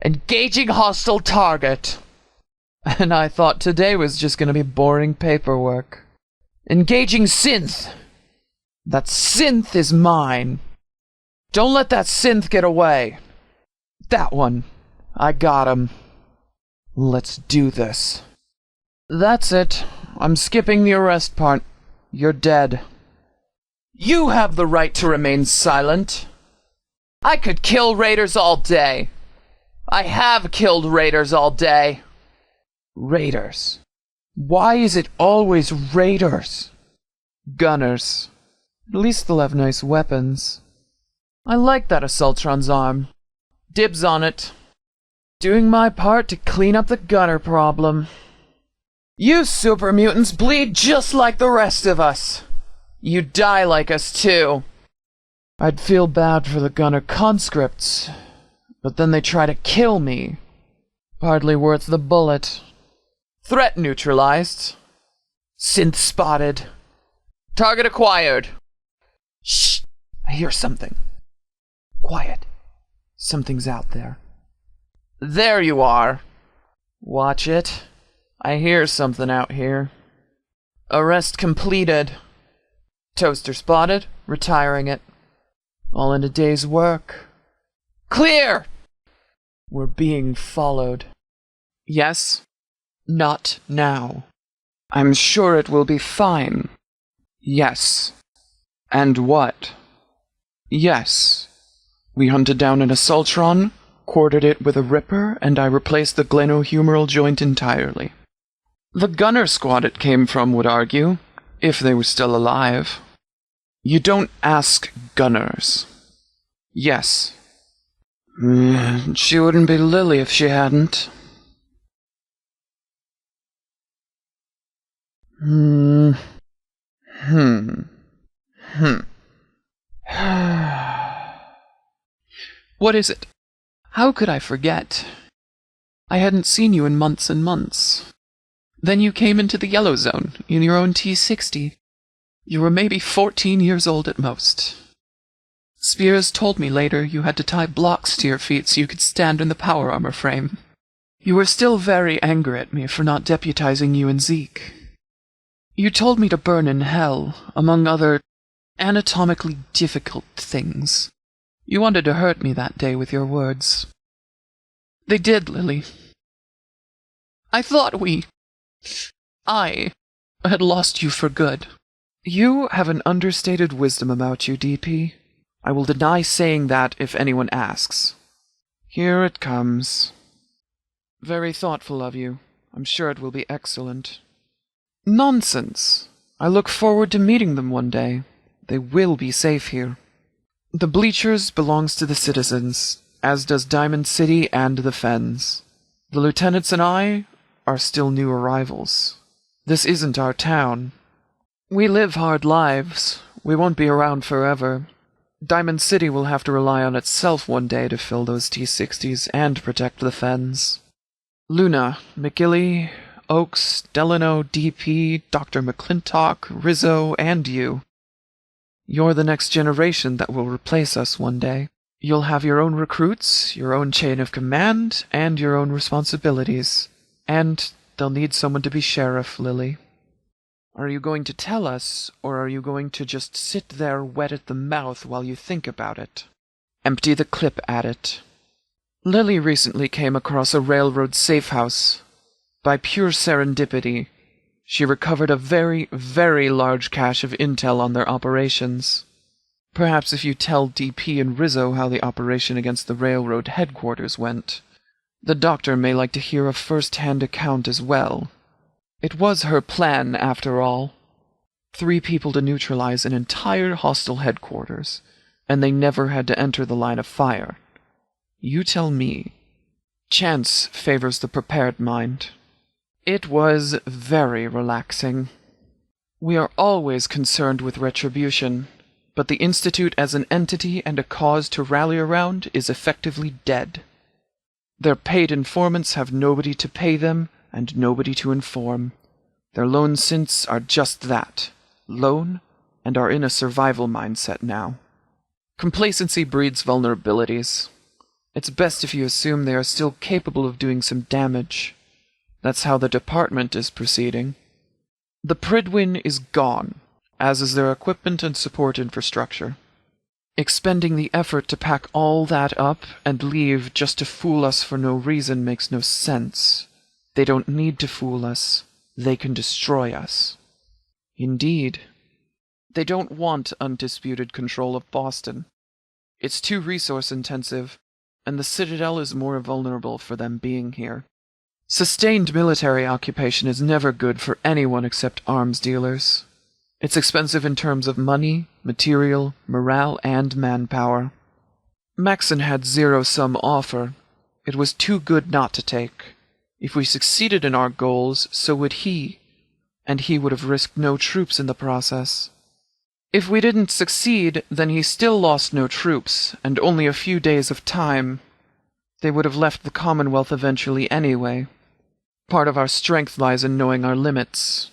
Engaging hostile target. And I thought today was just gonna be boring paperwork. Engaging synth. That synth is mine. Don't let that synth get away. That one. I got him. Let's do this. That's it. I'm skipping the arrest part. You're dead. You have the right to remain silent. I could kill raiders all day. I have killed raiders all day. Raiders. Why is it always raiders? Gunners. At least they'll have nice weapons. I like that Assaultron's arm. Dibs on it. Doing my part to clean up the gunner problem. You super mutants bleed just like the rest of us. You die like us too. I'd feel bad for the gunner conscripts, but then they try to kill me. Hardly worth the bullet. Threat neutralized. Synth spotted. Target acquired. Shh! I hear something. Quiet. Something's out there. There you are. Watch it. I hear something out here. Arrest completed. Toaster spotted. Retiring it. All in a day's work. Clear! We're being followed. Yes? Not now. I'm sure it will be fine. Yes. And what? Yes. We hunted down an Assaultron, quartered it with a Ripper, and I replaced the glenohumeral joint entirely. The gunner squad it came from would argue, if they were still alive. You don't ask gunners. Yes. She wouldn't be Lily if she hadn't. What is it? How could I forget? I hadn't seen you in months and months. Then you came into the Yellow Zone in your own T-60. You were maybe 14 years old at most. Spears told me later you had to tie blocks to your feet so you could stand in the power armor frame. You were still very angry at me for not deputizing you and Zeke. You told me to burn in hell, among other anatomically difficult things. You wanted to hurt me that day with your words. They did, Lily. I thought I had lost you for good. You have an understated wisdom about you, DP. I will deny saying that if anyone asks. Here it comes. Very thoughtful of you. I'm sure it will be excellent. Nonsense. I look forward to meeting them one day. They will be safe here. The Bleachers belongs to the citizens, as does Diamond City and the Fens. The lieutenants and I are still new arrivals. This isn't our town. We live hard lives. We won't be around forever. Diamond City will have to rely on itself one day to fill those T-60s and protect the Fens. Luna, McGilly, Oaks, Delano, DP, Dr. McClintock, Rizzo, and you. You're the next generation that will replace us one day. You'll have your own recruits, your own chain of command, and your own responsibilities. And they'll need someone to be sheriff, Lily. Are you going to tell us, or are you going to just sit there wet at the mouth while you think about it? Empty the clip at it. Lily recently came across a railroad safe house. By pure serendipity, she recovered a very, very large cache of intel on their operations. Perhaps if you tell DP and Rizzo how the operation against the railroad headquarters went, the doctor may like to hear a first-hand account as well. It was her plan, after all. 3 people to neutralize an entire hostile headquarters, and they never had to enter the line of fire. You tell me. Chance favors the prepared mind. It was very relaxing. We are always concerned with retribution, but the Institute as an entity and a cause to rally around is effectively dead. Their paid informants have nobody to pay them and nobody to inform. Their lone synths are just that, lone, and are in a survival mindset now. Complacency breeds vulnerabilities. It's best if you assume they are still capable of doing some damage. That's how the department is proceeding. The Pridwin is gone, as is their equipment and support infrastructure. Expending the effort to pack all that up and leave just to fool us for no reason makes no sense. They don't need to fool us. They can destroy us. Indeed. They don't want undisputed control of Boston. It's too resource-intensive, and the Citadel is more vulnerable for them being here. Sustained military occupation is never good for anyone except arms dealers. It's expensive in terms of money, material, morale, and manpower. Maxon had zero-sum offer. It was too good not to take. If we succeeded in our goals, so would he, and he would have risked no troops in the process. If we didn't succeed, then he still lost no troops, and only a few days of time. They would have left the Commonwealth eventually anyway. Part of our strength lies in knowing our limits.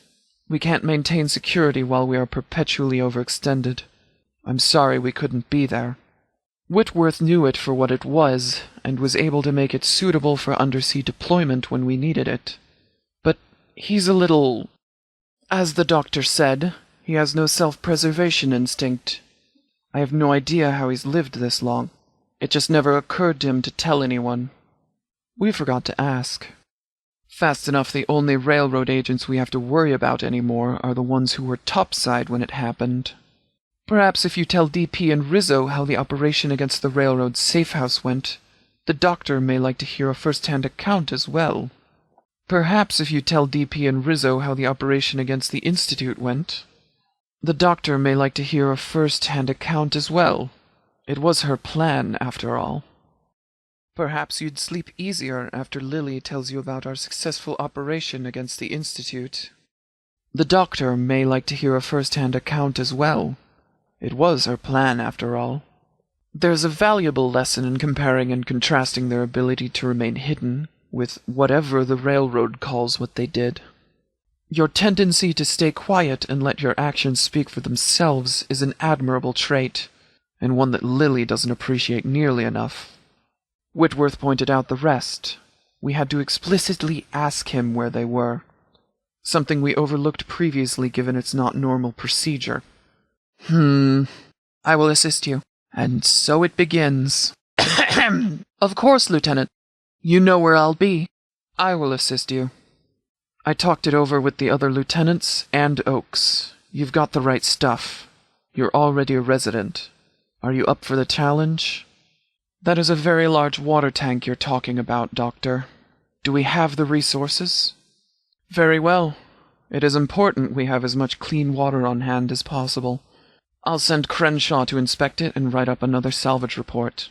We can't maintain security while we are perpetually overextended. I'm sorry we couldn't be there. Whitworth knew it for what it was, and was able to make it suitable for undersea deployment when we needed it. But he's a little... As the doctor said, he has no self-preservation instinct. I have no idea how he's lived this long. It just never occurred to him to tell anyone. We forgot to ask. Fast enough, the only railroad agents we have to worry about anymore are the ones who were topside when it happened. Perhaps if you tell DP and Rizzo how the operation against the railroad safe house went, the doctor may like to hear a first-hand account as well. Perhaps if you tell DP and Rizzo how the operation against the Institute went, the doctor may like to hear a first-hand account as well. It was her plan, after all. Perhaps you'd sleep easier after Lily tells you about our successful operation against the Institute. The doctor may like to hear a first-hand account as well. It was her plan, after all. There's a valuable lesson in comparing and contrasting their ability to remain hidden with whatever the railroad calls what they did. Your tendency to stay quiet and let your actions speak for themselves is an admirable trait, and one that Lily doesn't appreciate nearly enough. Whitworth pointed out the rest. We had to explicitly ask him where they were, something we overlooked previously given its not normal procedure. I will assist you. And so it begins. Of course, Lieutenant. You know where I'll be. I will assist you. I talked it over with the other lieutenants and Oakes. You've got the right stuff. You're already a resident. Are you up for the challenge? That is a very large water tank you're talking about, Doctor. Do we have the resources? Very well. It is important we have as much clean water on hand as possible. I'll send Crenshaw to inspect it and write up another salvage report.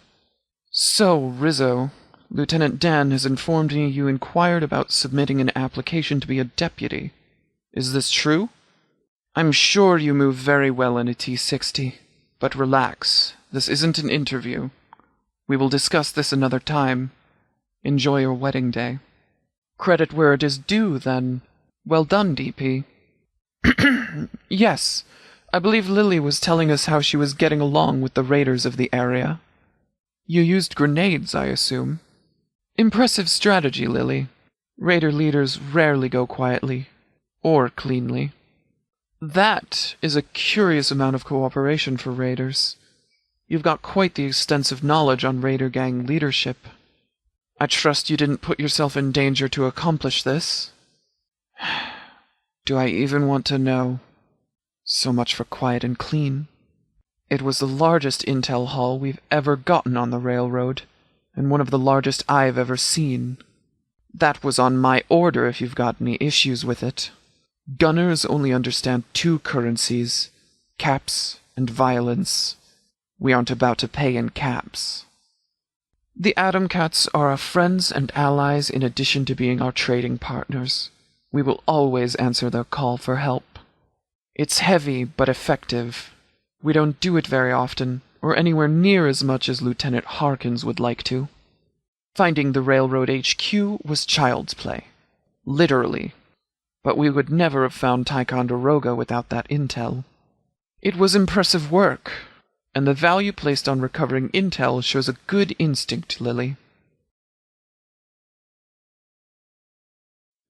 So, Rizzo, Lieutenant Dan has informed me you inquired about submitting an application to be a deputy. Is this true? I'm sure you move very well in a T-60, but relax. This isn't an interview. We will discuss this another time. Enjoy your wedding day. Credit where it is due, then. Well done, DP. Yes, I believe Lily was telling us how she was getting along with the raiders of the area. You used grenades, I assume. Impressive strategy, Lily. Raider leaders rarely go quietly. Or cleanly. That is a curious amount of cooperation for raiders. You've got quite the extensive knowledge on Raider gang leadership. I trust you didn't put yourself in danger to accomplish this. Do I even want to know? So much for quiet and clean. It was the largest intel haul we've ever gotten on the railroad, and one of the largest I've ever seen. That was on my order if you've got any issues with it. Gunners only understand two currencies, caps and violence. We aren't about to pay in caps. The Atom Cats are our friends and allies in addition to being our trading partners. We will always answer their call for help. It's heavy but effective. We don't do it very often, or anywhere near as much as Lieutenant Harkins would like to. Finding the railroad HQ was child's play. Literally. But we would never have found Ticonderoga without that intel. It was impressive work. And the value placed on recovering intel shows a good instinct, Lily.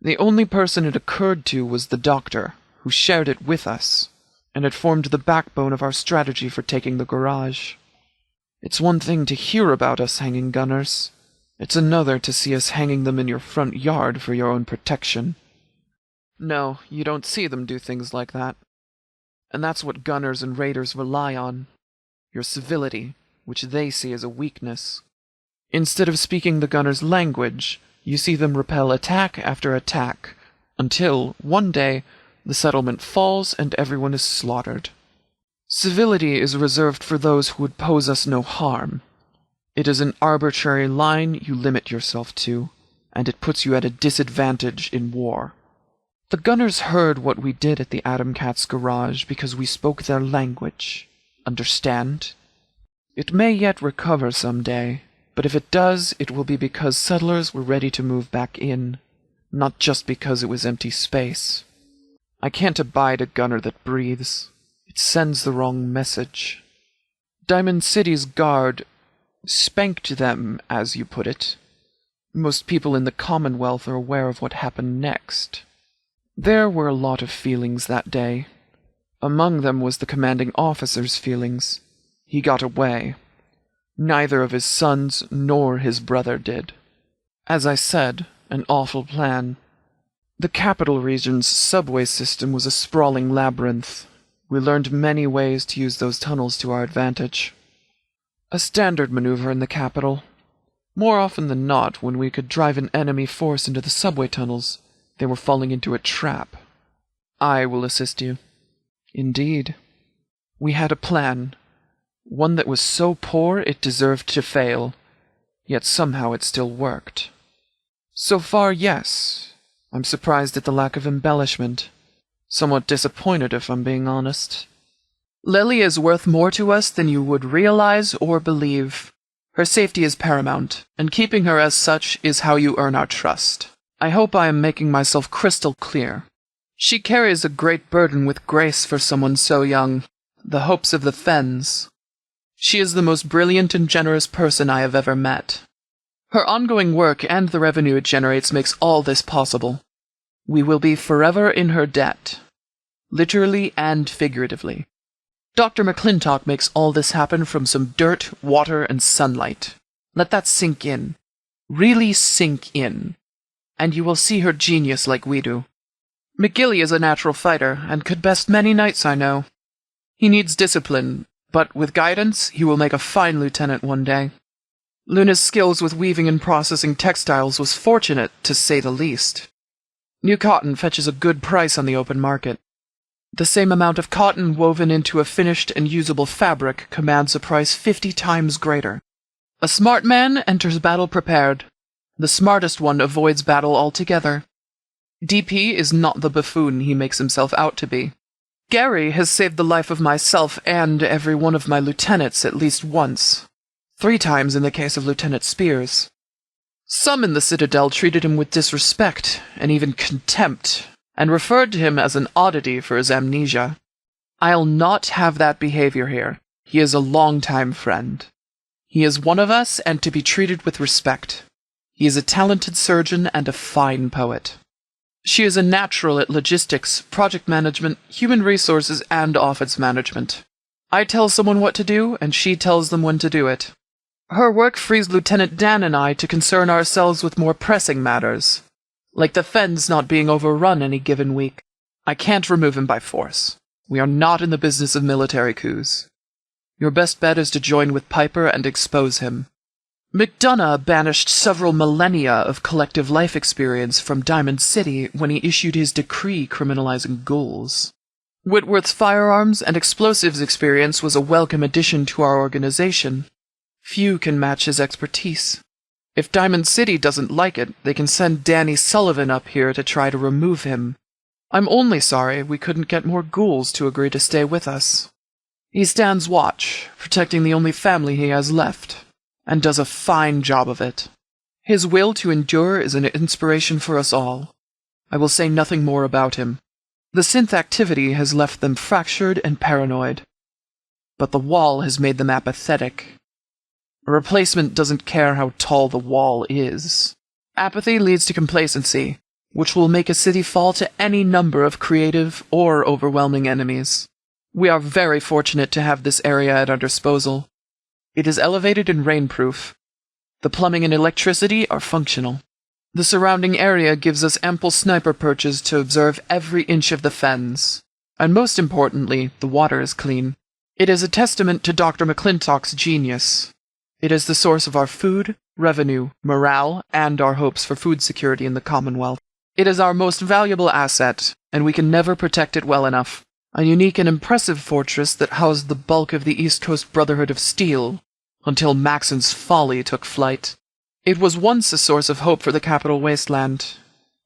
The only person it occurred to was the doctor, who shared it with us, and it formed the backbone of our strategy for taking the garage. It's one thing to hear about us hanging gunners. It's another to see us hanging them in your front yard for your own protection. No, you don't see them do things like that. And that's what gunners and raiders rely on. Your civility, which they see as a weakness. Instead of speaking the gunners' language, you see them repel attack after attack, until, one day, the settlement falls and everyone is slaughtered. Civility is reserved for those who would pose us no harm. It is an arbitrary line you limit yourself to, and it puts you at a disadvantage in war. The gunners heard what we did at the Atom Cat's garage because we spoke their language. Understand? It may yet recover some day, but if it does, it will be because settlers were ready to move back in, not just because it was empty space. I can't abide a gunner that breathes. It sends the wrong message. Diamond City's guard spanked them, as you put it. Most people in the Commonwealth are aware of what happened next. There were a lot of feelings that day. Among them was the commanding officer's feelings. He got away. Neither of his sons nor his brother did. As I said, an awful plan. The capital region's subway system was a sprawling labyrinth. We learned many ways to use those tunnels to our advantage. A standard maneuver in the capital. More often than not, when we could drive an enemy force into the subway tunnels, they were falling into a trap. I will assist you. Indeed. We had a plan. One that was so poor it deserved to fail, yet somehow it still worked. So far, yes. I'm surprised at the lack of embellishment. Somewhat disappointed, if I'm being honest. Lily is worth more to us than you would realize or believe. Her safety is paramount, and keeping her as such is how you earn our trust. I hope I am making myself crystal clear. She carries a great burden with grace for someone so young. The hopes of the Fens. She is the most brilliant and generous person I have ever met. Her ongoing work and the revenue it generates makes all this possible. We will be forever in her debt. Literally and figuratively. Dr. McClintock makes all this happen from some dirt, water, and sunlight. Let that sink in. Really sink in. And you will see her genius like we do. McGilly is a natural fighter, and could best many knights I know. He needs discipline, but with guidance, he will make a fine lieutenant one day. Luna's skills with weaving and processing textiles was fortunate, to say the least. New cotton fetches a good price on the open market. The same amount of cotton woven into a finished and usable fabric commands a price 50 times greater. A smart man enters battle prepared. The smartest one avoids battle altogether. DP is not the buffoon he makes himself out to be. Gary has saved the life of myself and every one of my lieutenants at least once. 3 times in the case of Lieutenant Spears. Some in the Citadel treated him with disrespect and even contempt, and referred to him as an oddity for his amnesia. I'll not have that behavior here. He is a long-time friend. He is one of us and to be treated with respect. He is a talented surgeon and a fine poet. She is a natural at logistics, project management, human resources, and office management. I tell someone what to do, and she tells them when to do it. Her work frees Lieutenant Dan and I to concern ourselves with more pressing matters, like the Fens not being overrun any given week. I can't remove him by force. We are not in the business of military coups. Your best bet is to join with Piper and expose him. McDonough banished several millennia of collective life experience from Diamond City when he issued his decree criminalizing ghouls. Whitworth's firearms and explosives experience was a welcome addition to our organization. Few can match his expertise. If Diamond City doesn't like it, they can send Danny Sullivan up here to try to remove him. I'm only sorry we couldn't get more ghouls to agree to stay with us. He stands watch, protecting the only family he has left, and does a fine job of it. His will to endure is an inspiration for us all. I will say nothing more about him. The synth activity has left them fractured and paranoid. but the wall has made them apathetic. A replacement doesn't care how tall the wall is. Apathy leads to complacency, which will make a city fall to any number of creative or overwhelming enemies. We are very fortunate to have this area at our disposal. It is elevated and rainproof. The plumbing and electricity are functional. The surrounding area gives us ample sniper perches to observe every inch of the Fens. And most importantly, the water is clean. It is a testament to Dr. McClintock's genius. It is the source of our food, revenue, morale, and our hopes for food security in the Commonwealth. It is our most valuable asset, and we can never protect it well enough. A unique and impressive fortress that housed the bulk of the East Coast Brotherhood of Steel, until Maxon's folly took flight. It was once a source of hope for the capital wasteland,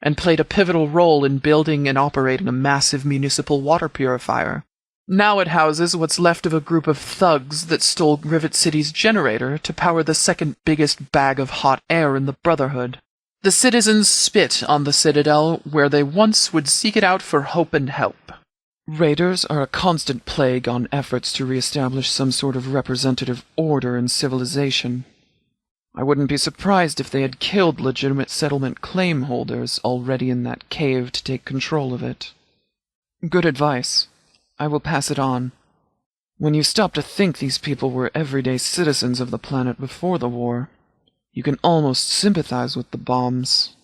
and played a pivotal role in building and operating a massive municipal water purifier. Now it houses what's left of a group of thugs that stole Rivet City's generator to power the second biggest bag of hot air in the Brotherhood. The citizens spit on the Citadel where they once would seek it out for hope and help. Raiders are a constant plague on efforts to reestablish some sort of representative order in civilization. I wouldn't be surprised if they had killed legitimate settlement claim holders already in that cave to take control of it. Good advice. I will pass it on. When you stop to think these people were everyday citizens of the planet before the war, you can almost sympathize with the bombs.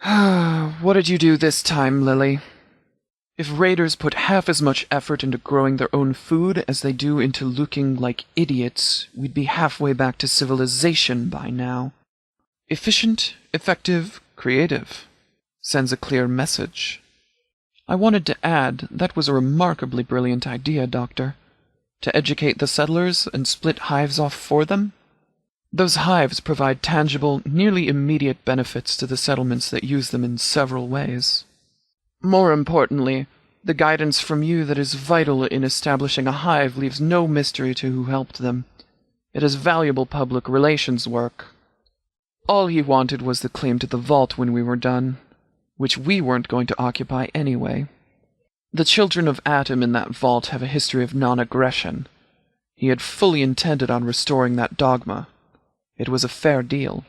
What did you do this time, Lily? If raiders put half as much effort into growing their own food as they do into looking like idiots, we'd be halfway back to civilization by now. Efficient, effective, creative. Sends a clear message. I wanted to add, that was a remarkably brilliant idea, Doctor. To educate the settlers and split hives off for them? Those hives provide tangible, nearly immediate benefits to the settlements that use them in several ways. More importantly, the guidance from you that is vital in establishing a hive leaves no mystery to who helped them. It is valuable public relations work. All he wanted was the claim to the vault when we were done, which we weren't going to occupy anyway. The children of Atom in that vault have a history of non-aggression. He had fully intended on restoring that dogma. It was a fair deal.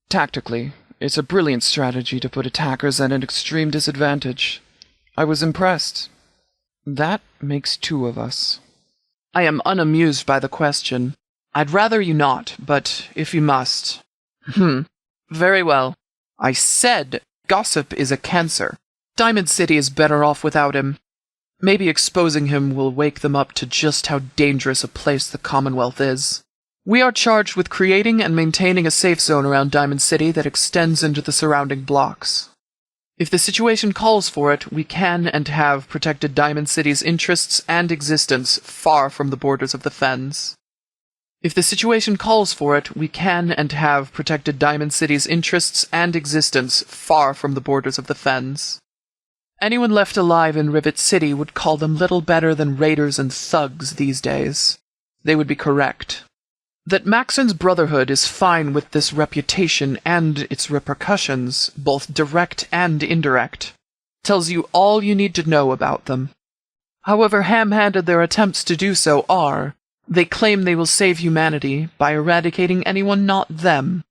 Tactically, it's a brilliant strategy to put attackers at an extreme disadvantage. I was impressed. That makes two of us. I am unamused by the question. I'd rather you not, but if you must. Very well. I said gossip is a cancer. Diamond City is better off without him. Maybe exposing him will wake them up to just how dangerous a place the Commonwealth is. We are charged with creating and maintaining a safe zone around Diamond City that extends into the surrounding blocks. If the situation calls for it, we can and have protected Diamond City's interests and existence far from the borders of the Fens. If the situation calls for it, we can and have protected Diamond City's interests and existence far from the borders of the Fens. Anyone left alive in Rivet City would call them little better than raiders and thugs these days. They would be correct. That Maxon's Brotherhood is fine with this reputation and its repercussions, both direct and indirect, tells you all you need to know about them. However ham-handed their attempts to do so are, they claim they will save humanity by eradicating anyone not them.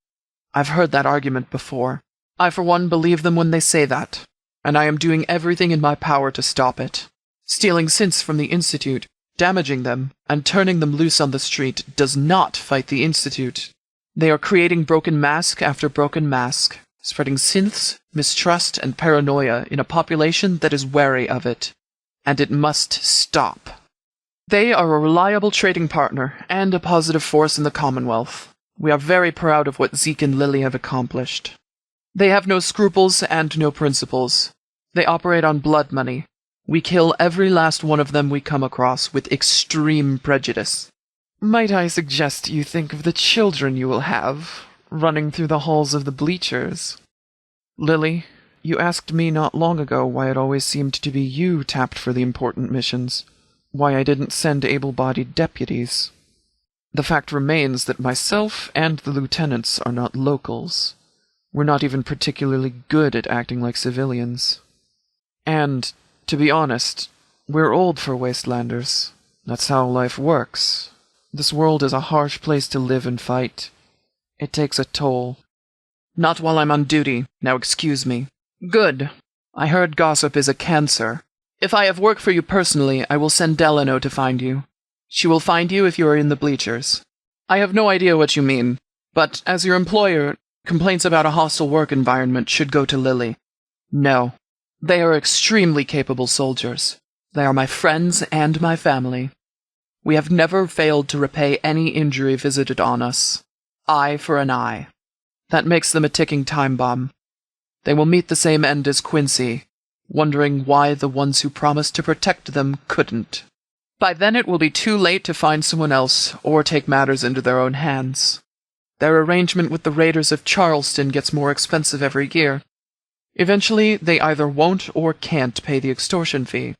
I've heard that argument before. I for one believe them when they say that, and I am doing everything in my power to stop it. Stealing synths from the Institute, damaging them, and turning them loose on the street does not fight the Institute. They are creating broken mask after broken mask, spreading synths, mistrust, and paranoia in a population that is wary of it. And it must stop. They are a reliable trading partner and a positive force in the Commonwealth. We are very proud of what Zeke and Lily have accomplished. They have no scruples and no principles. They operate on blood money. We kill every last one of them we come across with extreme prejudice. Might I suggest you think of the children you will have, running through the halls of the Bleachers? Lily, you asked me not long ago why it always seemed to be you tapped for the important missions, why I didn't send able-bodied deputies. The fact remains that myself and the lieutenants are not locals. We're not even particularly good at acting like civilians. And, to be honest, we're old for wastelanders. That's how life works. This world is a harsh place to live and fight. It takes a toll. Not while I'm on duty. Now excuse me. Good. I heard gossip is a cancer. If I have work for you personally, I will send Delano to find you. She will find you if you are in the Bleachers. I have no idea what you mean, but as your employer, complaints about a hostile work environment should go to Lily. No. They are extremely capable soldiers. They are my friends and my family. We have never failed to repay any injury visited on us. Eye for an eye. That makes them a ticking time bomb. They will meet the same end as Quincy, wondering why the ones who promised to protect them couldn't. By then it will be too late to find someone else or take matters into their own hands. Their arrangement with the Raiders of Charleston gets more expensive every year. Eventually, they either won't or can't pay the extortion fee.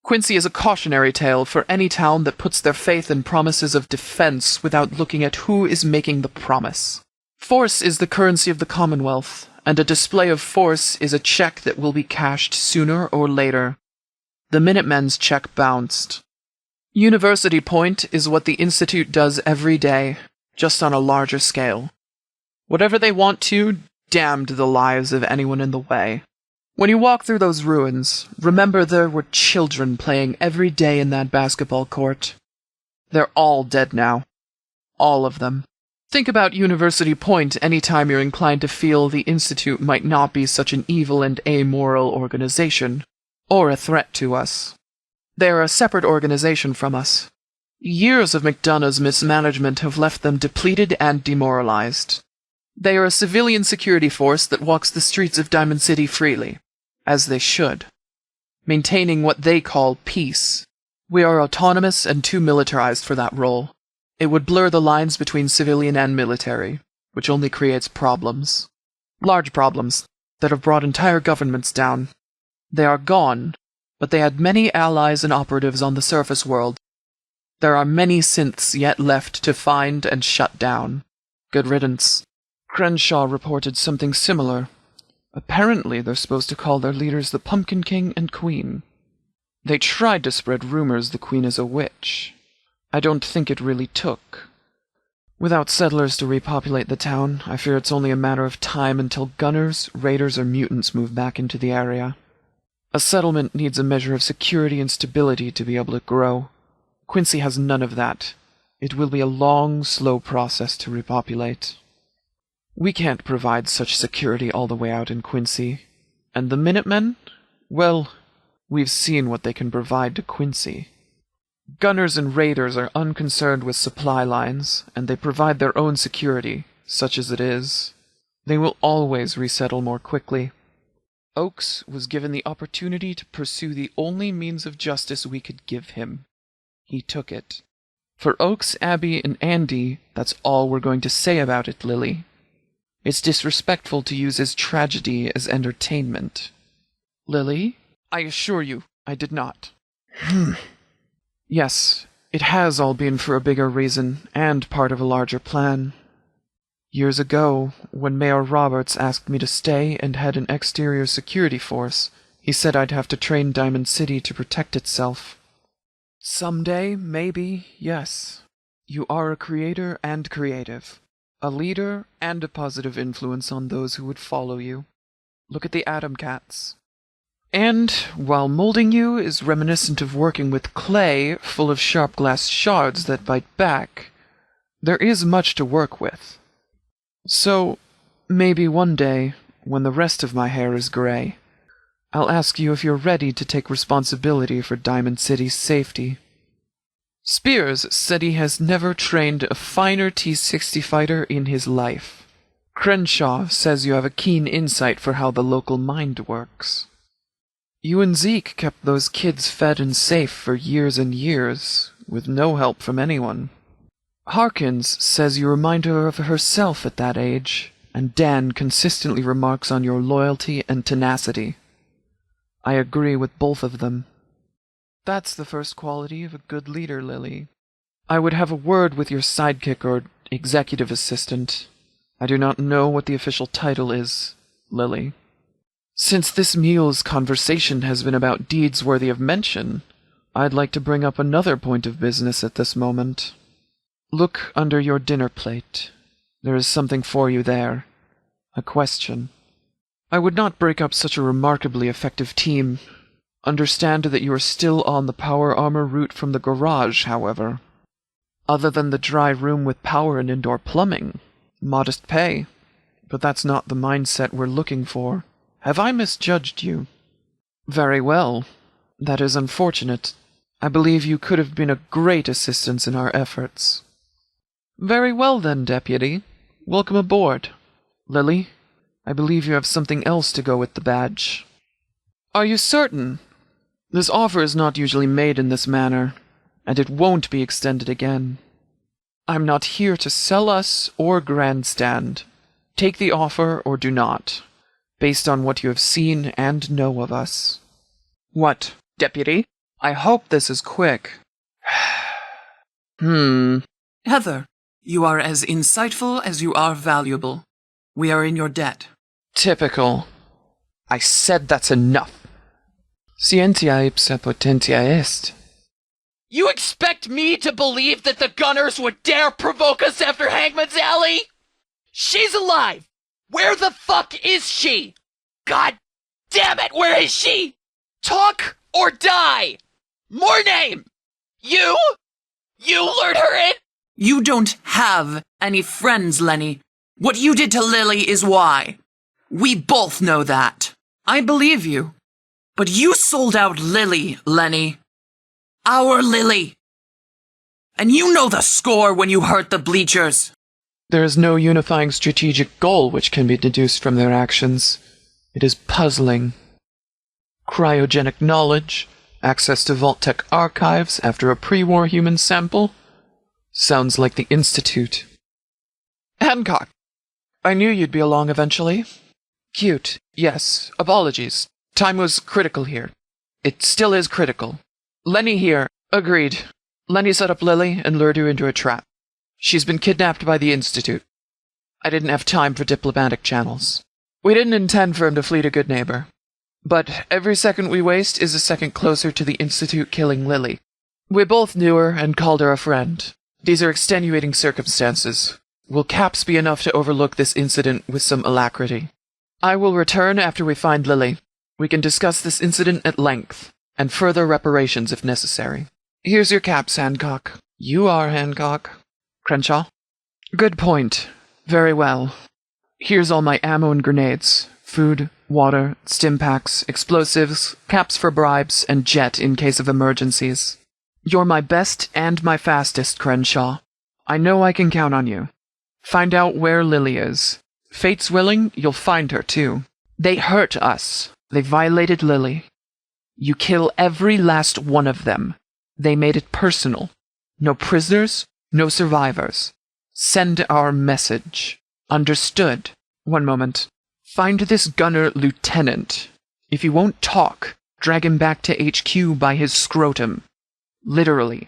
Quincy is a cautionary tale for any town that puts their faith in promises of defense without looking at who is making the promise. Force is the currency of the Commonwealth, and a display of force is a check that will be cashed sooner or later. The Minutemen's check bounced. University Point is what the Institute does every day, just on a larger scale. Whatever they want to, damned the lives of anyone in the way. When you walk through those ruins, remember there were children playing every day in that basketball court. They're all dead now. All of them. Think about University Point any time you're inclined to feel the Institute might not be such an evil and amoral organization, or a threat to us. They're a separate organization from us. Years of McDonough's mismanagement have left them depleted and demoralized. They are a civilian security force that walks the streets of Diamond City freely, as they should, maintaining what they call peace. We are autonomous and too militarized for that role. It would blur the lines between civilian and military, which only creates problems. Large problems that have brought entire governments down. They are gone, but they had many allies and operatives on the surface world. There are many synths yet left to find and shut down. Good riddance. Crenshaw reported something similar. Apparently they're supposed to call their leaders the Pumpkin King and Queen. They tried to spread rumors the Queen is a witch. I don't think it really took. Without settlers to repopulate the town, I fear it's only a matter of time until gunners, raiders, or mutants move back into the area. A settlement needs a measure of security and stability to be able to grow. Quincy has none of that. It will be a long, slow process to repopulate. We can't provide such security all the way out in Quincy. And the Minutemen? Well, we've seen what they can provide to Quincy. Gunners and raiders are unconcerned with supply lines, and they provide their own security, such as it is. They will always resettle more quickly. Oakes was given the opportunity to pursue the only means of justice we could give him. He took it. For Oakes, Abby, and Andy, that's all we're going to say about it, Lily. It's disrespectful to use his tragedy as entertainment. Lily? I assure you, I did not. Yes, it has all been for a bigger reason, and part of a larger plan. Years ago, when Mayor Roberts asked me to stay and head an exterior security force, he said I'd have to train Diamond City to protect itself. Someday, maybe, yes. You are a creator and creative. A leader and a positive influence on those who would follow you. Look at the Atom Cats. And, while molding you is reminiscent of working with clay full of sharp glass shards that bite back, there is much to work with. So, maybe one day, when the rest of my hair is gray, I'll ask you if you're ready to take responsibility for Diamond City's safety. Spears said he has never trained a finer T-60 fighter in his life. Crenshaw says you have a keen insight for how the local mind works. You and Zeke kept those kids fed and safe for years and years, with no help from anyone. Harkins says you remind her of herself at that age, and Dan consistently remarks on your loyalty and tenacity. I agree with both of them. That's the first quality of a good leader, Lily. I would have a word with your sidekick or executive assistant. I do not know what the official title is, Lily. Since this meal's conversation has been about deeds worthy of mention, I'd like to bring up another point of business at this moment. Look under your dinner plate. There is something for you there. A question. I would not break up such a remarkably effective team. Understand that you are still on the power armor route from the garage, however. Other than the dry room with power and indoor plumbing. Modest pay. But that's not the mindset we're looking for. Have I misjudged you? Very well. That is unfortunate. I believe you could have been a great assistance in our efforts. Very well then, Deputy. Welcome aboard. Lily, I believe you have something else to go with the badge. Are you certain? This offer is not usually made in this manner, and it won't be extended again. I'm not here to sell us or grandstand. Take the offer or do not, based on what you have seen and know of us. What, Deputy? I hope this is quick. Heather, you are as insightful as you are valuable. We are in your debt. Typical. I said that's enough. Scientia ipsa potentia est. You expect me to believe that the Gunners would dare provoke us after Hangman's Alley? She's alive! Where the fuck is she? God damn it, where is she? Talk or die! More name! You? You lured her in? You don't have any friends, Lenny. What you did to Lily is why. We both know that. I believe you. But you sold out Lily, Lenny. Our Lily. And you know the score when you hurt the Bleachers. There is no unifying strategic goal which can be deduced from their actions. It is puzzling. Cryogenic knowledge, access to Vault-Tec archives after a pre-war human sample. Sounds like the Institute. Hancock! I knew you'd be along eventually. Cute, yes. Apologies. Time was critical here. It still is critical. Lenny here. Agreed. Lenny set up Lily and lured her into a trap. She's been kidnapped by the Institute. I didn't have time for diplomatic channels. We didn't intend for him to flee to Good Neighbor. But every second we waste is a second closer to the Institute killing Lily. We both knew her and called her a friend. These are extenuating circumstances. Will Caps be enough to overlook this incident with some alacrity? I will return after we find Lily. We can discuss this incident at length, and further reparations if necessary. Here's your Caps, Hancock. You are Hancock. Crenshaw? Good point. Very well. Here's all my ammo and grenades. Food, water, stim packs, explosives, caps for bribes, and jet in case of emergencies. You're my best and my fastest, Crenshaw. I know I can count on you. Find out where Lily is. Fate's willing, you'll find her, too. They hurt us. They violated Lily. You kill every last one of them. They made it personal. No prisoners, no survivors. Send our message. Understood. One moment. Find this gunner lieutenant. If he won't talk, drag him back to HQ by his scrotum. Literally.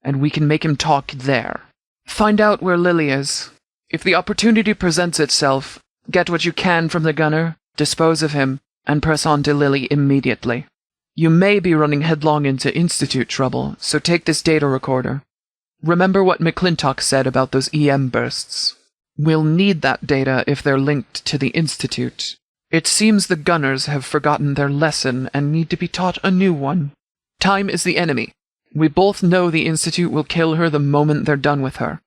And we can make him talk there. Find out where Lily is. If the opportunity presents itself, get what you can from the gunner, dispose of him, and press on to Lily immediately. You may be running headlong into Institute trouble, so take this data recorder. Remember what McClintock said about those EM bursts. We'll need that data if they're linked to the Institute. It seems the Gunners have forgotten their lesson and need to be taught a new one. Time is the enemy. We both know the Institute will kill her the moment they're done with her.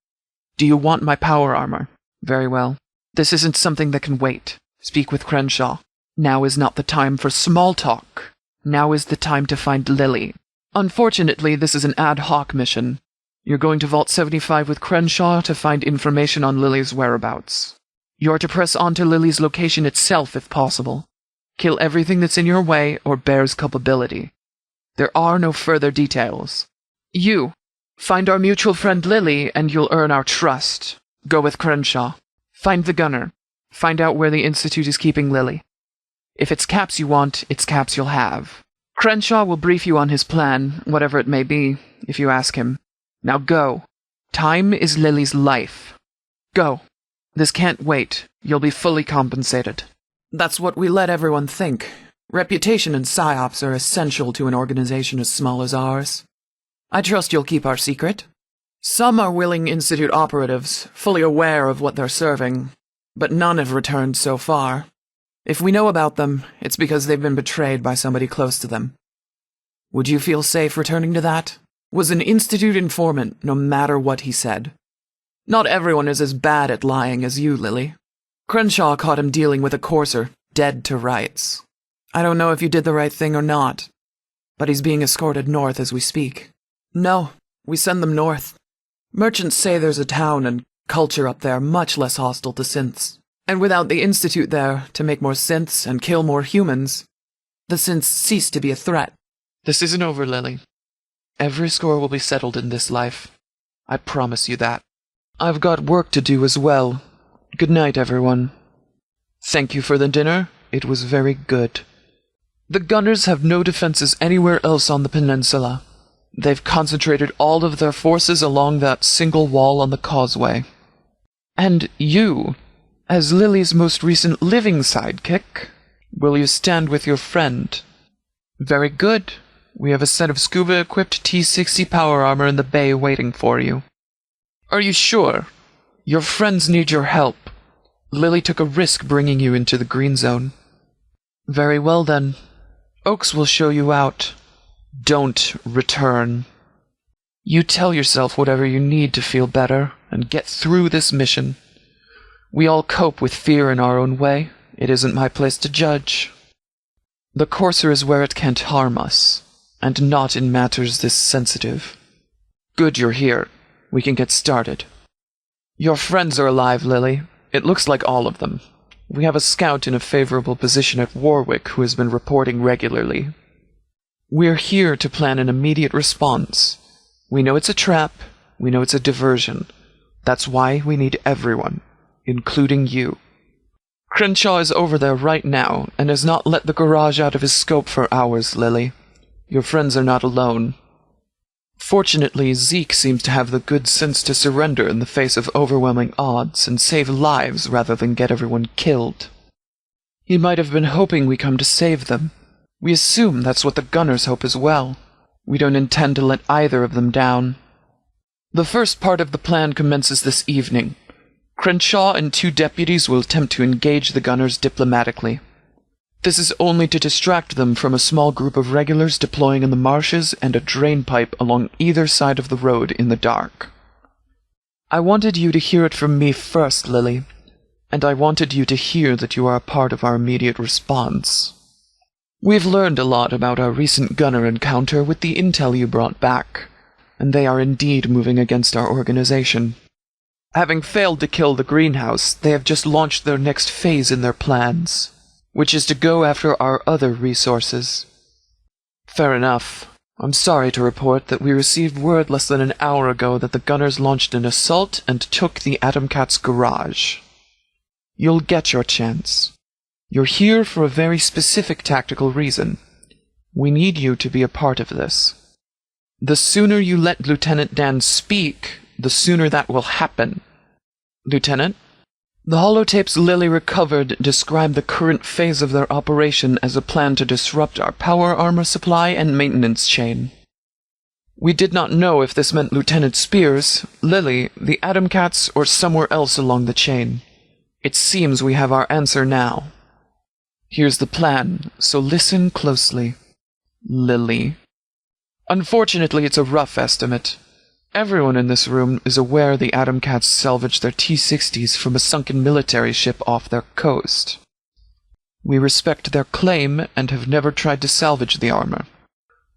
Do you want my power armor? Very well. This isn't something that can wait. Speak with Crenshaw. Now is not the time for small talk. Now is the time to find Lily. Unfortunately, this is an ad hoc mission. You're going to Vault 75 with Crenshaw to find information on Lily's whereabouts. You're to press on to Lily's location itself if possible. Kill everything that's in your way or bears culpability. There are no further details. You. Find our mutual friend Lily and you'll earn our trust. Go with Crenshaw. Find the gunner. Find out where the Institute is keeping Lily. If it's Caps you want, it's Caps you'll have. Crenshaw will brief you on his plan, whatever it may be, if you ask him. Now go. Time is Lily's life. Go. This can't wait. You'll be fully compensated. That's what we let everyone think. Reputation and psyops are essential to an organization as small as ours. I trust you'll keep our secret. Some are willing Institute operatives, fully aware of what they're serving, but none have returned so far. If we know about them, it's because they've been betrayed by somebody close to them. Would you feel safe returning to that? Was an Institute informant, no matter what he said. Not everyone is as bad at lying as you, Lily. Crenshaw caught him dealing with a courser, dead to rights. I don't know if you did the right thing or not, but he's being escorted north as we speak. No, we send them north. Merchants say there's a town and culture up there much less hostile to synths. And without the Institute there to make more synths and kill more humans, the synths cease to be a threat. This isn't over, Lily. Every score will be settled in this life. I promise you that. I've got work to do as well. Good night, everyone. Thank you for the dinner. It was very good. The gunners have no defenses anywhere else on the peninsula. They've concentrated all of their forces along that single wall on the causeway. And you, as Lily's most recent living sidekick, will you stand with your friend? Very good. We have a set of scuba-equipped T-60 power armor in the bay waiting for you. Are you sure? Your friends need your help. Lily took a risk bringing you into the green zone. Very well then. Oaks will show you out. Don't return. You tell yourself whatever you need to feel better and get through this mission. We all cope with fear in our own way. It isn't my place to judge. The courser is where it can't harm us, and not in matters this sensitive. Good you're here. We can get started. Your friends are alive, Lily. It looks like all of them. We have a scout in a favorable position at Warwick who has been reporting regularly. We're here to plan an immediate response. We know it's a trap. We know it's a diversion. That's why we need everyone, including you. Crenshaw is over there right now and has not let the garage out of his scope for hours, Lily. Your friends are not alone. Fortunately, Zeke seems to have the good sense to surrender in the face of overwhelming odds and save lives rather than get everyone killed. He might have been hoping we come to save them. We assume that's what the gunners hope as well. We don't intend to let either of them down. The first part of the plan commences this evening. Crenshaw and 2 deputies will attempt to engage the gunners diplomatically. This is only to distract them from a small group of regulars deploying in the marshes and a drain pipe along either side of the road in the dark. I wanted you to hear it from me first, Lily, and I wanted you to hear that you are a part of our immediate response. We've learned a lot about our recent gunner encounter with the intel you brought back, and they are indeed moving against our organization. Having failed to kill the greenhouse, they have just launched their next phase in their plans, which is to go after our other resources. Fair enough. I'm sorry to report that we received word less than an hour ago that the gunners launched an assault and took the Atom Cat's garage. You'll get your chance. You're here for a very specific tactical reason. We need you to be a part of this. The sooner you let Lieutenant Dan speak, the sooner that will happen. Lieutenant? The holotapes Lily recovered describe the current phase of their operation as a plan to disrupt our power armor supply and maintenance chain. We did not know if this meant Lieutenant Spears, Lily, the Atom Cats, or somewhere else along the chain. It seems we have our answer now. Here's the plan, so listen closely. Lily. Unfortunately, it's a rough estimate. Everyone in this room is aware the Atom Cats salvaged their T-60s from a sunken military ship off their coast. We respect their claim and have never tried to salvage the armor.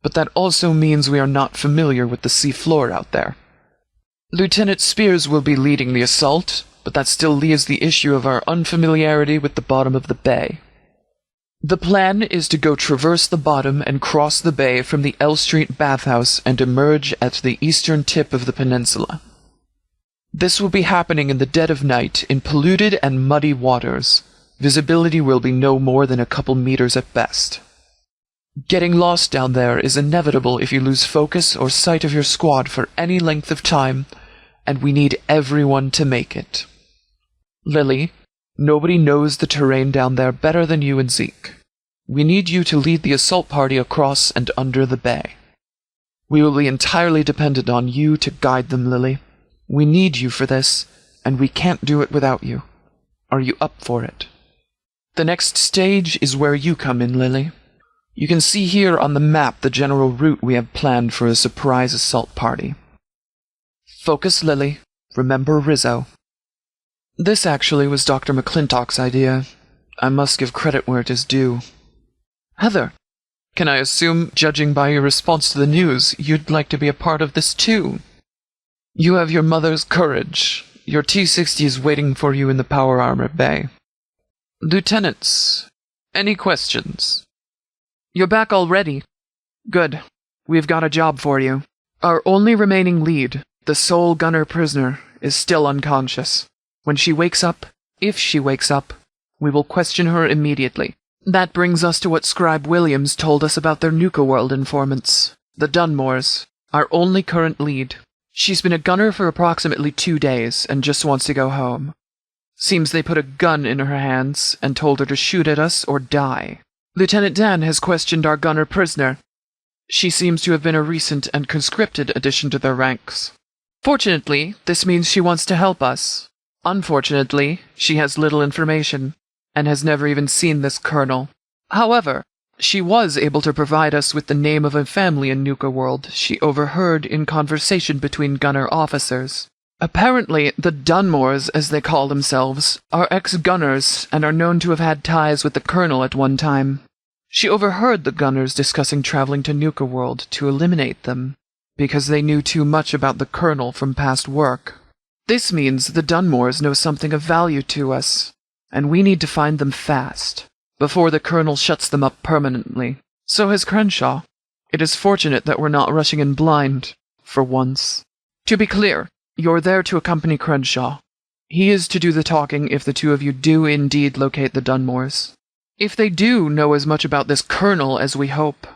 But that also means we are not familiar with the sea floor out there. Lieutenant Spears will be leading the assault, but that still leaves the issue of our unfamiliarity with the bottom of the bay. The plan is to go traverse the bottom and cross the bay from the L Street bathhouse and emerge at the eastern tip of the peninsula. This will be happening in the dead of night in polluted and muddy waters. Visibility will be no more than a couple meters at best. Getting lost down there is inevitable if you lose focus or sight of your squad for any length of time, and we need everyone to make it. Lily, nobody knows the terrain down there better than you and Zeke. We need you to lead the assault party across and under the bay. We will be entirely dependent on you to guide them, Lily. We need you for this, and we can't do it without you. Are you up for it? The next stage is where you come in, Lily. You can see here on the map the general route we have planned for a surprise assault party. Focus, Lily. Remember Rizzo. This actually was Dr. McClintock's idea. I must give credit where it is due. Heather, can I assume, judging by your response to the news, you'd like to be a part of this too? You have your mother's courage. Your T-60 is waiting for you in the power armor bay. Lieutenants, any questions? You're back already. Good. We've got a job for you. Our only remaining lead, the sole gunner prisoner, is still unconscious. When she wakes up, if she wakes up, we will question her immediately. That brings us to what Scribe Williams told us about their Nuka World informants, the Dunmores, our only current lead. She's been a gunner for approximately 2 days and just wants to go home. Seems they put a gun in her hands and told her to shoot at us or die. Lieutenant Dan has questioned our gunner prisoner. She seems to have been a recent and conscripted addition to their ranks. Fortunately, this means she wants to help us. Unfortunately, she has little information, and has never even seen this colonel. However, she was able to provide us with the name of a family in Nuka World she overheard in conversation between gunner officers. Apparently, the Dunmores, as they call themselves, are ex-gunners and are known to have had ties with the colonel at one time. She overheard the gunners discussing traveling to Nuka World to eliminate them, because they knew too much about the colonel from past work. This means the Dunmores know something of value to us, and we need to find them fast, before the colonel shuts them up permanently. So has Crenshaw. It is fortunate that we're not rushing in blind, for once. To be clear, you're there to accompany Crenshaw. He is to do the talking if the two of you do indeed locate the Dunmores. If they do know as much about this colonel as we hope,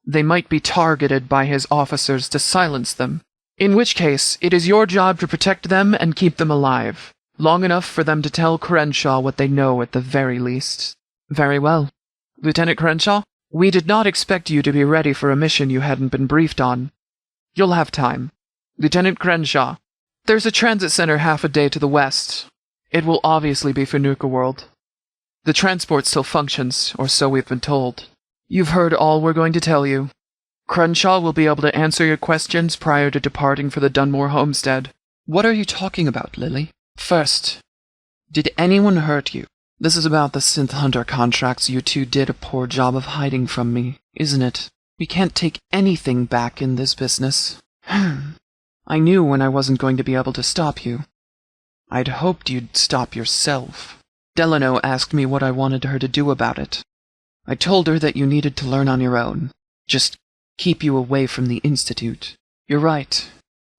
they might be targeted by his officers to silence them, in which case it is your job to protect them and keep them alive, long enough for them to tell Crenshaw what they know at the very least. Very well. Lieutenant Crenshaw, we did not expect you to be ready for a mission you hadn't been briefed on. You'll have time. Lieutenant Crenshaw, there's a transit center half a day to the west. It will obviously be for Nuka World. The transport still functions, or so we've been told. You've heard all we're going to tell you. Crenshaw will be able to answer your questions prior to departing for the Dunmore homestead. What are you talking about, Lily? First, did anyone hurt you? This is about the synth hunter contracts you two did a poor job of hiding from me, isn't it? We can't take anything back in this business. I knew when I wasn't going to be able to stop you. I'd hoped you'd stop yourself. Delano asked me what I wanted her to do about it. I told her that you needed to learn on your own. Just keep you away from the Institute. You're right.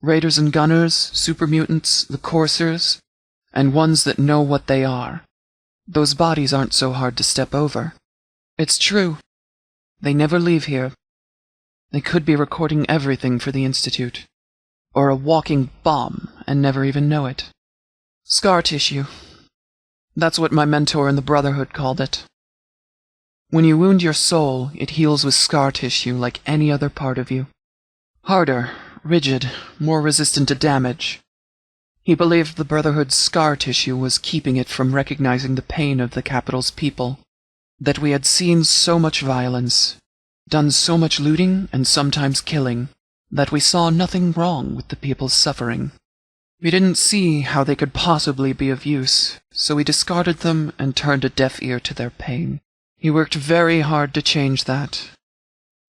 Raiders and gunners, super mutants, the coursers, and ones that know what they are. Those bodies aren't so hard to step over. It's true. They never leave here. They could be recording everything for the Institute. Or a walking bomb and never even know it. Scar tissue. That's what my mentor in the Brotherhood called it. When you wound your soul, it heals with scar tissue like any other part of you. Harder, rigid, more resistant to damage. He believed the Brotherhood's scar tissue was keeping it from recognizing the pain of the capital's people. That we had seen so much violence, done so much looting and sometimes killing, that we saw nothing wrong with the people's suffering. We didn't see how they could possibly be of use, so we discarded them and turned a deaf ear to their pain. He worked very hard to change that,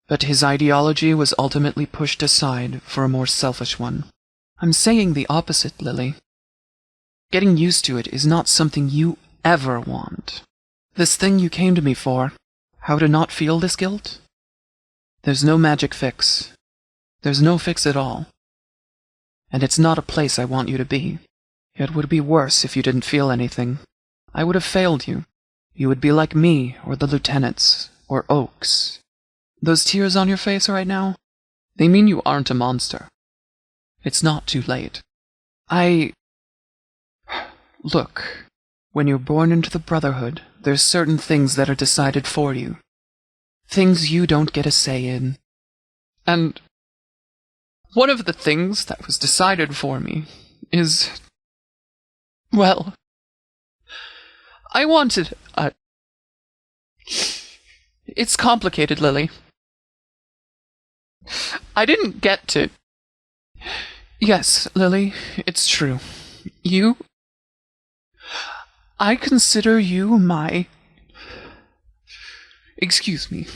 but his ideology was ultimately pushed aside for a more selfish one. I'm saying the opposite, Lily. Getting used to it is not something you ever want. This thing you came to me for, how to not feel this guilt? There's no magic fix. There's no fix at all. And it's not a place I want you to be. It would be worse if you didn't feel anything. I would have failed you. You would be like me, or the lieutenants, or Oaks. Those tears on your face right now, they mean you aren't a monster. It's not too late. Look, when you're born into the Brotherhood, there's certain things that are decided for you. Things you don't get a say in. And one of the things that was decided for me is, well, I wanted a... It's complicated, Lily. I didn't get to... Yes, Lily, it's true. I consider you my... Excuse me.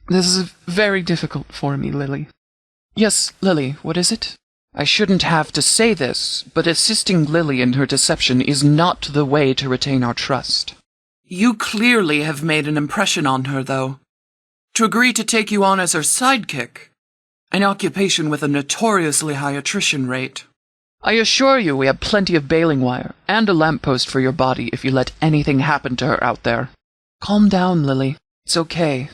This is very difficult for me, Lily. Yes, Lily, what is it? I shouldn't have to say this, but assisting Lily in her deception is not the way to retain our trust. You clearly have made an impression on her, though. To agree to take you on as her sidekick, an occupation with a notoriously high attrition rate. I assure you we have plenty of baling wire, and a lamppost for your body if you let anything happen to her out there. Calm down, Lily. It's okay.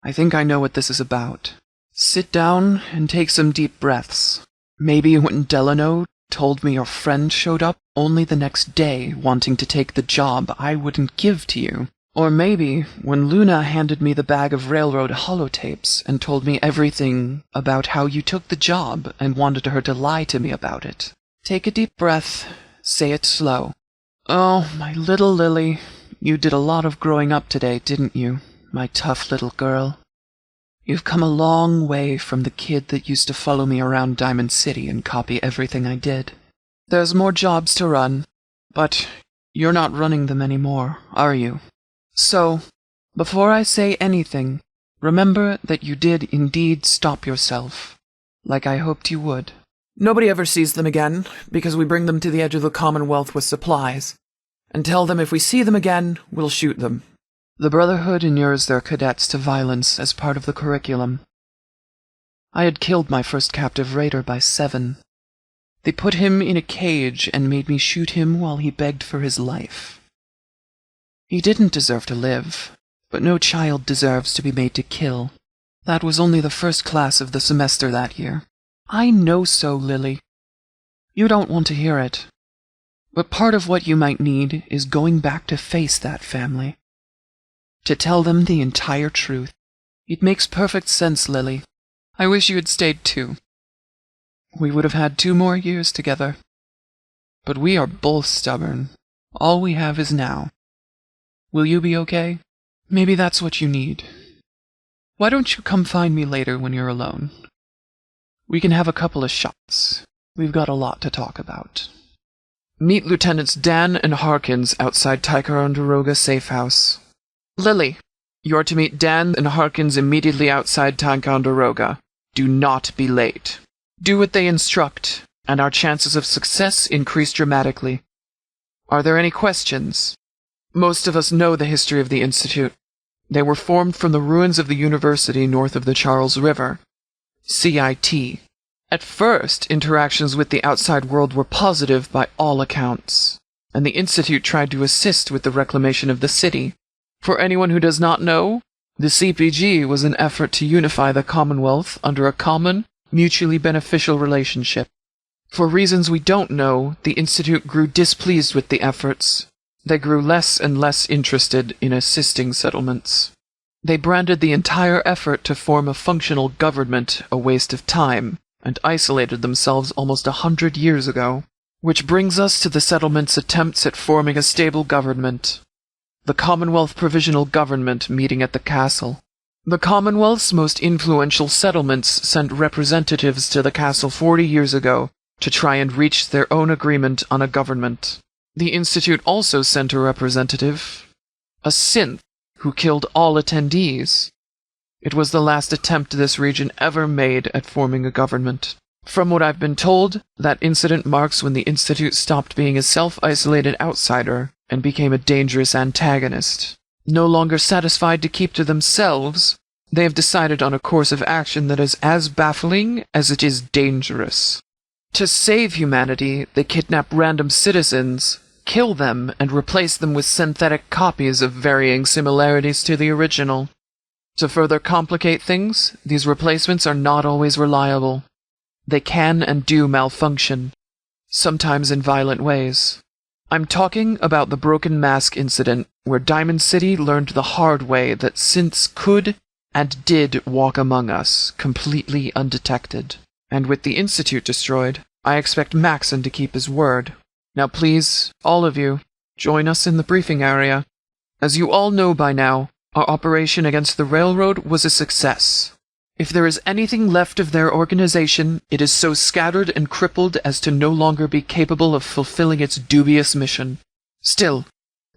I think I know what this is about. Sit down and take some deep breaths. Maybe when Delano told me your friend showed up only the next day wanting to take the job I wouldn't give to you. Or maybe when Luna handed me the bag of railroad holotapes and told me everything about how you took the job and wanted her to lie to me about it. Take a deep breath. Say it slow. Oh, my little Lily, you did a lot of growing up today, didn't you, my tough little girl? You've come a long way from the kid that used to follow me around Diamond City and copy everything I did. There's more jobs to run, but you're not running them anymore, are you? So, before I say anything, remember that you did indeed stop yourself, like I hoped you would. Nobody ever sees them again, because we bring them to the edge of the Commonwealth with supplies, and tell them if we see them again, we'll shoot them. The Brotherhood inures their cadets to violence as part of the curriculum. I had killed my first captive raider by 7. They put him in a cage and made me shoot him while he begged for his life. He didn't deserve to live, but no child deserves to be made to kill. That was only the first class of the semester that year. I know so, Lily. You don't want to hear it. But part of what you might need is going back to face that family. To tell them the entire truth. It makes perfect sense, Lily. I wish you had stayed too. We would have had 2 more years together. But we are both stubborn. All we have is now. Will you be okay? Maybe that's what you need. Why don't you come find me later when you're alone? We can have a couple of shots. We've got a lot to talk about. Meet Lieutenants Dan and Harkins outside Ticonderoga Safe House. Lily, you're to meet Dan and Harkins immediately outside Ticonderoga. Do not be late. Do what they instruct, and our chances of success increase dramatically. Are there any questions? Most of us know the history of the Institute. They were formed from the ruins of the university north of the Charles River. CIT. At first, interactions with the outside world were positive by all accounts, and the Institute tried to assist with the reclamation of the city. For anyone who does not know, the CPG was an effort to unify the Commonwealth under a common, mutually beneficial relationship. For reasons we don't know, the Institute grew displeased with the efforts. They grew less and less interested in assisting settlements. They branded the entire effort to form a functional government a waste of time, and isolated themselves almost 100 years ago. Which brings us to the settlement's attempts at forming a stable government. The Commonwealth Provisional Government meeting at the castle. The Commonwealth's most influential settlements sent representatives to the castle 40 years ago to try and reach their own agreement on a government. The Institute also sent a representative, a synth, who killed all attendees. It was the last attempt this region ever made at forming a government. From what I've been told, that incident marks when the Institute stopped being a self-isolated outsider and became a dangerous antagonist. No longer satisfied to keep to themselves, they have decided on a course of action that is as baffling as it is dangerous. To save humanity, they kidnap random citizens, kill them, and replace them with synthetic copies of varying similarities to the original. To further complicate things, these replacements are not always reliable. They can and do malfunction, sometimes in violent ways. I'm talking about the Broken Mask incident, where Diamond City learned the hard way that synths could and did walk among us, completely undetected. And with the Institute destroyed, I expect Maxon to keep his word. Now please, all of you, join us in the briefing area. As you all know by now, our operation against the railroad was a success. If there is anything left of their organization, it is so scattered and crippled as to no longer be capable of fulfilling its dubious mission. Still,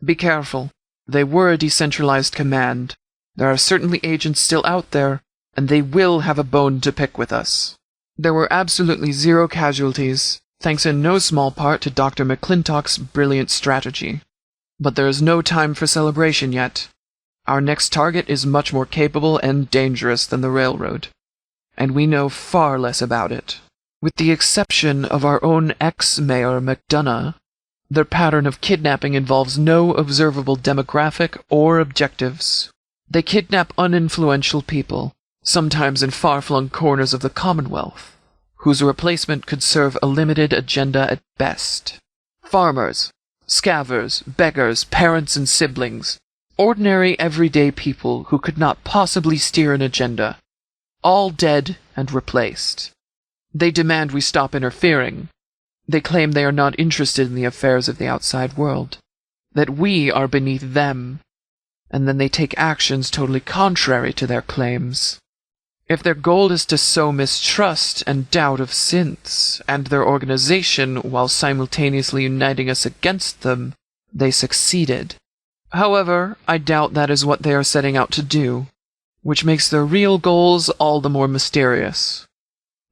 be careful. They were a decentralized command. There are certainly agents still out there, and they will have a bone to pick with us. There were absolutely 0 casualties, thanks in no small part to Dr. McClintock's brilliant strategy. But there is no time for celebration yet. Our next target is much more capable and dangerous than the railroad, and we know far less about it. With the exception of our own ex-mayor McDonough, their pattern of kidnapping involves no observable demographic or objectives. They kidnap uninfluential people, sometimes in far-flung corners of the Commonwealth, whose replacement could serve a limited agenda at best. Farmers, scavengers, beggars, parents and siblings, ordinary everyday people who could not possibly steer an agenda, all dead and replaced. They demand we stop interfering. They claim they are not interested in the affairs of the outside world, that we are beneath them, and then they take actions totally contrary to their claims. If their goal is to sow mistrust and doubt of synths and their organization while simultaneously uniting us against them, they succeeded. However, I doubt that is what they are setting out to do, which makes their real goals all the more mysterious.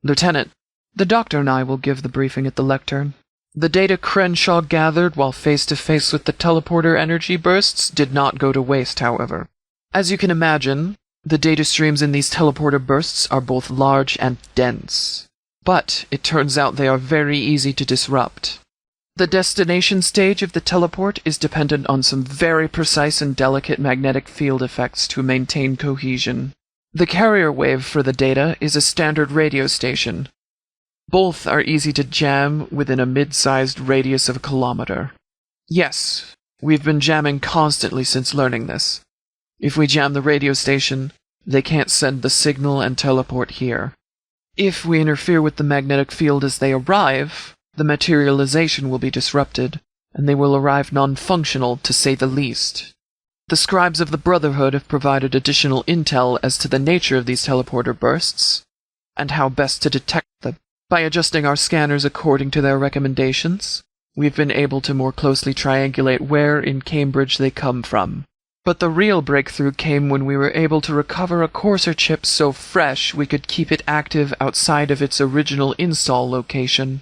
Lieutenant, the doctor and I will give the briefing at the lectern. The data Crenshaw gathered while face-to-face with the teleporter energy bursts did not go to waste, however. As you can imagine, the data streams in these teleporter bursts are both large and dense. But it turns out they are very easy to disrupt. The destination stage of the teleport is dependent on some very precise and delicate magnetic field effects to maintain cohesion. The carrier wave for the data is a standard radio station. Both are easy to jam within a mid-sized radius of a kilometer. Yes, we've been jamming constantly since learning this. If we jam the radio station, they can't send the signal and teleport here. If we interfere with the magnetic field as they arrive, the materialization will be disrupted, and they will arrive non-functional, to say the least. The scribes of the Brotherhood have provided additional intel as to the nature of these teleporter bursts, and how best to detect them. By adjusting our scanners according to their recommendations, we've been able to more closely triangulate where in Cambridge they come from. But the real breakthrough came when we were able to recover a courser chip so fresh we could keep it active outside of its original install location.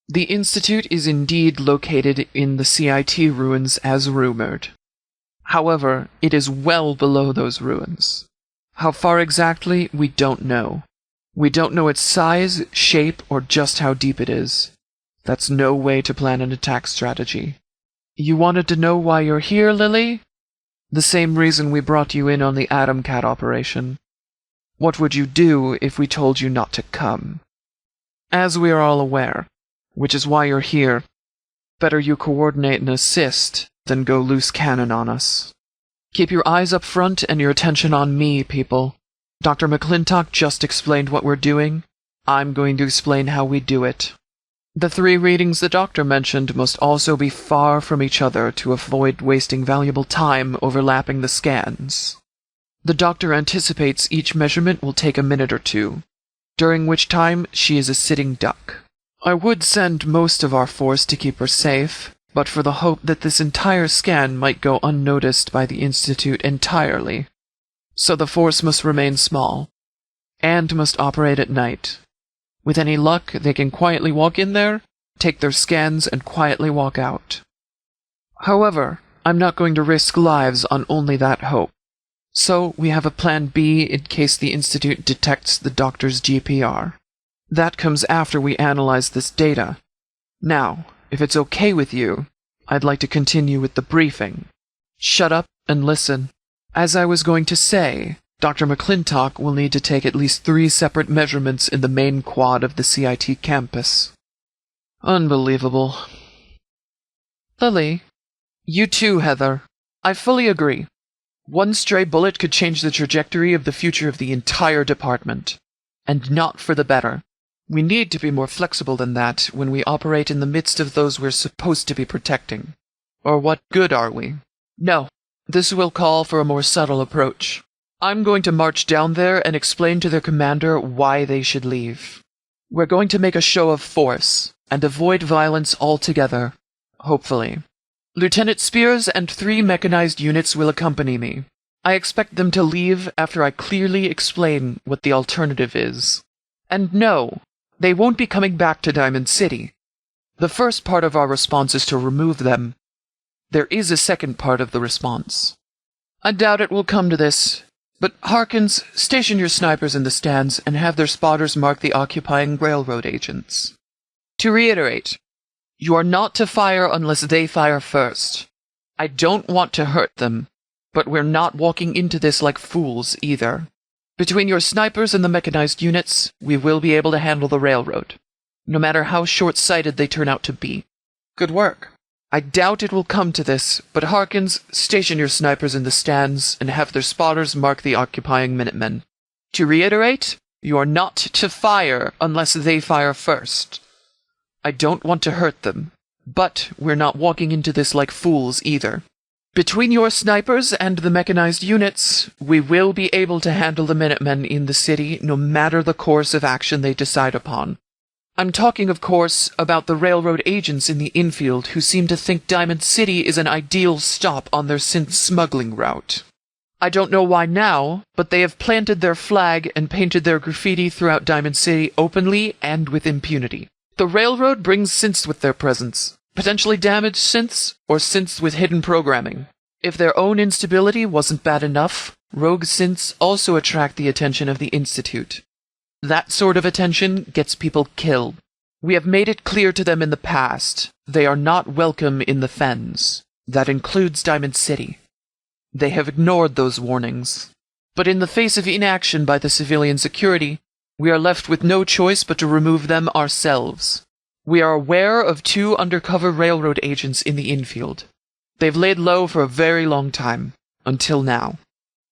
The Institute is indeed located in the CIT ruins as rumored. However, it is well below those ruins. How far exactly, we don't know. We don't know its size, shape, or just how deep it is. That's no way to plan an attack strategy. You wanted to know why you're here, Lily? The same reason we brought you in on the Atom Cat operation. What would you do if we told you not to come? As we are all aware, which is why you're here, better you coordinate and assist than go loose cannon on us. Keep your eyes up front and your attention on me, people. Dr. McClintock just explained what we're doing. I'm going to explain how we do it. The 3 readings the doctor mentioned must also be far from each other to avoid wasting valuable time overlapping the scans. The doctor anticipates each measurement will take a minute or 2, during which time she is a sitting duck. I would send most of our force to keep her safe, but for the hope that this entire scan might go unnoticed by the Institute entirely. So the force must remain small, and must operate at night. With any luck, they can quietly walk in there, take their scans, and quietly walk out. However, I'm not going to risk lives on only that hope. So we have a plan B in case the Institute detects the doctor's GPR. That comes after we analyze this data. Now, if it's okay with you, I'd like to continue with the briefing. Shut up and listen. As I was going to say, Dr. McClintock will need to take at least 3 separate measurements in the main quad of the CIT campus. Unbelievable. Lily, you too, Heather. I fully agree. One stray bullet could change the trajectory of the future of the entire department. And not for the better. We need to be more flexible than that when we operate in the midst of those we're supposed to be protecting. Or what good are we? No, this will call for a more subtle approach. I'm going to march down there and explain to their commander why they should leave. We're going to make a show of force, and avoid violence altogether, hopefully. Lieutenant Spears and 3 mechanized units will accompany me. I expect them to leave after I clearly explain what the alternative is. And no, they won't be coming back to Diamond City. The first part of our response is to remove them. There is a second part of the response. I doubt it will come to this, but Harkins, station your snipers in the stands and have their spotters mark the occupying railroad agents. To reiterate, you are not to fire unless they fire first. I don't want to hurt them, but we're not walking into this like fools either. Between your snipers and the mechanized units, we will be able to handle the railroad, no matter how short-sighted they turn out to be. Good work. I doubt it will come to this, but Harkins, station your snipers in the stands and have their spotters mark the occupying Minutemen. To reiterate, you are not to fire unless they fire first. I don't want to hurt them, but we're not walking into this like fools either. Between your snipers and the mechanized units, we will be able to handle the Minutemen in the city no matter the course of action they decide upon. I'm talking, of course, about the railroad agents in the infield who seem to think Diamond City is an ideal stop on their synth smuggling route. I don't know why now, but they have planted their flag and painted their graffiti throughout Diamond City openly and with impunity. The railroad brings synths with their presence, potentially damaged synths, or synths with hidden programming. If their own instability wasn't bad enough, rogue synths also attract the attention of the Institute. That sort of attention gets people killed. We have made it clear to them in the past, they are not welcome in the Fens. That includes Diamond City. They have ignored those warnings. But in the face of inaction by the civilian security, we are left with no choice but to remove them ourselves. We are aware of 2 undercover railroad agents in the infield. They've laid low for a very long time, until now.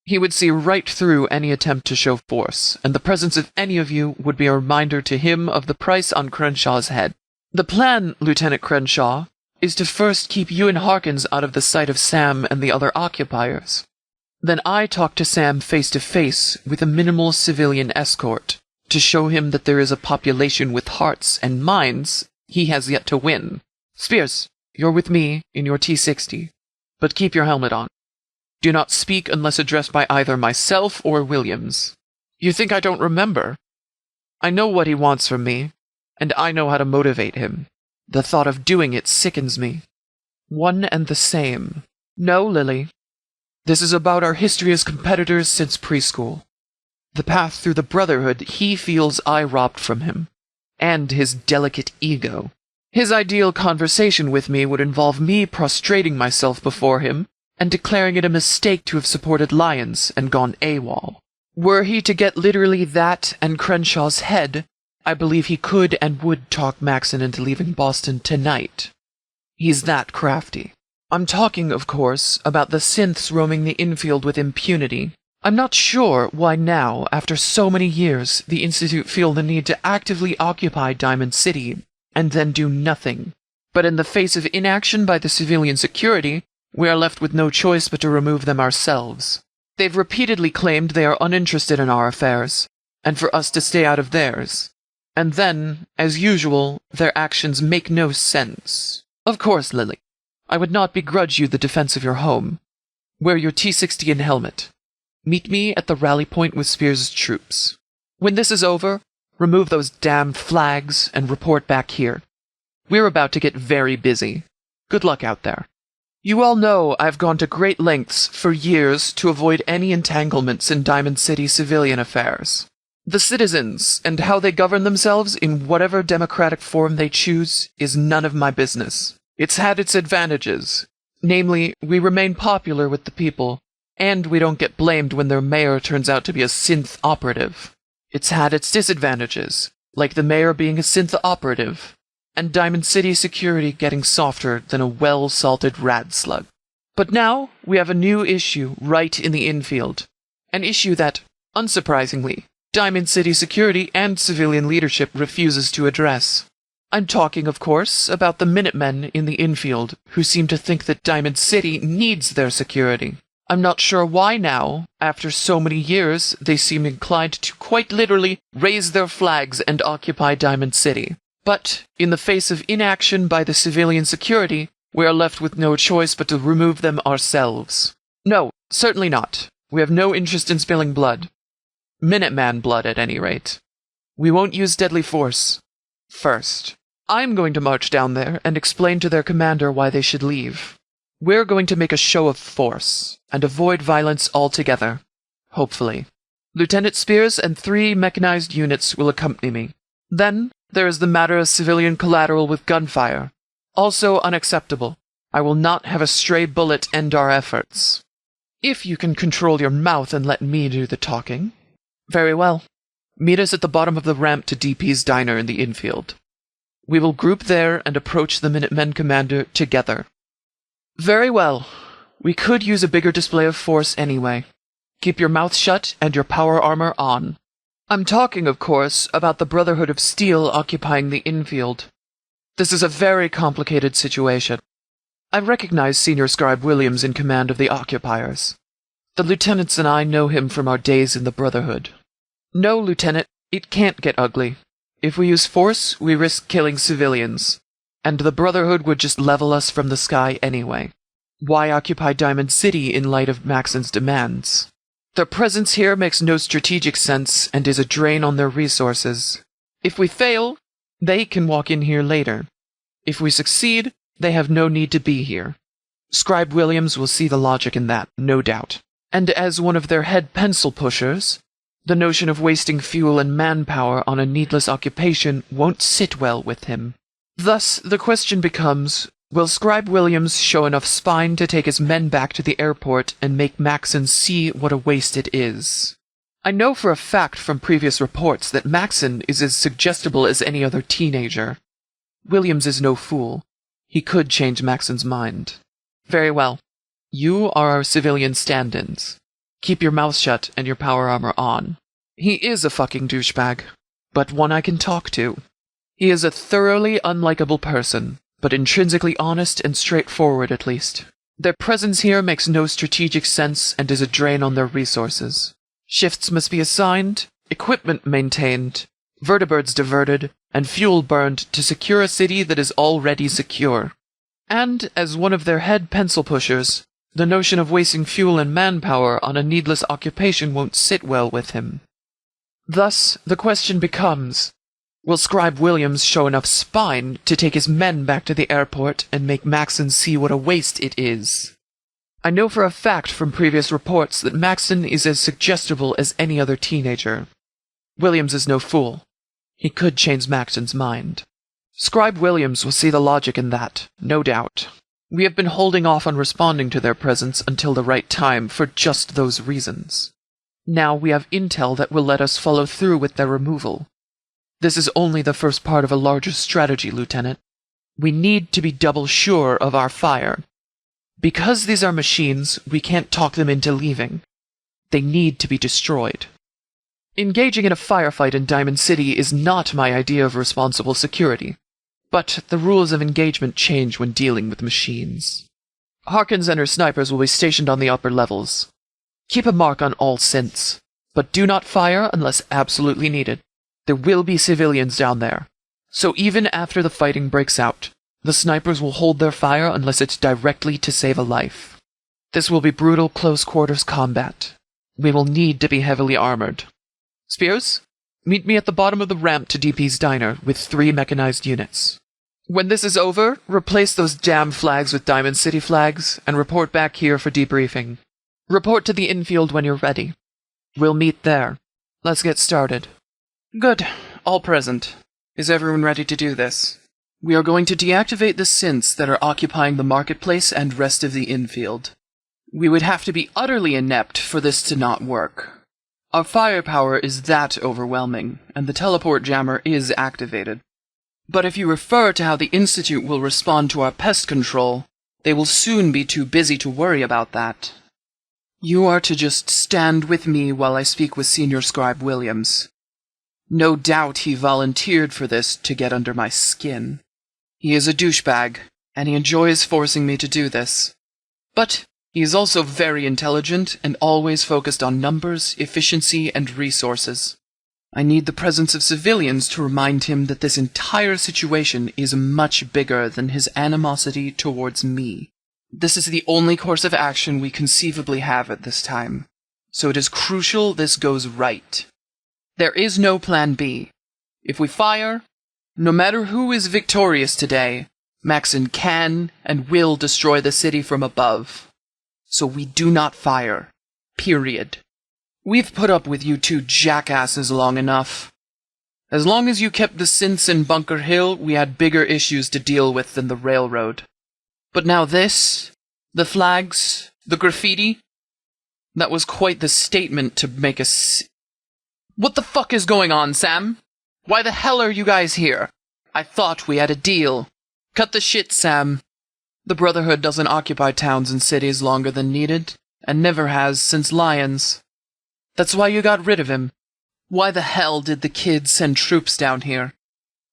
He would see right through any attempt to show force, and the presence of any of you would be a reminder to him of the price on Crenshaw's head. The plan, Lieutenant Crenshaw, is to first keep you and Harkins out of the sight of Sam and the other occupiers. Then I talk to Sam face to face with a minimal civilian escort, to show him that there is a population with hearts and minds he has yet to win. Spears, you're with me in your T-60, but keep your helmet on. Do not speak unless addressed by either myself or Williams. You think I don't remember? I know what he wants from me, and I know how to motivate him. The thought of doing it sickens me. One and the same. No, Lily. This is about our history as competitors since preschool. The path through the Brotherhood he feels I robbed from him, and his delicate ego. His ideal conversation with me would involve me prostrating myself before him and declaring it a mistake to have supported Lions and gone AWOL. Were he to get literally that and Crenshaw's head, I believe he could and would talk Maxon into leaving Boston tonight. He's that crafty. I'm talking, of course, about the synths roaming the infield with impunity. I'm not sure why now, after so many years, the Institute feel the need to actively occupy Diamond City and then do nothing. But in the face of inaction by the civilian security, we are left with no choice but to remove them ourselves. They've repeatedly claimed they are uninterested in our affairs, and for us to stay out of theirs. And then, as usual, their actions make no sense. Of course, Lily, I would not begrudge you the defense of your home. Wear your T-60 and helmet. Meet me at the rally point with Spears' troops. When this is over, remove those damned flags and report back here. We're about to get very busy. Good luck out there. You all know I've gone to great lengths for years to avoid any entanglements in Diamond City civilian affairs. The citizens and how they govern themselves in whatever democratic form they choose is none of my business. It's had its advantages. Namely, we remain popular with the people, and we don't get blamed when their mayor turns out to be a synth operative. It's had its disadvantages, like the mayor being a synth operative, and Diamond City security getting softer than a well-salted rad slug. But now we have a new issue right in the infield. An issue that, unsurprisingly, Diamond City security and civilian leadership refuses to address. I'm talking, of course, about the Minutemen in the infield, who seem to think that Diamond City needs their security. I'm not sure why now, after so many years, they seem inclined to quite literally raise their flags and occupy Diamond City. But, in the face of inaction by the civilian security, we are left with no choice but to remove them ourselves. No, certainly not. We have no interest in spilling blood. Minuteman blood, at any rate. We won't use deadly force. First, I'm going to march down there and explain to their commander why they should leave. We're going to make a show of force, and avoid violence altogether. Hopefully. Lieutenant Spears and 3 mechanized units will accompany me. Then, there is the matter of civilian collateral with gunfire. Also unacceptable. I will not have a stray bullet end our efforts. If you can control your mouth and let me do the talking. Very well. Meet us at the bottom of the ramp to DP's diner in the infield. We will group there and approach the Minutemen commander together. Very well. We could use a bigger display of force anyway. Keep your mouth shut and your power armor on. I'm talking, of course, about the Brotherhood of Steel occupying the infield. This is a very complicated situation. I recognize Senior Scribe Williams in command of the occupiers. The lieutenants and I know him from our days in the Brotherhood. No, Lieutenant, it can't get ugly. If we use force, we risk killing civilians, and the Brotherhood would just level us from the sky anyway. Why occupy Diamond City in light of Maxon's demands? Their presence here makes no strategic sense and is a drain on their resources. If we fail, they can walk in here later. If we succeed, they have no need to be here. Scribe Williams will see the logic in that, no doubt. And as one of their head pencil pushers, the notion of wasting fuel and manpower on a needless occupation won't sit well with him. Thus, the question becomes, will Scribe Williams show enough spine to take his men back to the airport and make Maxon see what a waste it is? I know for a fact from previous reports that Maxon is as suggestible as any other teenager. Williams is no fool. He could change Maxon's mind. Very well. You are our civilian stand-ins. Keep your mouth shut and your power armor on. He is a fucking douchebag, but one I can talk to. He is a thoroughly unlikable person, but intrinsically honest and straightforward at least. Their presence here makes no strategic sense and is a drain on their resources. Shifts must be assigned, equipment maintained, vertibirds diverted, and fuel burned to secure a city that is already secure. And, as one of their head pencil pushers, the notion of wasting fuel and manpower on a needless occupation won't sit well with him. Thus, the question becomes, will Scribe Williams show enough spine to take his men back to the airport and make Maxon see what a waste it is? I know for a fact from previous reports that Maxon is as suggestible as any other teenager. Williams is no fool. He could change Maxon's mind. Scribe Williams will see the logic in that, no doubt. We have been holding off on responding to their presence until the right time for just those reasons. Now we have intel that will let us follow through with their removal. This is only the first part of a larger strategy, Lieutenant. We need to be double sure of our fire. Because these are machines, we can't talk them into leaving. They need to be destroyed. Engaging in a firefight in Diamond City is not my idea of responsible security, but the rules of engagement change when dealing with machines. Harkins and her snipers will be stationed on the upper levels. Keep a mark on all synths, but do not fire unless absolutely needed. There will be civilians down there, so even after the fighting breaks out, the snipers will hold their fire unless it's directly to save a life. This will be brutal close-quarters combat. We will need to be heavily armored. Spears, meet me at the bottom of the ramp to DP's diner with 3 mechanized units. When this is over, replace those damn flags with Diamond City flags and report back here for debriefing. Report to the infield when you're ready. We'll meet there. Let's get started. Good. All present. Is everyone ready to do this? We are going to deactivate the synths that are occupying the marketplace and rest of the infield. We would have to be utterly inept for this to not work. Our firepower is that overwhelming, and the teleport jammer is activated. But if you refer to how the Institute will respond to our pest control, They will soon be too busy to worry about that. You are to just stand with me while I speak with Senior Scribe Williams. No doubt he volunteered for this to get under my skin. He is a douchebag, and he enjoys forcing me to do this. But he is also very intelligent and always focused on numbers, efficiency, and resources. I need the presence of civilians to remind him that this entire situation is much bigger than his animosity towards me. This is the only course of action we conceivably have at this time, so it is crucial this goes right. There is no plan B. If we fire, no matter who is victorious today, Maxon can and will destroy the city from above. So we do not fire. Period. We've put up with you two jackasses long enough. As long as you kept the synths in Bunker Hill, we had bigger issues to deal with than the railroad. But now this, the flags, the graffiti, that was quite the statement to make us. What the fuck is going on, Sam? Why the hell are you guys here? I thought we had a deal. Cut the shit, Sam. The Brotherhood doesn't occupy towns and cities longer than needed, and never has since Lyons. That's why you got rid of him. Why the hell did the kids send troops down here?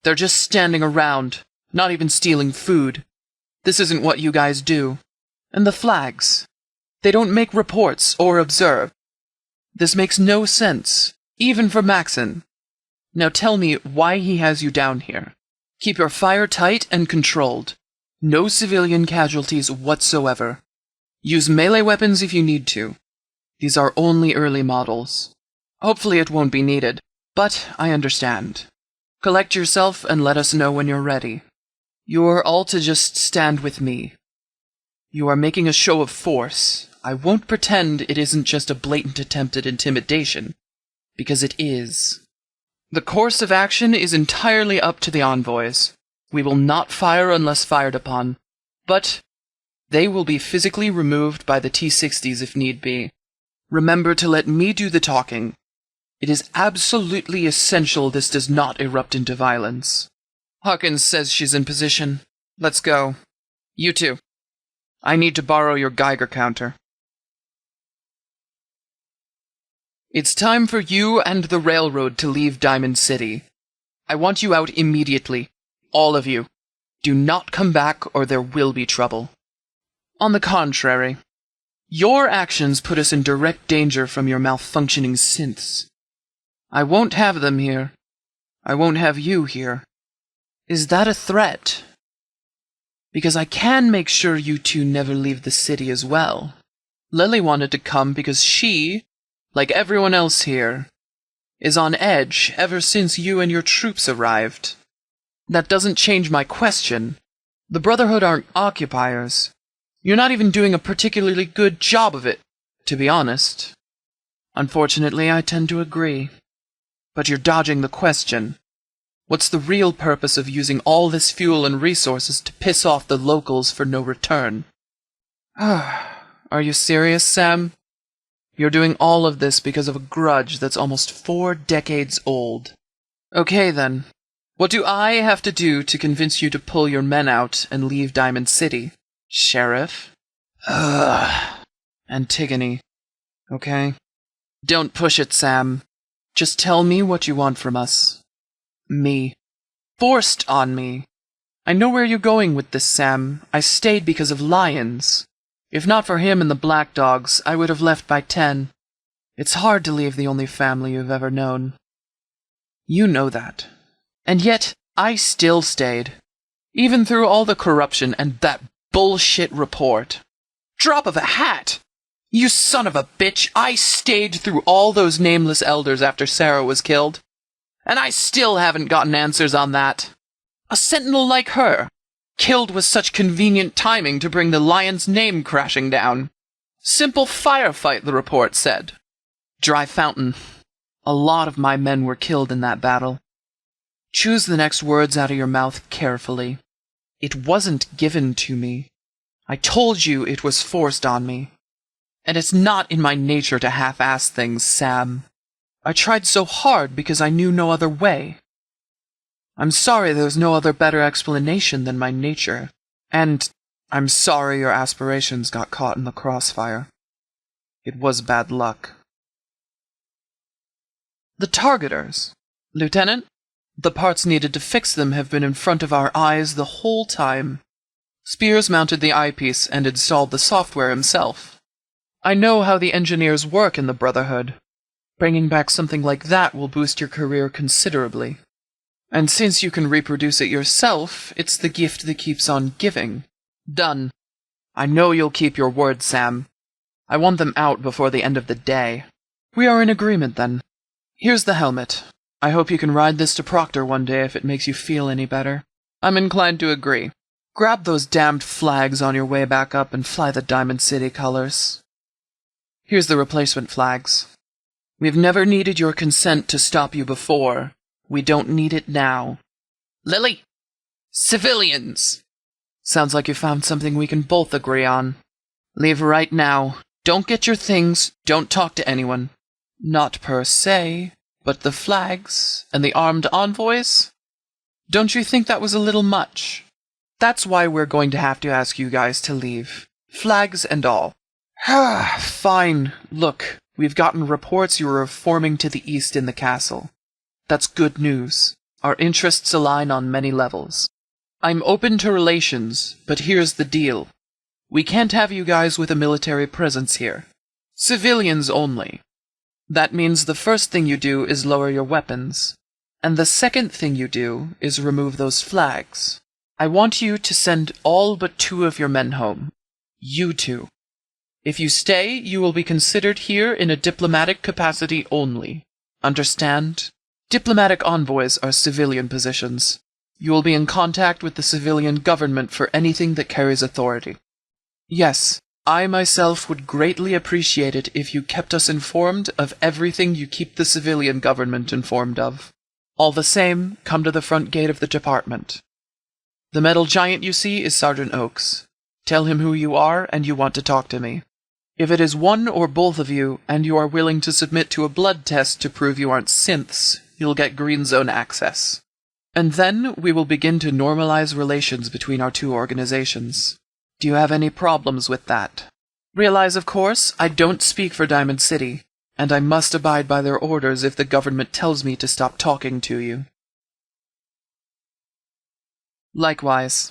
They're just standing around, not even stealing food. This isn't what you guys do. And the flags. They don't make reports or observe. This makes no sense, even for Maxon. Now tell me why he has you down here. Keep your fire tight and controlled. No civilian casualties whatsoever. Use melee weapons if you need to. These are only early models. Hopefully it won't be needed, but I understand. Collect yourself and let us know when you're ready. You are all to just stand with me. You are making a show of force. I won't pretend it isn't just a blatant attempt at intimidation, because it is. The course of action is entirely up to the envoys. We will not fire unless fired upon, but they will be physically removed by the T-60s if need be. Remember to let me do the talking. It is absolutely essential this does not erupt into violence. Hawkins says she's in position. Let's go. You two. I need to borrow your Geiger counter. It's time for you and the railroad to leave Diamond City. I want you out immediately. All of you. Do not come back or there will be trouble. On the contrary, your actions put us in direct danger from your malfunctioning synths. I won't have them here. I won't have you here. Is that a threat? Because I can make sure you two never leave the city as well. Lily wanted to come because she, like everyone else here, is on edge ever since you and your troops arrived. That doesn't change my question. The Brotherhood aren't occupiers. You're not even doing a particularly good job of it, to be honest. Unfortunately, I tend to agree. But you're dodging the question. What's the real purpose of using all this fuel and resources to piss off the locals for no return? Are you serious, Sam? You're doing all of this because of a grudge that's almost 4 decades old. Okay, then. What do I have to do to convince you to pull your men out and leave Diamond City? Sheriff? Antigone. Okay? Don't push it, Sam. Just tell me what you want from us. Me. Forced on me. I know where you're going with this, Sam. I stayed because of Lyons. If not for him and the Black Dogs, I would have left by 10. It's hard to leave the only family you've ever known. You know that. And yet, I still stayed. Even through all the corruption and that bullshit report. Drop of a hat! You son of a bitch, I stayed through all those nameless elders after Sarah was killed. And I still haven't gotten answers on that. A sentinel like her, killed with such convenient timing to bring the Lion's name crashing down. Simple firefight, the report said. Dry fountain. A lot of my men were killed in that battle. Choose the next words out of your mouth carefully. It wasn't given to me. I told you it was forced on me. And it's not in my nature to half-ass things, Sam. I tried so hard because I knew no other way. I'm sorry there's no other better explanation than my nature. And I'm sorry your aspirations got caught in the crossfire. It was bad luck. The targeters. Lieutenant, the parts needed to fix them have been in front of our eyes the whole time. Spears mounted the eyepiece and installed the software himself. I know how the engineers work in the Brotherhood. Bringing back something like that will boost your career considerably. And since you can reproduce it yourself, it's the gift that keeps on giving. Done. I know you'll keep your word, Sam. I want them out before the end of the day. We are in agreement, then. Here's the helmet. I hope you can ride this to Proctor one day if it makes you feel any better. I'm inclined to agree. Grab those damned flags on your way back up and fly the Diamond City colors. Here's the replacement flags. We've never needed your consent to stop you before. We don't need it now. Lily! Civilians! Sounds like you found something we can both agree on. Leave right now. Don't get your things. Don't talk to anyone. Not per se, but the flags and the armed envoys? Don't you think that was a little much? That's why we're going to have to ask you guys to leave. Flags and all. Fine. Look, we've gotten reports you are reforming to the east in the castle. That's good news. Our interests align on many levels. I'm open to relations, but here's the deal. We can't have you guys with a military presence here. Civilians only. That means the first thing you do is lower your weapons, and the second thing you do is remove those flags. I want you to send all but 2 of your men home. You 2. If you stay, you will be considered here in a diplomatic capacity only. Understand? Diplomatic envoys are civilian positions. You will be in contact with the civilian government for anything that carries authority. Yes, I myself would greatly appreciate it if you kept us informed of everything you keep the civilian government informed of. All the same, come to the front gate of the department. The metal giant you see is Sergeant Oakes. Tell him who you are and you want to talk to me. If it is one or both of you, and you are willing to submit to a blood test to prove you aren't synths, you'll get green zone access. And then we will begin to normalize relations between our 2 organizations. Do you have any problems with that? Realize, of course, I don't speak for Diamond City, and I must abide by their orders if the government tells me to stop talking to you. Likewise.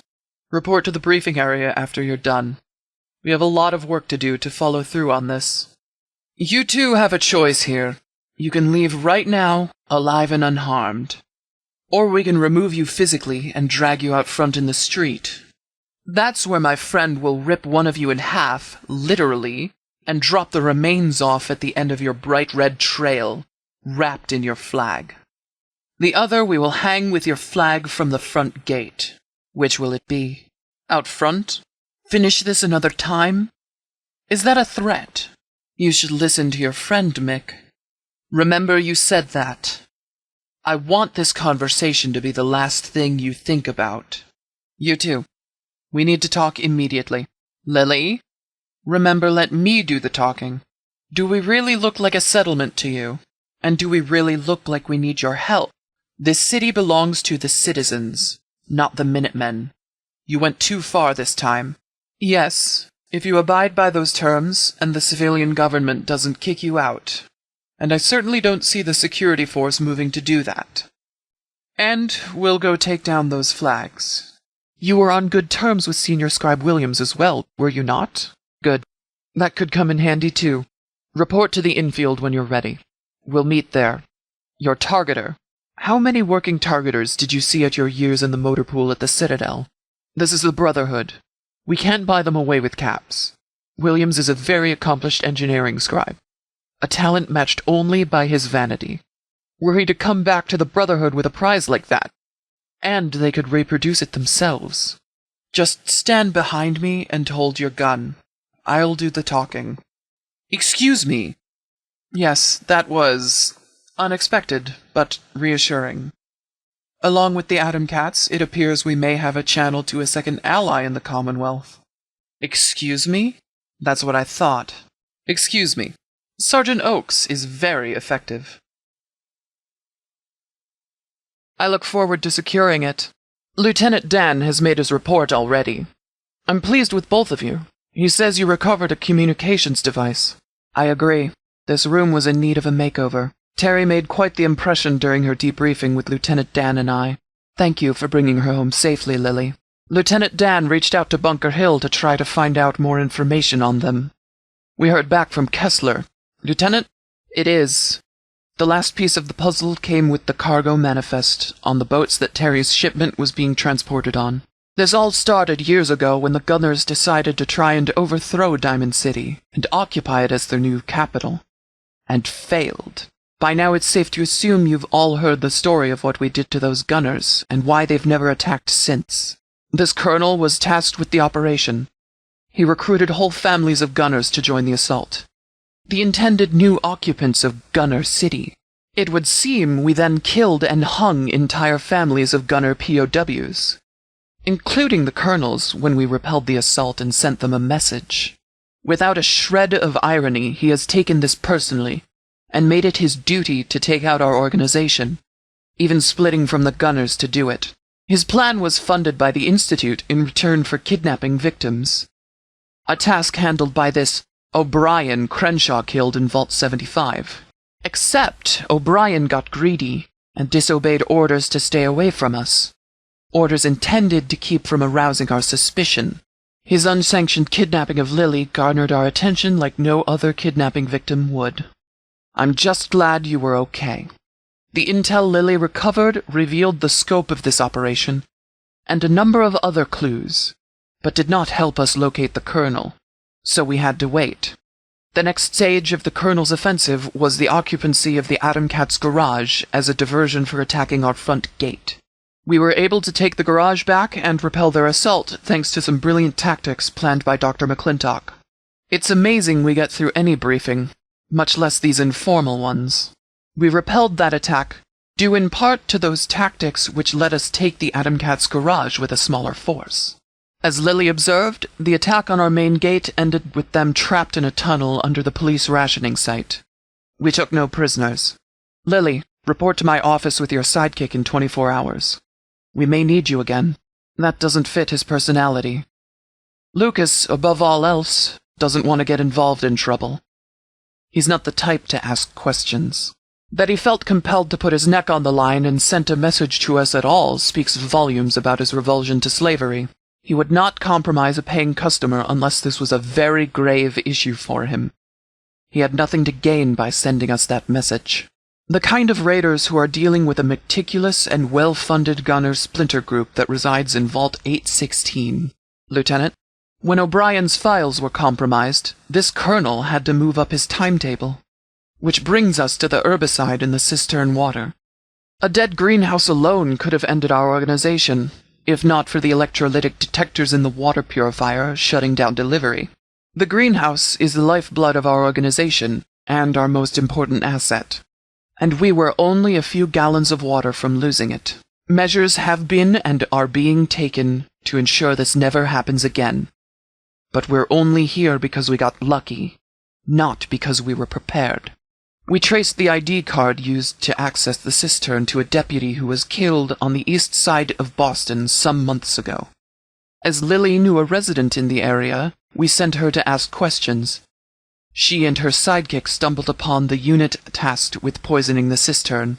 Report to the briefing area after you're done. We have a lot of work to do to follow through on this. You 2 have a choice here. You can leave right now, alive and unharmed. Or we can remove you physically and drag you out front in the street. That's where my friend will rip one of you in half, literally, and drop the remains off at the end of your bright red trail, wrapped in your flag. The other we will hang with your flag from the front gate. Which will it be? Out front? Finish this another time? Is that a threat? You should listen to your friend, Mick. Remember you said that. I want this conversation to be the last thing you think about. You 2. We need to talk immediately. Lily? Remember, let me do the talking. Do we really look like a settlement to you? And do we really look like we need your help? This city belongs to the citizens, not the Minutemen. You went too far this time. Yes, if you abide by those terms, and the civilian government doesn't kick you out. And I certainly don't see the security force moving to do that. And we'll go take down those flags. You were on good terms with Senior Scribe Williams as well, were you not? Good. That could come in handy too. Report to the infield when you're ready. We'll meet there. Your targeter. How many working targeters did you see at your years in the motor pool at the Citadel? This is the Brotherhood. We can't buy them away with caps. Williams is a very accomplished engineering scribe. A talent matched only by his vanity. Were he to come back to the Brotherhood with a prize like that, and they could reproduce it themselves. Just stand behind me and hold your gun. I'll do the talking. Excuse me. Yes, that was unexpected, but reassuring. Along with the Atom Cats, it appears we may have a channel to a second ally in the Commonwealth. Excuse me? That's what I thought. Excuse me. Sergeant Oakes is very effective. I look forward to securing it. Lieutenant Dan has made his report already. I'm pleased with both of you. He says you recovered a communications device. I agree. This room was in need of a makeover. Terry made quite the impression during her debriefing with Lieutenant Dan and I. Thank you for bringing her home safely, Lily. Lieutenant Dan reached out to Bunker Hill to try to find out more information on them. We heard back from Kessler. Lieutenant, it is. The last piece of the puzzle came with the cargo manifest on the boats that Terry's shipment was being transported on. This all started years ago when the Gunners decided to try and overthrow Diamond City and occupy it as their new capital. And failed. By now it's safe to assume you've all heard the story of what we did to those Gunners and why they've never attacked since. This colonel was tasked with the operation. He recruited whole families of Gunners to join the assault. The intended new occupants of Gunner City. It would seem we then killed and hung entire families of Gunner POWs, including the colonels when we repelled the assault and sent them a message. Without a shred of irony, he has taken this personally, and made it his duty to take out our organization, even splitting from the Gunners to do it. His plan was funded by the Institute in return for kidnapping victims. A task handled by this O'Brien Crenshaw killed in Vault 75. Except O'Brien got greedy and disobeyed orders to stay away from us. Orders intended to keep from arousing our suspicion. His unsanctioned kidnapping of Lily garnered our attention like no other kidnapping victim would. I'm just glad you were okay. The intel Lily recovered revealed the scope of this operation, and a number of other clues, but did not help us locate the Colonel, so we had to wait. The next stage of the Colonel's offensive was the occupancy of the Atom Cat's garage as a diversion for attacking our front gate. We were able to take the garage back and repel their assault thanks to some brilliant tactics planned by Dr. McClintock. It's amazing we get through any briefing, much less these informal ones. We repelled that attack, due in part to those tactics which let us take the Atom Cat's garage with a smaller force. As Lily observed, the attack on our main gate ended with them trapped in a tunnel under the police rationing site. We took no prisoners. Lily, report to my office with your sidekick in 24 hours. We may need you again. That doesn't fit his personality. Lucas, above all else, doesn't want to get involved in trouble. He's not the type to ask questions. That he felt compelled to put his neck on the line and sent a message to us at all speaks volumes about his revulsion to slavery. He would not compromise a paying customer unless this was a very grave issue for him. He had nothing to gain by sending us that message. The kind of raiders who are dealing with a meticulous and well-funded gunner splinter group that resides in Vault 816. Lieutenant, when O'Brien's files were compromised, this colonel had to move up his timetable. Which brings us to the herbicide in the cistern water. A dead greenhouse alone could have ended our organization, if not for the electrolytic detectors in the water purifier shutting down delivery. The greenhouse is the lifeblood of our organization, and our most important asset. And we were only a few gallons of water from losing it. Measures have been and are being taken to ensure this never happens again. But we're only here because we got lucky, not because we were prepared. We traced the ID card used to access the cistern to a deputy who was killed on the east side of Boston some months ago. As Lily knew a resident in the area, we sent her to ask questions. She and her sidekick stumbled upon the unit tasked with poisoning the cistern.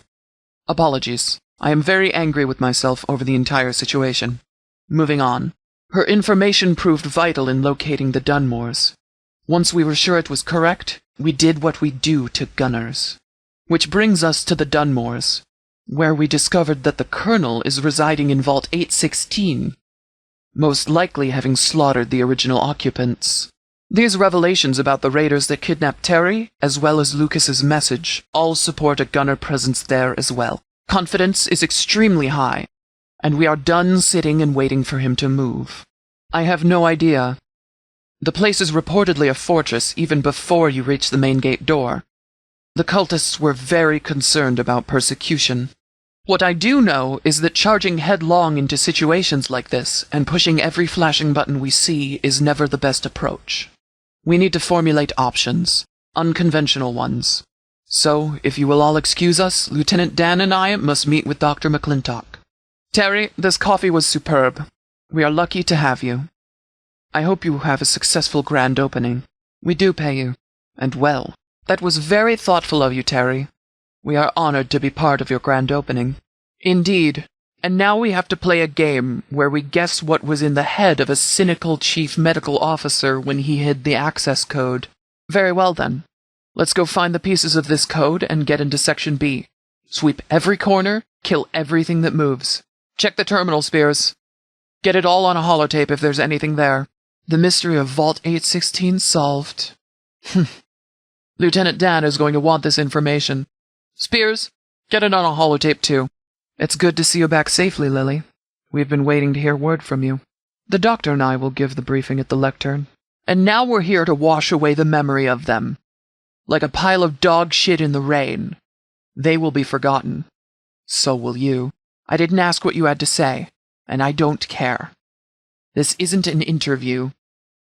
Apologies. I am very angry with myself over the entire situation. Moving on. Her information proved vital in locating the Dunmores. Once we were sure it was correct, we did what we do to gunners. Which brings us to the Dunmores, where we discovered that the Colonel is residing in Vault 816, most likely having slaughtered the original occupants. These revelations about the raiders that kidnapped Terry, as well as Lucas's message, all support a gunner presence there as well. Confidence is extremely high, and we are done sitting and waiting for him to move. I have no idea. The place is reportedly a fortress even before you reach the main gate door. The cultists were very concerned about persecution. What I do know is that charging headlong into situations like this and pushing every flashing button we see is never the best approach. We need to formulate options, unconventional ones. So, if you will all excuse us, Lieutenant Dan and I must meet with Dr. McClintock. Terry, this coffee was superb. We are lucky to have you. I hope you have a successful grand opening. We do pay you. And well. That was very thoughtful of you, Terry. We are honored to be part of your grand opening. Indeed. And now we have to play a game where we guess what was in the head of a cynical chief medical officer when he hid the access code. Very well then. Let's go find the pieces of this code and get into Section B. Sweep every corner, kill everything that moves. Check the terminal, Spears. Get it all on a holotape if there's anything there. The mystery of Vault 816 solved. Lieutenant Dan is going to want this information. Spears, get it on a holotape too. It's good to see you back safely, Lily. We've been waiting to hear word from you. The doctor and I will give the briefing at the lectern. And now we're here to wash away the memory of them. Like a pile of dog shit in the rain. They will be forgotten. So will you. I didn't ask what you had to say, and I don't care. This isn't an interview.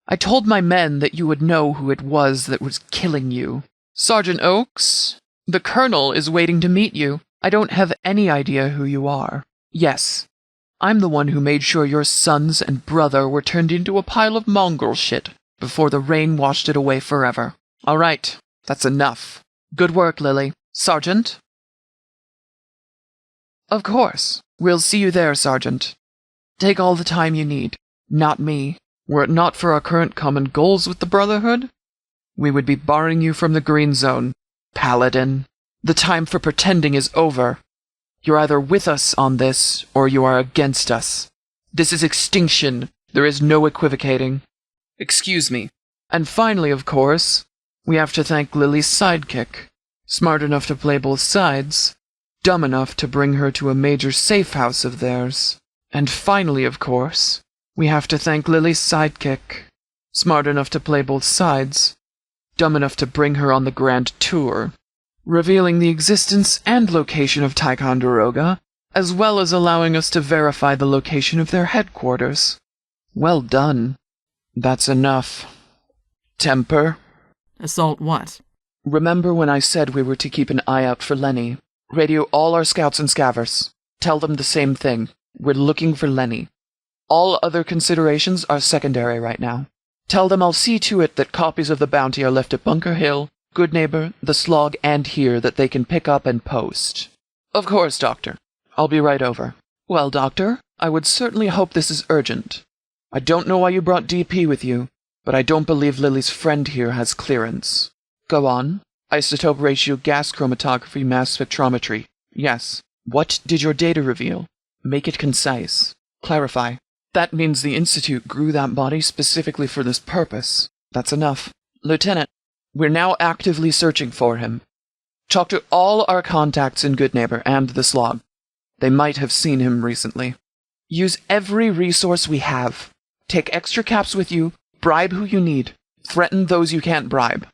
I told my men that you would know who it was that was killing you. Sergeant Oakes, the Colonel is waiting to meet you. I don't have any idea who you are. Yes, I'm the one who made sure your sons and brother were turned into a pile of mongrel shit before the rain washed it away forever. All right, that's enough. Good work, Lily. Sergeant? Of course. We'll see you there, Sergeant. Take all the time you need. Not me. Were it not for our current common goals with the Brotherhood, we would be barring you from the Green Zone, Paladin. The time for pretending is over. You're either with us on this, or you are against us. This is extinction. There is no equivocating. Excuse me. And finally, of course, we have to thank Lily's sidekick. Smart enough to play both sides. Dumb enough to bring her to a major safe house of theirs. And finally, of course, we have to thank Lily's sidekick. Smart enough to play both sides. Dumb enough to bring her on the grand tour, revealing the existence and location of Ticonderoga, as well as allowing us to verify the location of their headquarters. Well done. That's enough. Temper. Assault what? Remember when I said we were to keep an eye out for Lenny? Radio all our scouts and scavvers. Tell them the same thing. We're looking for Lenny. All other considerations are secondary right now. Tell them I'll see to it that copies of the bounty are left at Bunker Hill, Goodneighbor, the Slog, and here that they can pick up and post. Of course, Doctor. I'll be right over. Well, Doctor, I would certainly hope this is urgent. I don't know why you brought DP with you, but I don't believe Lily's friend here has clearance. Go on. Isotope ratio gas chromatography mass spectrometry. Yes. What did your data reveal? Make it concise. Clarify. That means the Institute grew that body specifically for this purpose. That's enough. Lieutenant, we're now actively searching for him. Talk to all our contacts in Goodneighbor and the Slog. They might have seen him recently. Use every resource we have. Take extra caps with you, bribe who you need, threaten those you can't bribe.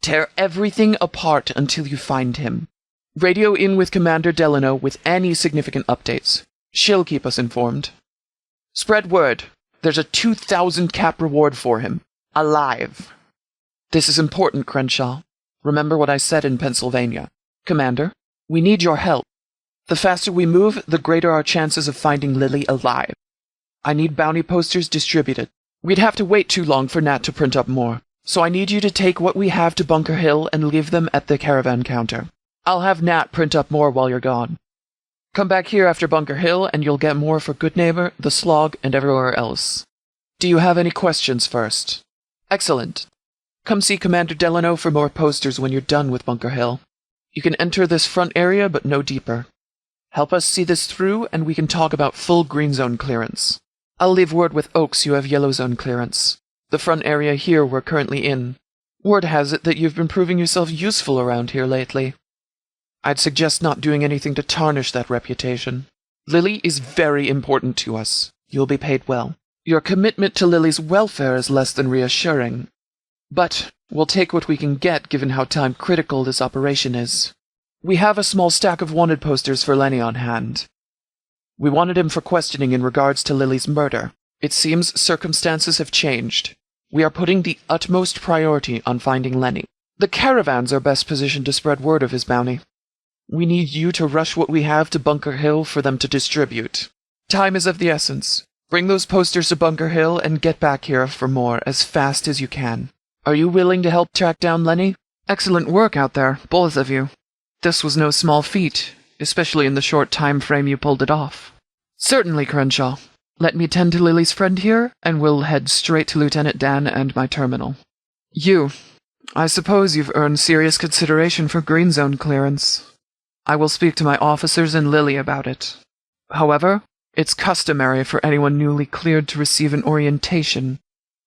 Tear everything apart until you find him. Radio in with Commander Delano with any significant updates. She'll keep us informed. Spread word. There's a 2,000 cap reward for him. Alive. This is important, Crenshaw. Remember what I said in Pennsylvania. Commander, we need your help. The faster we move, the greater our chances of finding Lily alive. I need bounty posters distributed. We'd have to wait too long for Nat to print up more, so I need you to take what we have to Bunker Hill and leave them at the caravan counter. I'll have Nat print up more while you're gone. Come back here after Bunker Hill and you'll get more for Goodneighbor, the Slog, and everywhere else. Do you have any questions first? Excellent. Come see Commander Delano for more posters when you're done with Bunker Hill. You can enter this front area, but no deeper. Help us see this through, and we can talk about full Green Zone clearance. I'll leave word with Oakes you have Yellow Zone clearance. The front area here we're currently in. Word has it that you've been proving yourself useful around here lately. I'd suggest not doing anything to tarnish that reputation. Lily is very important to us. You'll be paid well. Your commitment to Lily's welfare is less than reassuring. But we'll take what we can get given how time-critical this operation is. We have a small stack of wanted posters for Lenny on hand. We wanted him for questioning in regards to Lily's murder. It seems circumstances have changed. We are putting the utmost priority on finding Lenny. The caravans are best positioned to spread word of his bounty. We need you to rush what we have to Bunker Hill for them to distribute. Time is of the essence. Bring those posters to Bunker Hill and get back here for more as fast as you can. Are you willing to help track down Lenny? Excellent work out there, both of you. This was no small feat, especially in the short time frame you pulled it off. Certainly, Crenshaw. Let me tend to Lily's friend here, and we'll head straight to Lieutenant Dan and my terminal. You. I suppose you've earned serious consideration for Green Zone clearance. I will speak to my officers and Lily about it. However, it's customary for anyone newly cleared to receive an orientation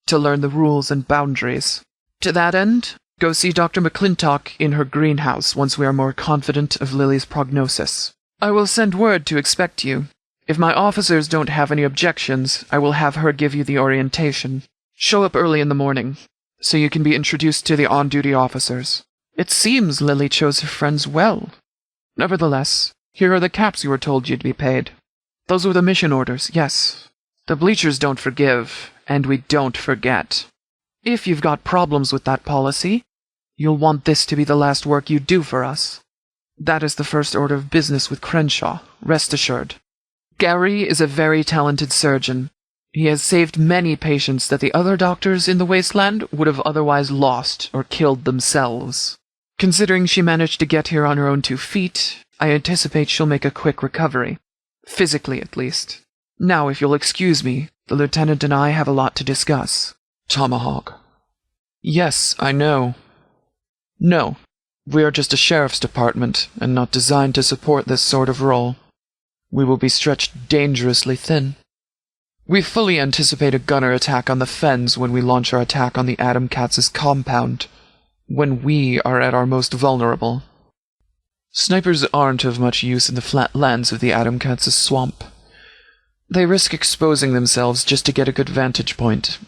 to learn the rules and boundaries. To that end, go see Dr. McClintock in her greenhouse once we are more confident of Lily's prognosis. I will send word to expect you. If my officers don't have any objections, I will have her give you the orientation. Show up early in the morning, so you can be introduced to the on-duty officers. It seems Lily chose her friends well. Nevertheless, here are the caps you were told you'd be paid. Those were the mission orders, yes. The Bleachers don't forgive, and we don't forget. If you've got problems with that policy, you'll want this to be the last work you do for us. That is the first order of business with Crenshaw, rest assured. Gary is a very talented surgeon. He has saved many patients that the other doctors in the wasteland would have otherwise lost or killed themselves. Considering she managed to get here on her own 2 feet, I anticipate she'll make a quick recovery. Physically, at least. Now, if you'll excuse me, the lieutenant and I have a lot to discuss. Tomahawk. Yes, I know. No, we are just a sheriff's department, and not designed to support this sort of role. We will be stretched dangerously thin. We fully anticipate a gunner attack on the Fens when we launch our attack on the Adam Katz's compound, when we are at our most vulnerable. Snipers aren't of much use in the flat lands of the Adam Katz's swamp. They risk exposing themselves just to get a good vantage point.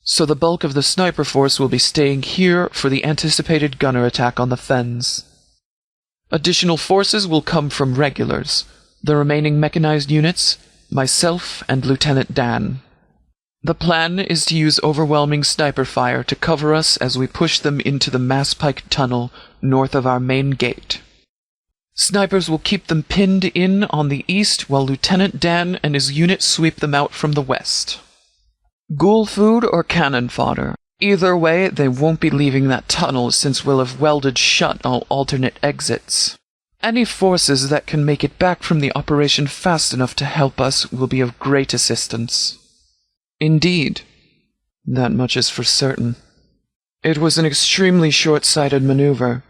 So the bulk of the sniper force will be staying here for the anticipated gunner attack on the Fens. Additional forces will come from regulars, the remaining mechanized units, myself and Lieutenant Dan. The plan is to use overwhelming sniper fire to cover us as we push them into the Mass Pike Tunnel north of our main gate. Snipers will keep them pinned in on the east while Lieutenant Dan and his unit sweep them out from the west. Ghoul food or cannon fodder. Either way, they won't be leaving that tunnel since we'll have welded shut all alternate exits. Any forces that can make it back from the operation fast enough to help us will be of great assistance. Indeed. That much is for certain. It was an extremely short-sighted maneuver.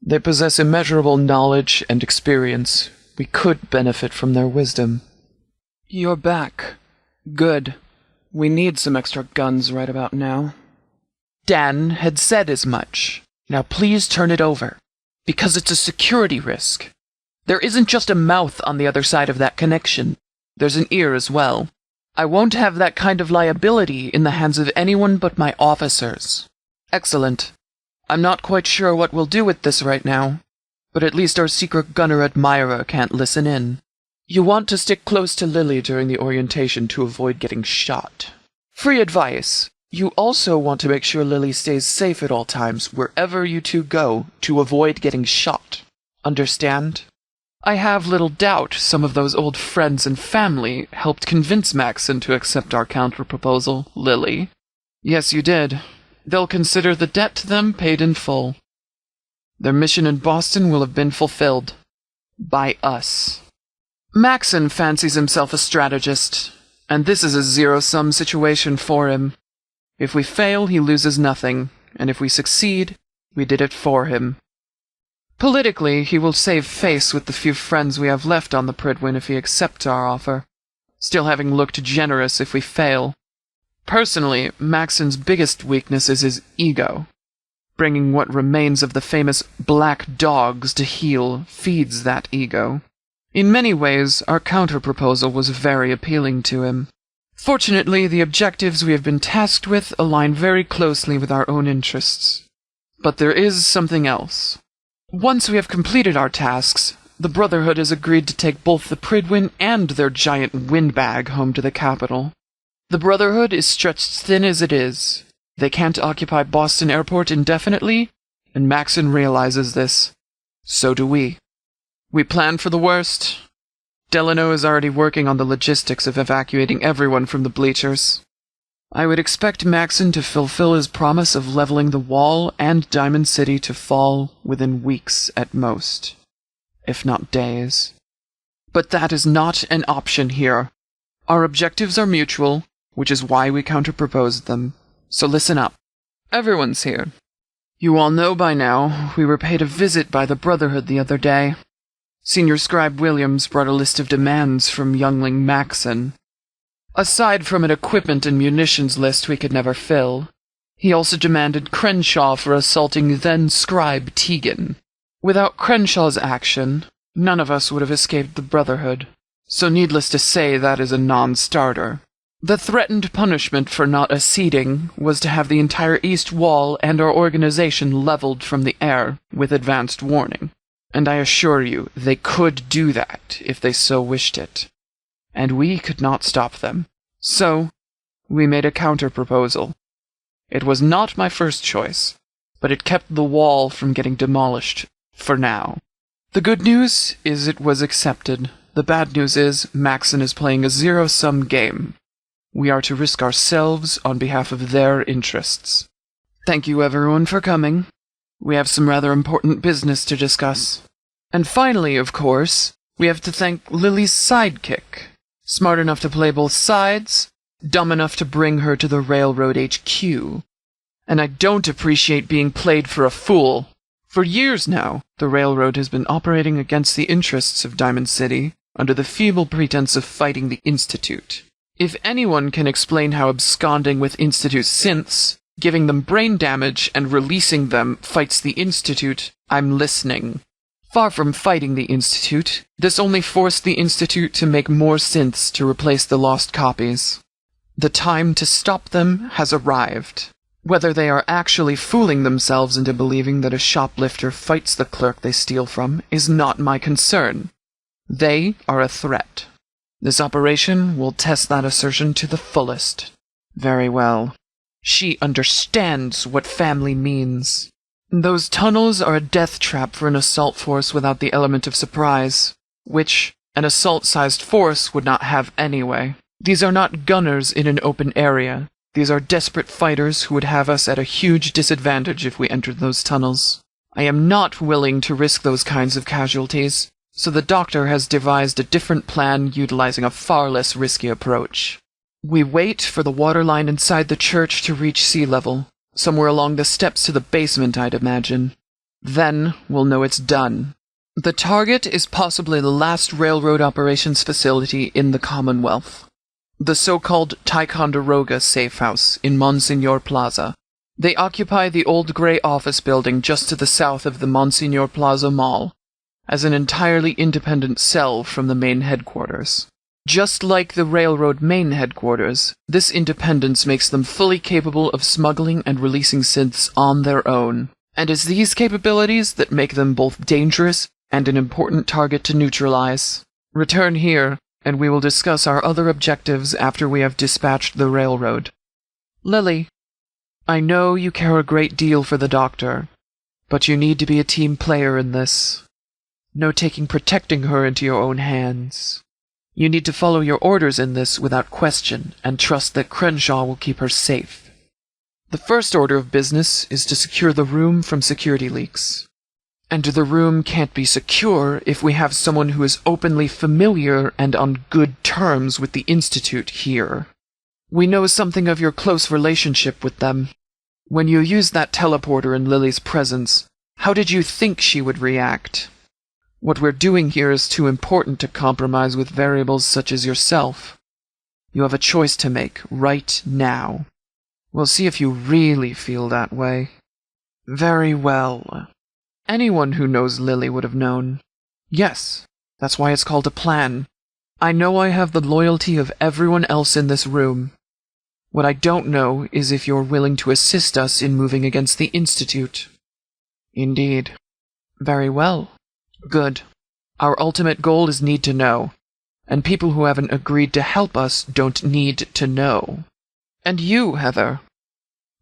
They possess immeasurable knowledge and experience. We could benefit from their wisdom. You're back. Good. We need some extra guns right about now. Dan had said as much. Now please turn it over. Because it's a security risk. There isn't just a mouth on the other side of that connection. There's an ear as well. I won't have that kind of liability in the hands of anyone but my officers. Excellent. I'm not quite sure what we'll do with this right now, but at least our secret gunner admirer can't listen in. You want to stick close to Lily during the orientation to avoid getting shot. Free advice. You also want to make sure Lily stays safe at all times wherever you two go to avoid getting shot. Understand? I have little doubt some of those old friends and family helped convince Maxon to accept our counter-proposal, Lily. Yes, you did. They'll consider the debt to them paid in full. Their mission in Boston will have been fulfilled. By us. Maxon fancies himself a strategist, and this is a zero-sum situation for him. If we fail, he loses nothing, and if we succeed, we did it for him. Politically, he will save face with the few friends we have left on the Pridwin if he accepts our offer, still having looked generous if we fail. Personally, Maxon's biggest weakness is his ego. Bringing what remains of the famous black dogs to heel feeds that ego. In many ways, our counter-proposal was very appealing to him. Fortunately, the objectives we have been tasked with align very closely with our own interests. But there is something else. Once we have completed our tasks, the Brotherhood has agreed to take both the Pridwin and their giant windbag home to the capital. The Brotherhood is stretched thin as it is. They can't occupy Boston Airport indefinitely, and Maxon realizes this. So do we. We plan for the worst, Delano is already working on the logistics of evacuating everyone from the Bleachers. I would expect Maxon to fulfill his promise of leveling the wall and Diamond City to fall within weeks at most, if not days. But that is not an option here. Our objectives are mutual, which is why we counterproposed them. So listen up. Everyone's here. You all know by now, we were paid a visit by the Brotherhood the other day. Senior Scribe Williams brought a list of demands from youngling Maxon. Aside from an equipment and munitions list we could never fill, he also demanded Crenshaw for assaulting then-Scribe Tegan. Without Crenshaw's action, none of us would have escaped the Brotherhood, so needless to say that is a non-starter. The threatened punishment for not acceding was to have the entire East Wall and our organization leveled from the air with advanced warning. And I assure you, they could do that if they so wished it. And we could not stop them. So, we made a counter-proposal. It was not my first choice, but it kept the wall from getting demolished, for now. The good news is it was accepted. The bad news is Maxon is playing a zero-sum game. We are to risk ourselves on behalf of their interests. Thank you everyone for coming. We have some rather important business to discuss. And finally, of course, we have to thank Lily's sidekick. Smart enough to play both sides, dumb enough to bring her to the Railroad HQ. And I don't appreciate being played for a fool. For years now, the Railroad has been operating against the interests of Diamond City under the feeble pretense of fighting the Institute. If anyone can explain how absconding with Institute synths, giving them brain damage, and releasing them fights the Institute, I'm listening. Far from fighting the Institute, this only forced the Institute to make more synths to replace the lost copies. The time to stop them has arrived. Whether they are actually fooling themselves into believing that a shoplifter fights the clerk they steal from is not my concern. They are a threat. This operation will test that assertion to the fullest. Very well. She understands what family means. Those tunnels are a death trap for an assault force without the element of surprise, which an assault-sized force would not have anyway. These are not gunners in an open area. These are desperate fighters who would have us at a huge disadvantage if we entered those tunnels. I am not willing to risk those kinds of casualties, so the Doctor has devised a different plan utilizing a far less risky approach. We wait for the water line inside the church to reach sea level, somewhere along the steps to the basement, I'd imagine. Then we'll know it's done. The target is possibly the last railroad operations facility in the Commonwealth. The so-called Ticonderoga safe house in Monsignor Plaza. They occupy the old gray office building just to the south of the Monsignor Plaza Mall, as an entirely independent cell from the main headquarters. Just like the railroad main headquarters, this independence makes them fully capable of smuggling and releasing synths on their own. And it's these capabilities that make them both dangerous and an important target to neutralize. Return here, and we will discuss our other objectives after we have dispatched the railroad. Lily, I know you care a great deal for the Doctor, but you need to be a team player in this. No taking protecting her into your own hands. You need to follow your orders in this without question, and trust that Crenshaw will keep her safe. The first order of business is to secure the room from security leaks. And the room can't be secure if we have someone who is openly familiar and on good terms with the Institute here. We know something of your close relationship with them. When you used that teleporter in Lily's presence, how did you think she would react? What we're doing here is too important to compromise with variables such as yourself. You have a choice to make right now. We'll see if you really feel that way. Very well. Anyone who knows Lily would have known. Yes, that's why it's called a plan. I know I have the loyalty of everyone else in this room. What I don't know is if you're willing to assist us in moving against the Institute. Indeed. Very well. Good. Our ultimate goal is need to know, and people who haven't agreed to help us don't need to know. And you, Heather.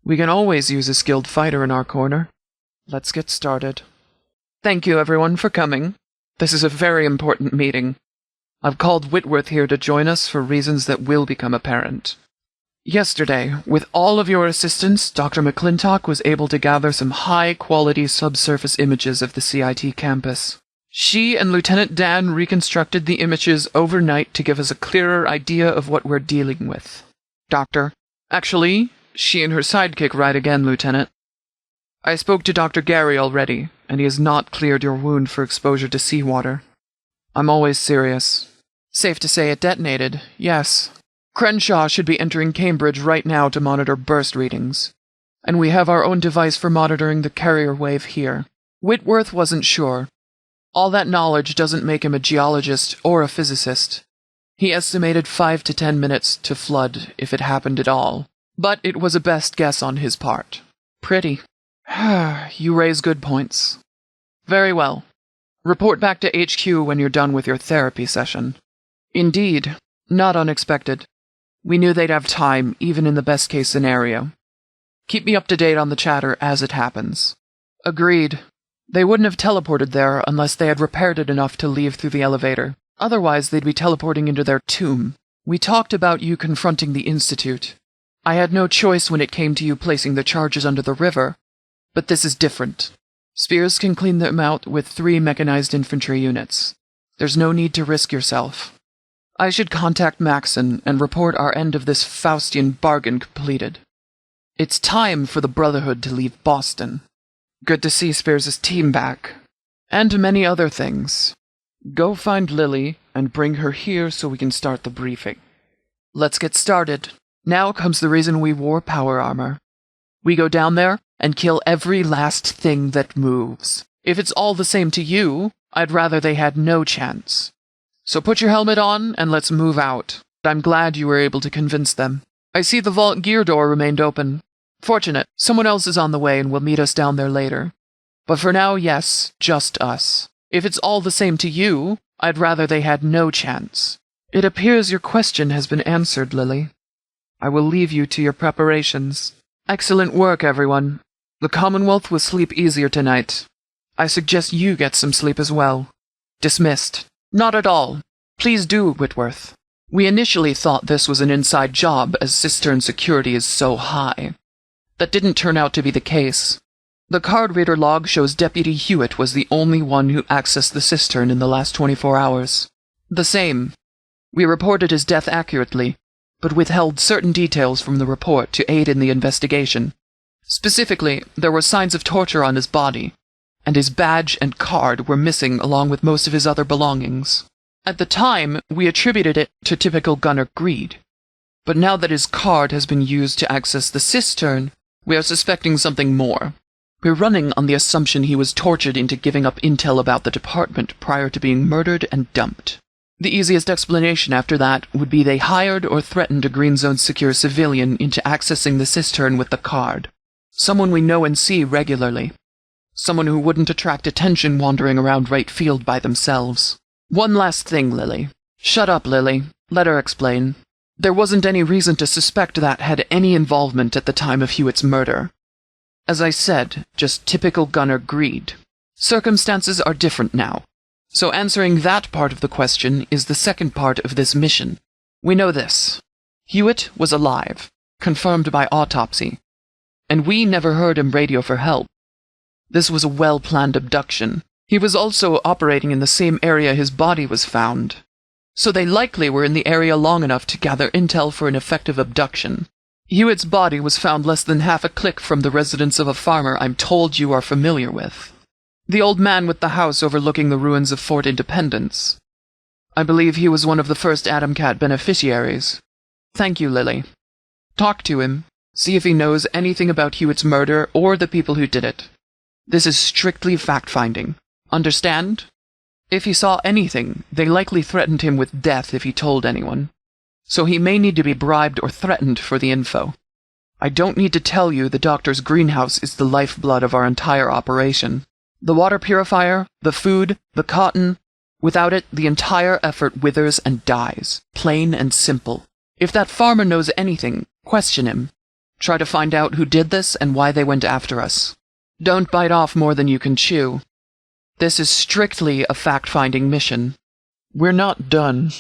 We can always use a skilled fighter in our corner. Let's get started. Thank you, everyone, for coming. This is a very important meeting. I've called Whitworth here to join us for reasons that will become apparent. Yesterday, with all of your assistance, Dr. McClintock was able to gather some high-quality subsurface images of the CIT campus. She and Lieutenant Dan reconstructed the images overnight to give us a clearer idea of what we're dealing with. Doctor. Actually, she and her sidekick right again, Lieutenant. I spoke to Dr. Gary already, and he has not cleared your wound for exposure to seawater. I'm always serious. Safe to say it detonated, yes. Crenshaw should be entering Cambridge right now to monitor burst readings. And we have our own device for monitoring the carrier wave here. Whitworth wasn't sure. All that knowledge doesn't make him a geologist or a physicist. He estimated 5 to 10 minutes to flood if it happened at all. But it was a best guess on his part. Pretty. You raise good points. Very well. Report back to HQ when you're done with your therapy session. Indeed, not unexpected. We knew they'd have time, even in the best-case scenario. Keep me up to date on the chatter as it happens. Agreed. They wouldn't have teleported there unless they had repaired it enough to leave through the elevator. Otherwise, they'd be teleporting into their tomb. We talked about you confronting the Institute. I had no choice when it came to you placing the charges under the river. But this is different. Spears can clean them out with 3 mechanized infantry units. There's no need to risk yourself. I should contact Maxon and report our end of this Faustian bargain completed. It's time for the Brotherhood to leave Boston. Good to see Spears' team back. And many other things. Go find Lily and bring her here so we can start the briefing. Let's get started. Now comes the reason we wore power armor. We go down there and kill every last thing that moves. If it's all the same to you, I'd rather they had no chance. So put your helmet on and let's move out. I'm glad you were able to convince them. I see the vault gear door remained open. Fortunate, someone else is on the way and will meet us down there later. But for now, yes, just us. If it's all the same to you, I'd rather they had no chance. It appears your question has been answered, Lily. I will leave you to your preparations. Excellent work, everyone. The Commonwealth will sleep easier tonight. I suggest you get some sleep as well. Dismissed. Not at all. Please do, Whitworth. We initially thought this was an inside job, as cistern security is so high. That didn't turn out to be the case. The card reader log shows Deputy Hewitt was the only one who accessed the cistern in the last 24 hours. The same. We reported his death accurately, but withheld certain details from the report to aid in the investigation. Specifically, there were signs of torture on his body, and his badge and card were missing along with most of his other belongings. At the time, we attributed it to typical gunner greed. But now that his card has been used to access the cistern, we are suspecting something more. We're running on the assumption he was tortured into giving up intel about the department prior to being murdered and dumped. The easiest explanation after that would be they hired or threatened a Green Zone secure civilian into accessing the cistern with the card. Someone we know and see regularly. Someone who wouldn't attract attention wandering around right field by themselves. One last thing, Lily. Shut up, Lily. Let her explain. There wasn't any reason to suspect that had any involvement at the time of Hewitt's murder. As I said, just typical gunner greed. Circumstances are different now. So answering that part of the question is the second part of this mission. We know this. Hewitt was alive, confirmed by autopsy. And we never heard him radio for help. This was a well-planned abduction. He was also operating in the same area his body was found. So they likely were in the area long enough to gather intel for an effective abduction. Hewitt's body was found less than half a click from the residence of a farmer I'm told you are familiar with. The old man with the house overlooking the ruins of Fort Independence. I believe he was one of the first Atomcat beneficiaries. Thank you, Lily. Talk to him. See if he knows anything about Hewitt's murder or the people who did it. This is strictly fact-finding. Understand? If he saw anything, they likely threatened him with death if he told anyone. So he may need to be bribed or threatened for the info. I don't need to tell you the doctor's greenhouse is the lifeblood of our entire operation. The water purifier, the food, the cotton. Without it, the entire effort withers and dies. Plain and simple. If that farmer knows anything, question him. Try to find out who did this and why they went after us. Don't bite off more than you can chew. This is strictly a fact-finding mission. We're not done.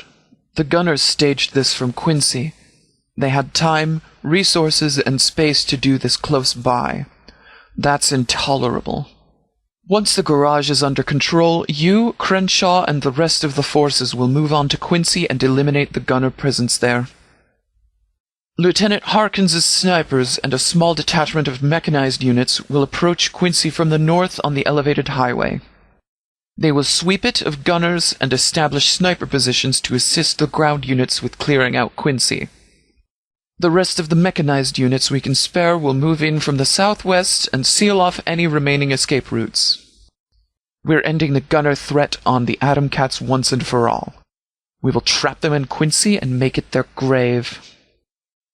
The gunners staged this from Quincy. They had time, resources, and space to do this close by. That's intolerable. Once the garage is under control, you, Crenshaw, and the rest of the forces will move on to Quincy and eliminate the gunner presence there. Lieutenant Harkins' snipers and a small detachment of mechanized units will approach Quincy from the north on the elevated highway. They will sweep it of gunners and establish sniper positions to assist the ground units with clearing out Quincy. The rest of the mechanized units we can spare will move in from the southwest and seal off any remaining escape routes. We're ending the gunner threat on the Atom Cats once and for all. We will trap them in Quincy and make it their grave.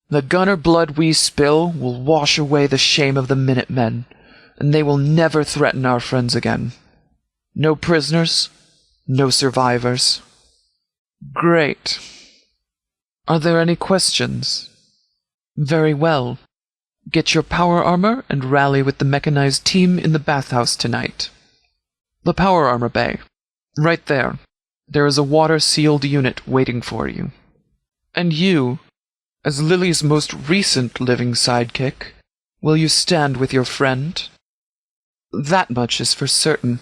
The gunner blood we spill will wash away the shame of the Minutemen, and they will never threaten our friends again. No prisoners, no survivors. Great. Are there any questions? Very well. Get your power armor and rally with the mechanized team in the bathhouse tonight. The power armor bay. Right there. There is a water-sealed unit waiting for you. And you, as Lily's most recent living sidekick, will you stand with your friend? That much is for certain.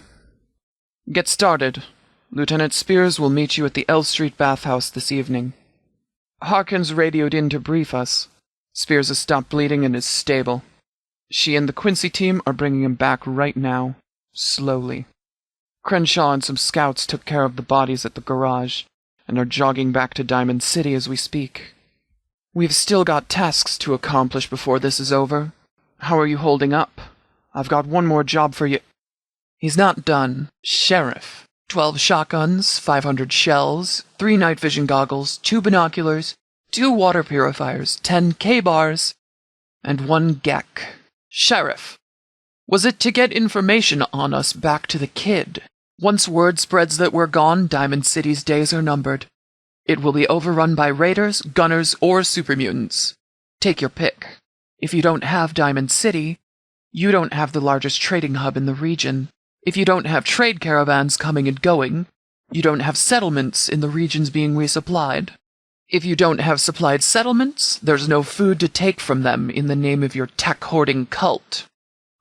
Get started. Lieutenant Spears will meet you at the L Street bathhouse this evening. Harkins radioed in to brief us. Spears has stopped bleeding and is stable. She and the Quincy team are bringing him back right now, slowly. Crenshaw and some scouts took care of the bodies at the garage, and are jogging back to Diamond City as we speak. We've still got tasks to accomplish before this is over. How are you holding up? I've got one more job for you. He's not done. Sheriff. 12 shotguns, 500 shells, 3 night vision goggles, 2 binoculars, 2 water purifiers, 10 K-bars, and 1 GEC. Sheriff. Was it to get information on us back to the kid? Once word spreads that we're gone, Diamond City's days are numbered. It will be overrun by raiders, gunners, or supermutants. Take your pick. If you don't have Diamond City, you don't have the largest trading hub in the region. If you don't have trade caravans coming and going, you don't have settlements in the regions being resupplied. If you don't have supplied settlements, there's no food to take from them in the name of your tech-hoarding cult.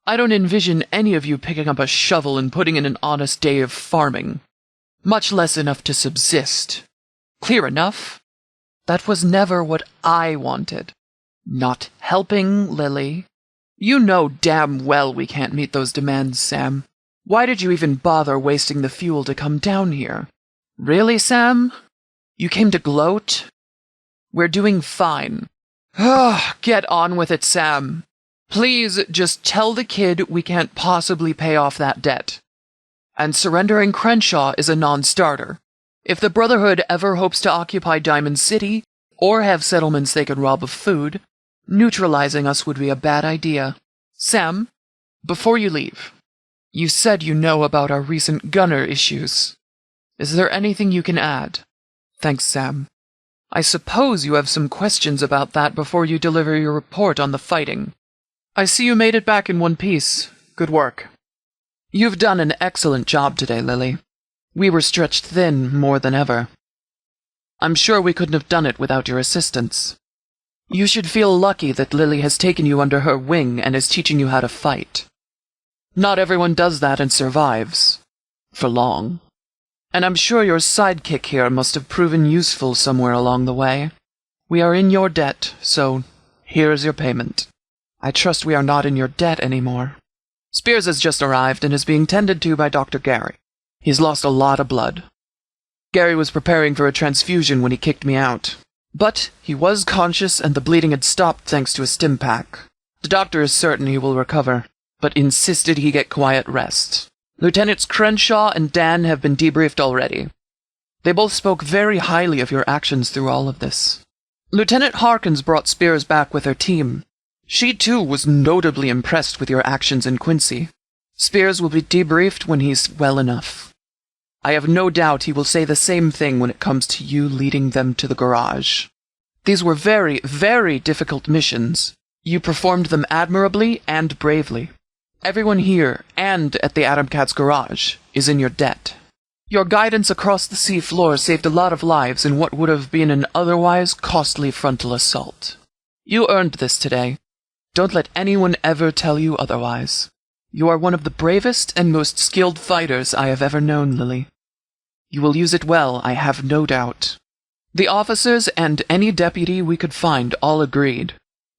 I don't envision any of you picking up a shovel and putting in an honest day of farming, much less enough to subsist. Clear enough? That was never what I wanted. Not helping Lily. You know damn well we can't meet those demands, Sam. Why did you even bother wasting the fuel to come down here? Really, Sam? You came to gloat? We're doing fine. Get on with it, Sam. Please just tell the kid we can't possibly pay off that debt. And surrendering Crenshaw is a non-starter. If the Brotherhood ever hopes to occupy Diamond City, or have settlements they can rob of food, neutralizing us would be a bad idea. Sam, before you leave, you said you know about our recent gunner issues. Is there anything you can add? Thanks, Sam. I suppose you have some questions about that before you deliver your report on the fighting. I see you made it back in one piece. Good work. You've done an excellent job today, Lily. We were stretched thin more than ever. I'm sure we couldn't have done it without your assistance. You should feel lucky that Lily has taken you under her wing and is teaching you how to fight. Not everyone does that and survives. For long. And I'm sure your sidekick here must have proven useful somewhere along the way. We are in your debt, so here is your payment. I trust we are not in your debt anymore. Spears has just arrived and is being tended to by Dr. Gary. He's lost a lot of blood. Gary was preparing for a transfusion when he kicked me out. But he was conscious and the bleeding had stopped thanks to a stim pack. The doctor is certain he will recover, but insisted he get quiet rest. Lieutenants Crenshaw and Dan have been debriefed already. They both spoke very highly of your actions through all of this. Lieutenant Harkins brought Spears back with her team. She, too, was notably impressed with your actions in Quincy. Spears will be debriefed when he's well enough. I have no doubt he will say the same thing when it comes to you leading them to the garage. These were very, very difficult missions. You performed them admirably and bravely. Everyone here, and at the Atom Cat's garage, is in your debt. Your guidance across the sea floor saved a lot of lives in what would have been an otherwise costly frontal assault. You earned this today. Don't let anyone ever tell you otherwise. You are one of the bravest and most skilled fighters I have ever known, Lily. You will use it well, I have no doubt. The officers and any deputy we could find all agreed.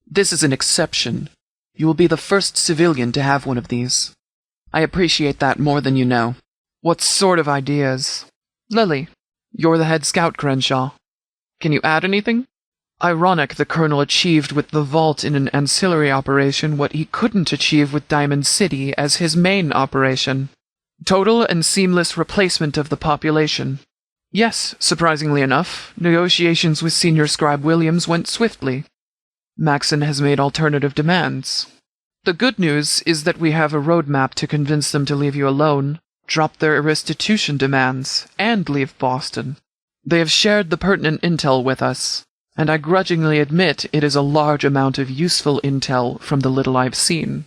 This is an exception. You will be the first civilian to have one of these. I appreciate that more than you know. What sort of ideas? Lily, you're the head scout, Crenshaw. Can you add anything? Ironic the Colonel achieved with the Vault in an ancillary operation what he couldn't achieve with Diamond City as his main operation. Total and seamless replacement of the population. Yes, surprisingly enough, negotiations with Senior Scribe Williams went swiftly. Maxon has made alternative demands. The good news is that we have a roadmap to convince them to leave you alone, drop their restitution demands, and leave Boston. They have shared the pertinent intel with us, and I grudgingly admit it is a large amount of useful intel from the little I've seen.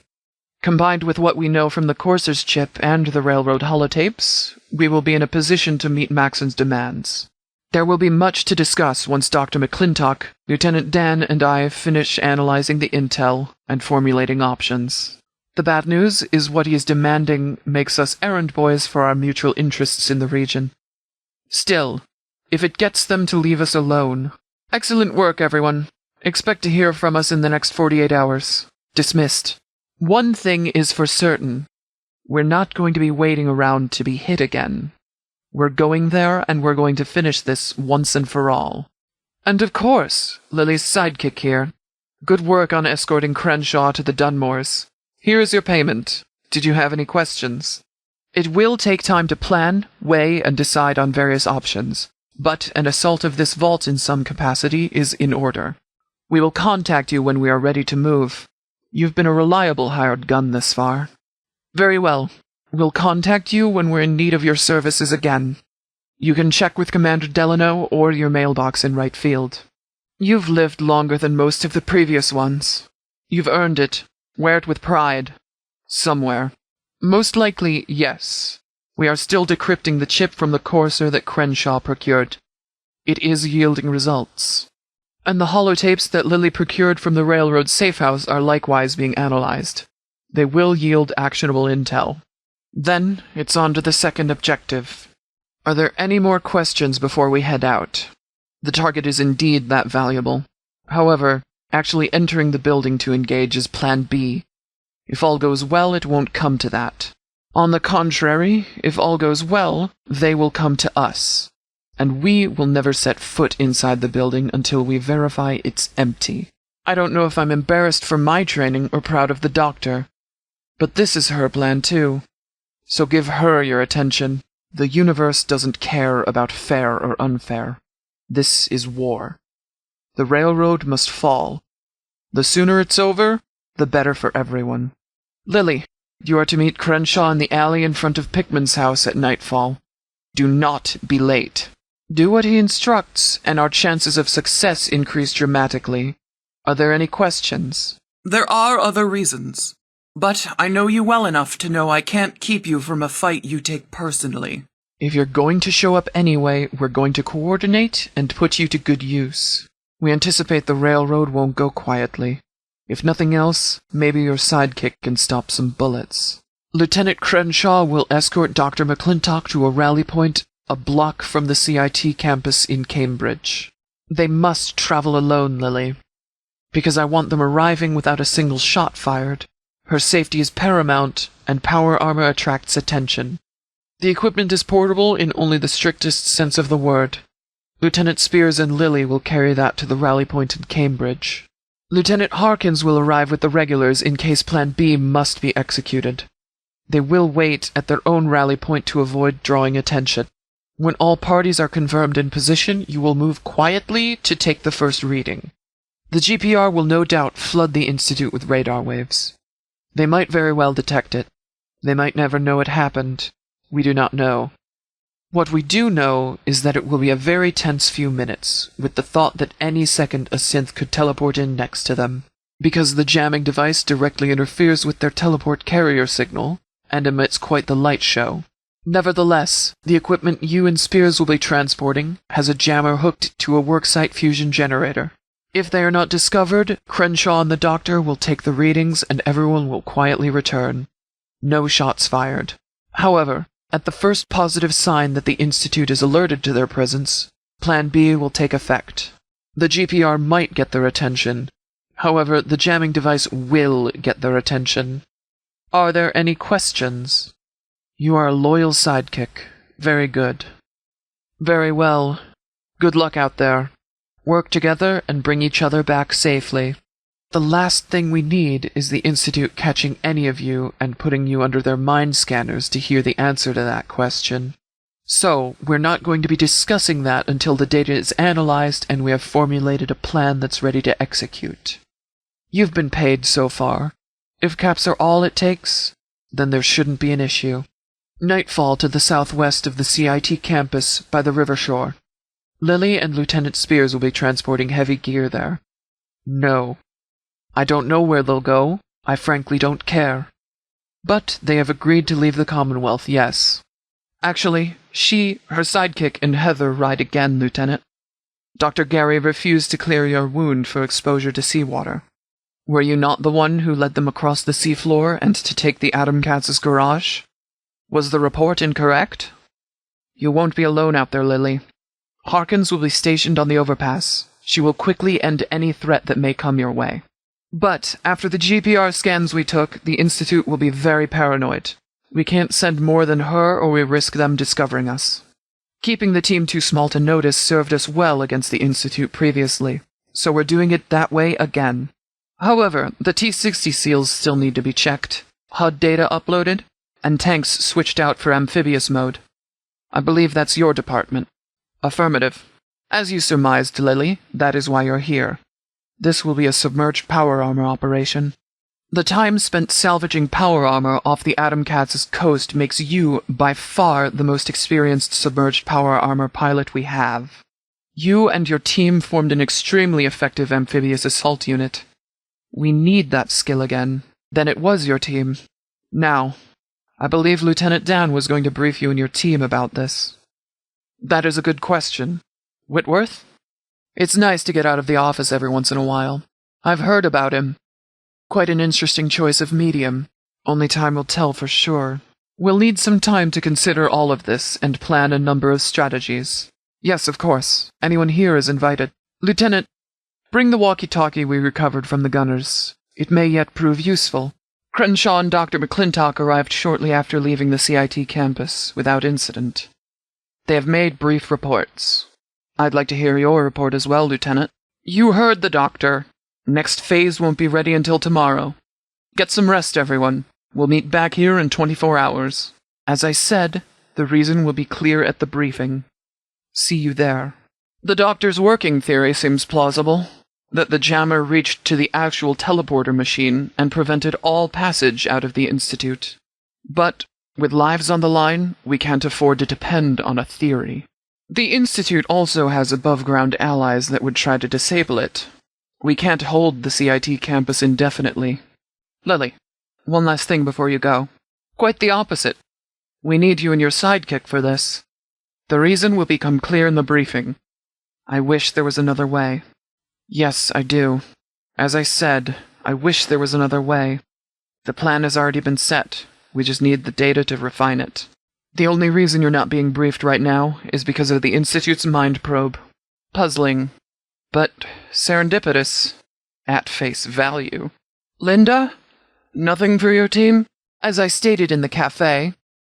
Combined with what we know from the Courser's chip and the railroad holotapes, we will be in a position to meet Maxon's demands. There will be much to discuss once Dr. McClintock, Lieutenant Dan, and I finish analyzing the intel and formulating options. The bad news is what he is demanding makes us errand boys for our mutual interests in the region. Still, if it gets them to leave us alone... Excellent work, everyone. Expect to hear from us in the next 48 hours. Dismissed. One thing is for certain. We're not going to be waiting around to be hit again. We're going there, and we're going to finish this once and for all. And of course, Lily's sidekick here. Good work on escorting Crenshaw to the Dunmores. Here is your payment. Did you have any questions? It will take time to plan, weigh, and decide on various options, but an assault of this vault in some capacity is in order. We will contact you when we are ready to move. You've been a reliable hired gun this far. Very well. We'll contact you when we're in need of your services again. You can check with Commander Delano or your mailbox in Wright Field. You've lived longer than most of the previous ones. You've earned it. Wear it with pride. Somewhere. Most likely, yes. We are still decrypting the chip from the Courser that Crenshaw procured. It is yielding results. And the holotapes that Lily procured from the railroad safehouse are likewise being analyzed. They will yield actionable intel. Then, it's on to the second objective. Are there any more questions before we head out? The target is indeed that valuable. However, actually entering the building to engage is Plan B. If all goes well, it won't come to that. On the contrary, if all goes well, they will come to us. And we will never set foot inside the building until we verify it's empty. I don't know if I'm embarrassed for my training or proud of the doctor. But this is her plan too. So give her your attention. The universe doesn't care about fair or unfair. This is war. The railroad must fall. The sooner it's over, the better for everyone. Lily, you are to meet Crenshaw in the alley in front of Pickman's house at nightfall. Do not be late. Do what he instructs, and our chances of success increase dramatically. Are there any questions? There are other reasons. But I know you well enough to know I can't keep you from a fight you take personally. If you're going to show up anyway, we're going to coordinate and put you to good use. We anticipate the railroad won't go quietly. If nothing else, maybe your sidekick can stop some bullets. Lieutenant Crenshaw will escort Dr. McClintock to a rally point a block from the CIT campus in Cambridge. They must travel alone, Lily, because I want them arriving without a single shot fired. Her safety is paramount, and power armor attracts attention. The equipment is portable in only the strictest sense of the word. Lieutenant Spears and Lily will carry that to the rally point in Cambridge. Lieutenant Harkins will arrive with the regulars in case Plan B must be executed. They will wait at their own rally point to avoid drawing attention. When all parties are confirmed in position, you will move quietly to take the first reading. The GPR will no doubt flood the Institute with radar waves. They might very well detect it. They might never know it happened. We do not know. What we do know is that it will be a very tense few minutes, with the thought that any second a synth could teleport in next to them, because the jamming device directly interferes with their teleport carrier signal, and emits quite the light show. Nevertheless, the equipment you and Spears will be transporting has a jammer hooked to a worksite fusion generator. If they are not discovered, Crenshaw and the doctor will take the readings and everyone will quietly return. No shots fired. However, at the first positive sign that the Institute is alerted to their presence, Plan B will take effect. The GPR might get their attention. However, the jamming device will get their attention. Are there any questions? You are a loyal sidekick. Very good. Very well. Good luck out there. Work together and bring each other back safely. The last thing we need is the Institute catching any of you and putting you under their mind scanners to hear the answer to that question. So, we're not going to be discussing that until the data is analyzed and we have formulated a plan that's ready to execute. You've been paid so far. If caps are all it takes, then there shouldn't be an issue. Nightfall to the southwest of the CIT campus by the river shore. Lily and Lieutenant Spears will be transporting heavy gear there. No. I don't know where they'll go. I frankly don't care. But they have agreed to leave the Commonwealth, yes. Actually, she, her sidekick, and Heather ride again, Lieutenant. Dr. Gary refused to clear your wound for exposure to seawater. Were you not the one who led them across the seafloor and to take the Atom Cats' garage? Was the report incorrect? You won't be alone out there, Lily. Harkins will be stationed on the overpass. She will quickly end any threat that may come your way. But after the GPR scans we took, the Institute will be very paranoid. We can't send more than her or we risk them discovering us. Keeping the team too small to notice served us well against the Institute previously, so we're doing it that way again. However, the T-60 seals still need to be checked, HUD data uploaded, and tanks switched out for amphibious mode. I believe that's your department. Affirmative. As you surmised, Lily, that is why you're here. This will be a submerged power armor operation. The time spent salvaging power armor off the Atom Cats' coast makes you, by far, the most experienced submerged power armor pilot we have. You and your team formed an extremely effective amphibious assault unit. We need that skill again. Then it was your team. Now, I believe Lieutenant Dan was going to brief you and your team about this. That is a good question. Whitworth? It's nice to get out of the office every once in a while. I've heard about him. Quite an interesting choice of medium. Only time will tell for sure. We'll need some time to consider all of this and plan a number of strategies. Yes, of course. Anyone here is invited. Lieutenant, bring the walkie-talkie we recovered from the gunners. It may yet prove useful. Crenshaw and Dr. McClintock arrived shortly after leaving the CIT campus, without incident. They have made brief reports. I'd like to hear your report as well, Lieutenant. You heard the doctor. Next phase won't be ready until tomorrow. Get some rest, everyone. We'll meet back here in 24 hours. As I said, the reason will be clear at the briefing. See you there. The doctor's working theory seems plausible. That the jammer reached to the actual teleporter machine and prevented all passage out of the Institute. But, with lives on the line, we can't afford to depend on a theory. The Institute also has above-ground allies that would try to disable it. We can't hold the CIT campus indefinitely. Lily, one last thing before you go. Quite the opposite. We need you and your sidekick for this. The reason will become clear in the briefing. I wish there was another way. Yes, I do. As I said, I wish there was another way. The plan has already been set. We just need the data to refine it. The only reason you're not being briefed right now is because of the Institute's mind probe. Puzzling, but serendipitous, at face value. Linda? Nothing for your team? As I stated in the cafe,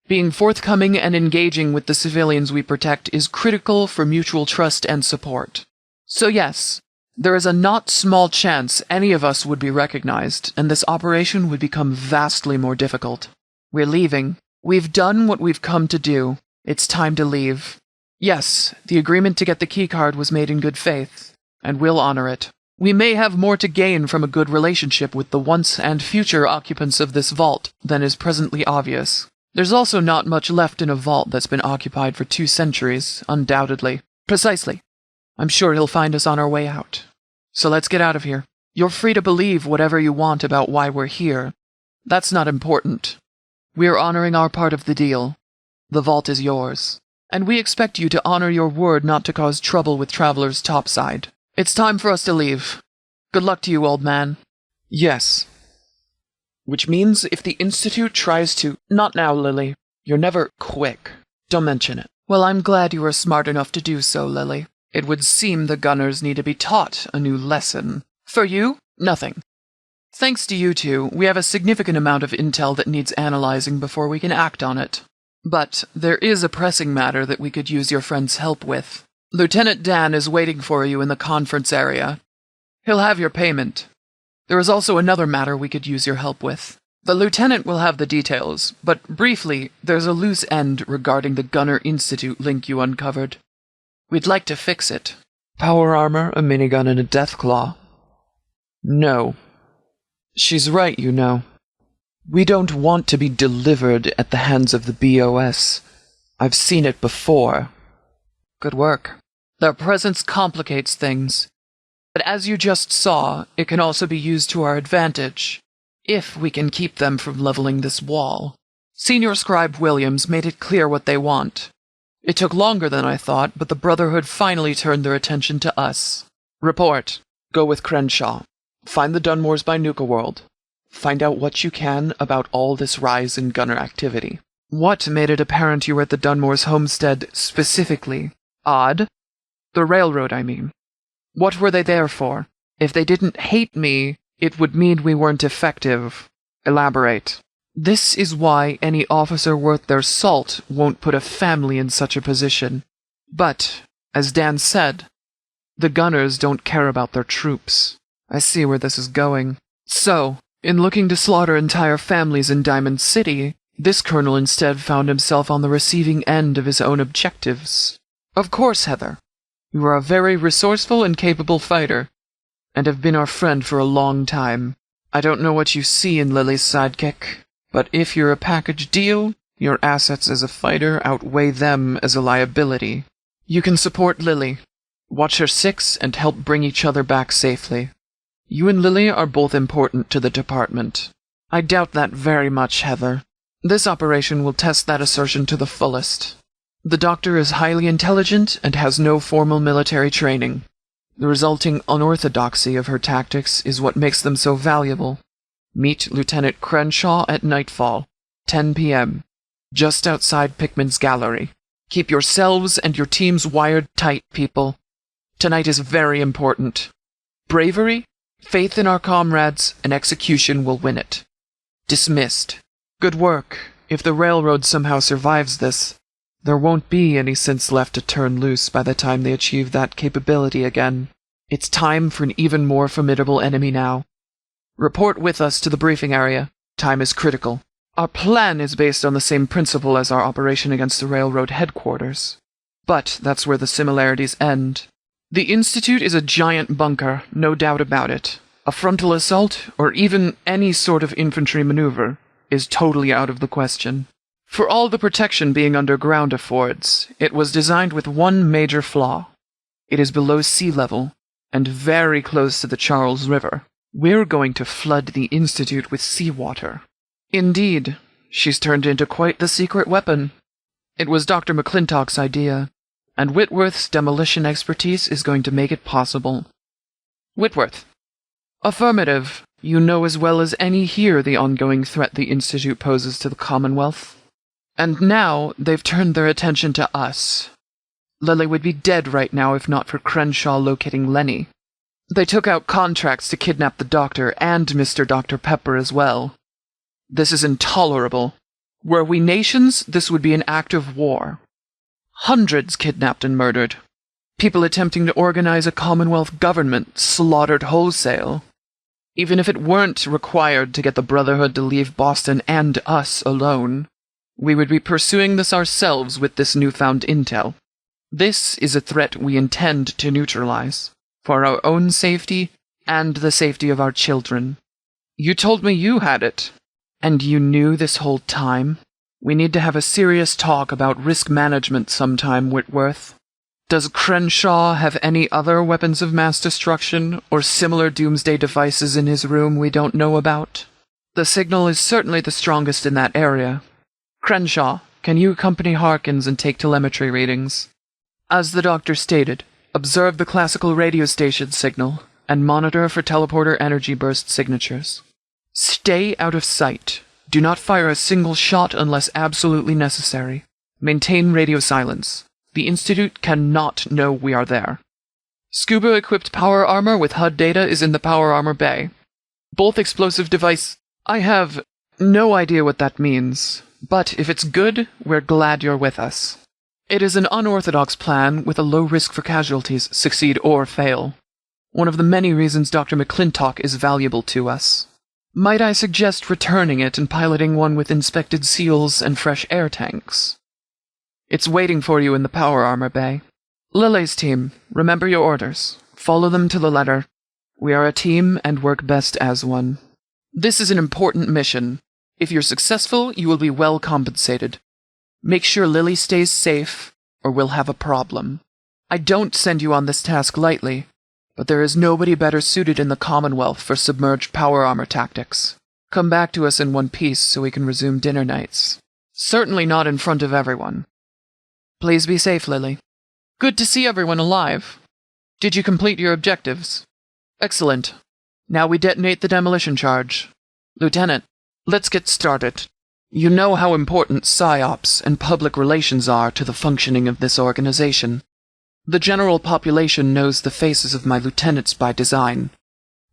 being forthcoming and engaging with the civilians we protect is critical for mutual trust and support. So yes, there is a not small chance any of us would be recognized, and this operation would become vastly more difficult. We're leaving. We've done what we've come to do. It's time to leave. Yes, the agreement to get the keycard was made in good faith, and we'll honor it. We may have more to gain from a good relationship with the once and future occupants of this vault than is presently obvious. There's also not much left in a vault that's been occupied for 2 centuries, undoubtedly. Precisely. I'm sure he'll find us on our way out. So let's get out of here. You're free to believe whatever you want about why we're here. That's not important. We're honoring our part of the deal. The vault is yours, and we expect you to honor your word not to cause trouble with travelers topside. It's time for us to leave. Good luck to you, old man. Yes. Which means if the Institute tries to— Not now, Lily. You're never quick. Don't mention it. Well, I'm glad you were smart enough to do so, Lily. It would seem the gunners need to be taught a new lesson. For you, nothing. Thanks to you two, we have a significant amount of intel that needs analyzing before we can act on it. But there is a pressing matter that we could use your friend's help with. Lieutenant Dan is waiting for you in the conference area. He'll have your payment. There is also another matter we could use your help with. The lieutenant will have the details, but briefly, there's a loose end regarding the Gunner Institute link you uncovered. We'd like to fix it. Power armor, a minigun, and a deathclaw. No. She's right, you know. We don't want to be delivered at the hands of the BOS. I've seen it before. Good work. Their presence complicates things. But as you just saw, it can also be used to our advantage, if we can keep them from leveling this wall. Senior Scribe Williams made it clear what they want. It took longer than I thought, but the Brotherhood finally turned their attention to us. Report. Go with Crenshaw. Find the Dunmores by Nuka World. Find out what you can about all this rise in gunner activity. What made it apparent you were at the Dunmores' homestead specifically? Odd? The railroad, I mean. What were they there for? If they didn't hate me, it would mean we weren't effective. Elaborate. This is why any officer worth their salt won't put a family in such a position. But, as Dan said, the gunners don't care about their troops. I see where this is going. So, in looking to slaughter entire families in Diamond City, this colonel instead found himself on the receiving end of his own objectives. Of course, Heather. You are a very resourceful and capable fighter, and have been our friend for a long time. I don't know what you see in Lily's sidekick, but if you're a package deal, your assets as a fighter outweigh them as a liability. You can support Lily, watch her six, and help bring each other back safely. You and Lily are both important to the department. I doubt that very much, Heather. This operation will test that assertion to the fullest. The doctor is highly intelligent and has no formal military training. The resulting unorthodoxy of her tactics is what makes them so valuable. Meet Lieutenant Crenshaw at nightfall, 10 p.m., just outside Pickman's Gallery. Keep yourselves and your teams wired tight, people. Tonight is very important. Bravery, faith in our comrades, and execution will win it. Dismissed. Good work. If the railroad somehow survives this, there won't be any sense left to turn loose by the time they achieve that capability again. It's time for an even more formidable enemy now. Report with us to the briefing area. Time is critical. Our plan is based on the same principle as our operation against the railroad headquarters. But that's where the similarities end. The Institute is a giant bunker, no doubt about it. A frontal assault, or even any sort of infantry maneuver, is totally out of the question. For all the protection being underground affords, it was designed with one major flaw. It is below sea level, and very close to the Charles River. We're going to flood the Institute with seawater. Indeed, she's turned into quite the secret weapon. It was Dr. McClintock's idea, and Whitworth's demolition expertise is going to make it possible. Whitworth. Affirmative. You know as well as any here the ongoing threat the Institute poses to the Commonwealth. And now they've turned their attention to us. Lily would be dead right now if not for Crenshaw locating Lenny. They took out contracts to kidnap the doctor and Mr. Dr. Pepper as well. This is intolerable. Were we nations, this would be an act of war. Hundreds kidnapped and murdered. People attempting to organize a Commonwealth government slaughtered wholesale. Even if it weren't required to get the Brotherhood to leave Boston and us alone, we would be pursuing this ourselves with this newfound intel. This is a threat we intend to neutralize, for our own safety and the safety of our children. You told me you had it, and you knew this whole time. We need to have a serious talk about risk management sometime, Whitworth. Does Crenshaw have any other weapons of mass destruction or similar doomsday devices in his room we don't know about? The signal is certainly the strongest in that area. Crenshaw, can you accompany Harkins and take telemetry readings? As the doctor stated, observe the classical radio station signal and monitor for teleporter energy burst signatures. Stay out of sight. Do not fire a single shot unless absolutely necessary. Maintain radio silence. The Institute cannot know we are there. Scuba-equipped power armor with HUD data is in the power armor bay. Both explosive device... I have no idea what that means, but if it's good, we're glad you're with us. It is an unorthodox plan with a low risk for casualties, succeed or fail. One of the many reasons Dr. McClintock is valuable to us. Might I suggest returning it and piloting one with inspected seals and fresh air tanks? It's waiting for you in the power armor bay. Lily's team, remember your orders. Follow them to the letter. We are a team and work best as one. This is an important mission. If you're successful, you will be well compensated. Make sure Lily stays safe, or we'll have a problem. I don't send you on this task lightly, but there is nobody better suited in the Commonwealth for submerged power armor tactics. Come back to us in one piece so we can resume dinner nights. Certainly not in front of everyone. Please be safe, Lily. Good to see everyone alive. Did you complete your objectives? Excellent. Now we detonate the demolition charge. Lieutenant, let's get started. You know how important PSYOPs and public relations are to the functioning of this organization. The general population knows the faces of my lieutenants by design.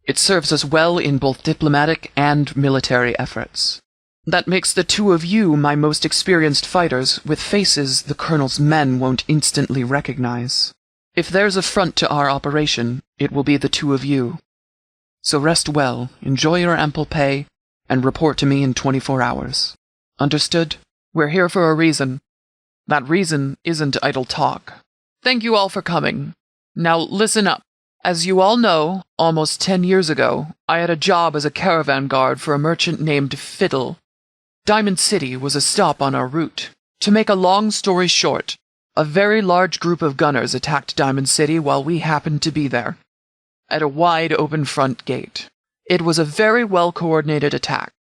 It serves us well in both diplomatic and military efforts. That makes the two of you my most experienced fighters, with faces the Colonel's men won't instantly recognize. If there's a front to our operation, it will be the two of you. So rest well, enjoy your ample pay, and report to me in 24 hours. Understood? We're here for a reason. That reason isn't idle talk. Thank you all for coming. Now listen up. As you all know, almost 10 years ago, I had a job as a caravan guard for a merchant named Fiddle. Diamond City was a stop on our route. To make a long story short, a very large group of gunners attacked Diamond City while we happened to be there. At a wide open front gate. It was a very well-coordinated attack.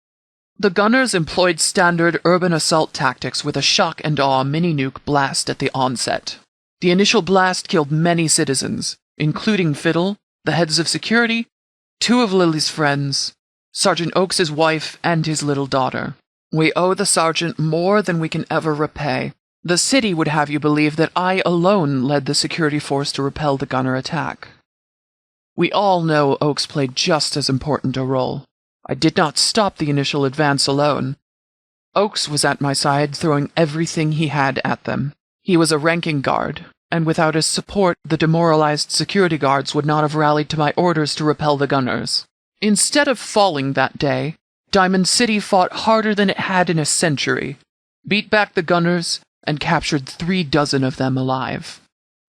The gunners employed standard urban assault tactics with a shock-and-awe mini-nuke blast at the onset. The initial blast killed many citizens, including Fiddle, the heads of security, two of Lily's friends, Sergeant Oakes' wife, and his little daughter. We owe the sergeant more than we can ever repay. The city would have you believe that I alone led the security force to repel the gunner attack. We all know Oakes played just as important a role. I did not stop the initial advance alone. Oakes was at my side, throwing everything he had at them. He was a ranking guard, and without his support, the demoralized security guards would not have rallied to my orders to repel the gunners. Instead of falling that day, Diamond City fought harder than it had in a century, beat back the gunners, and captured 36 of them alive.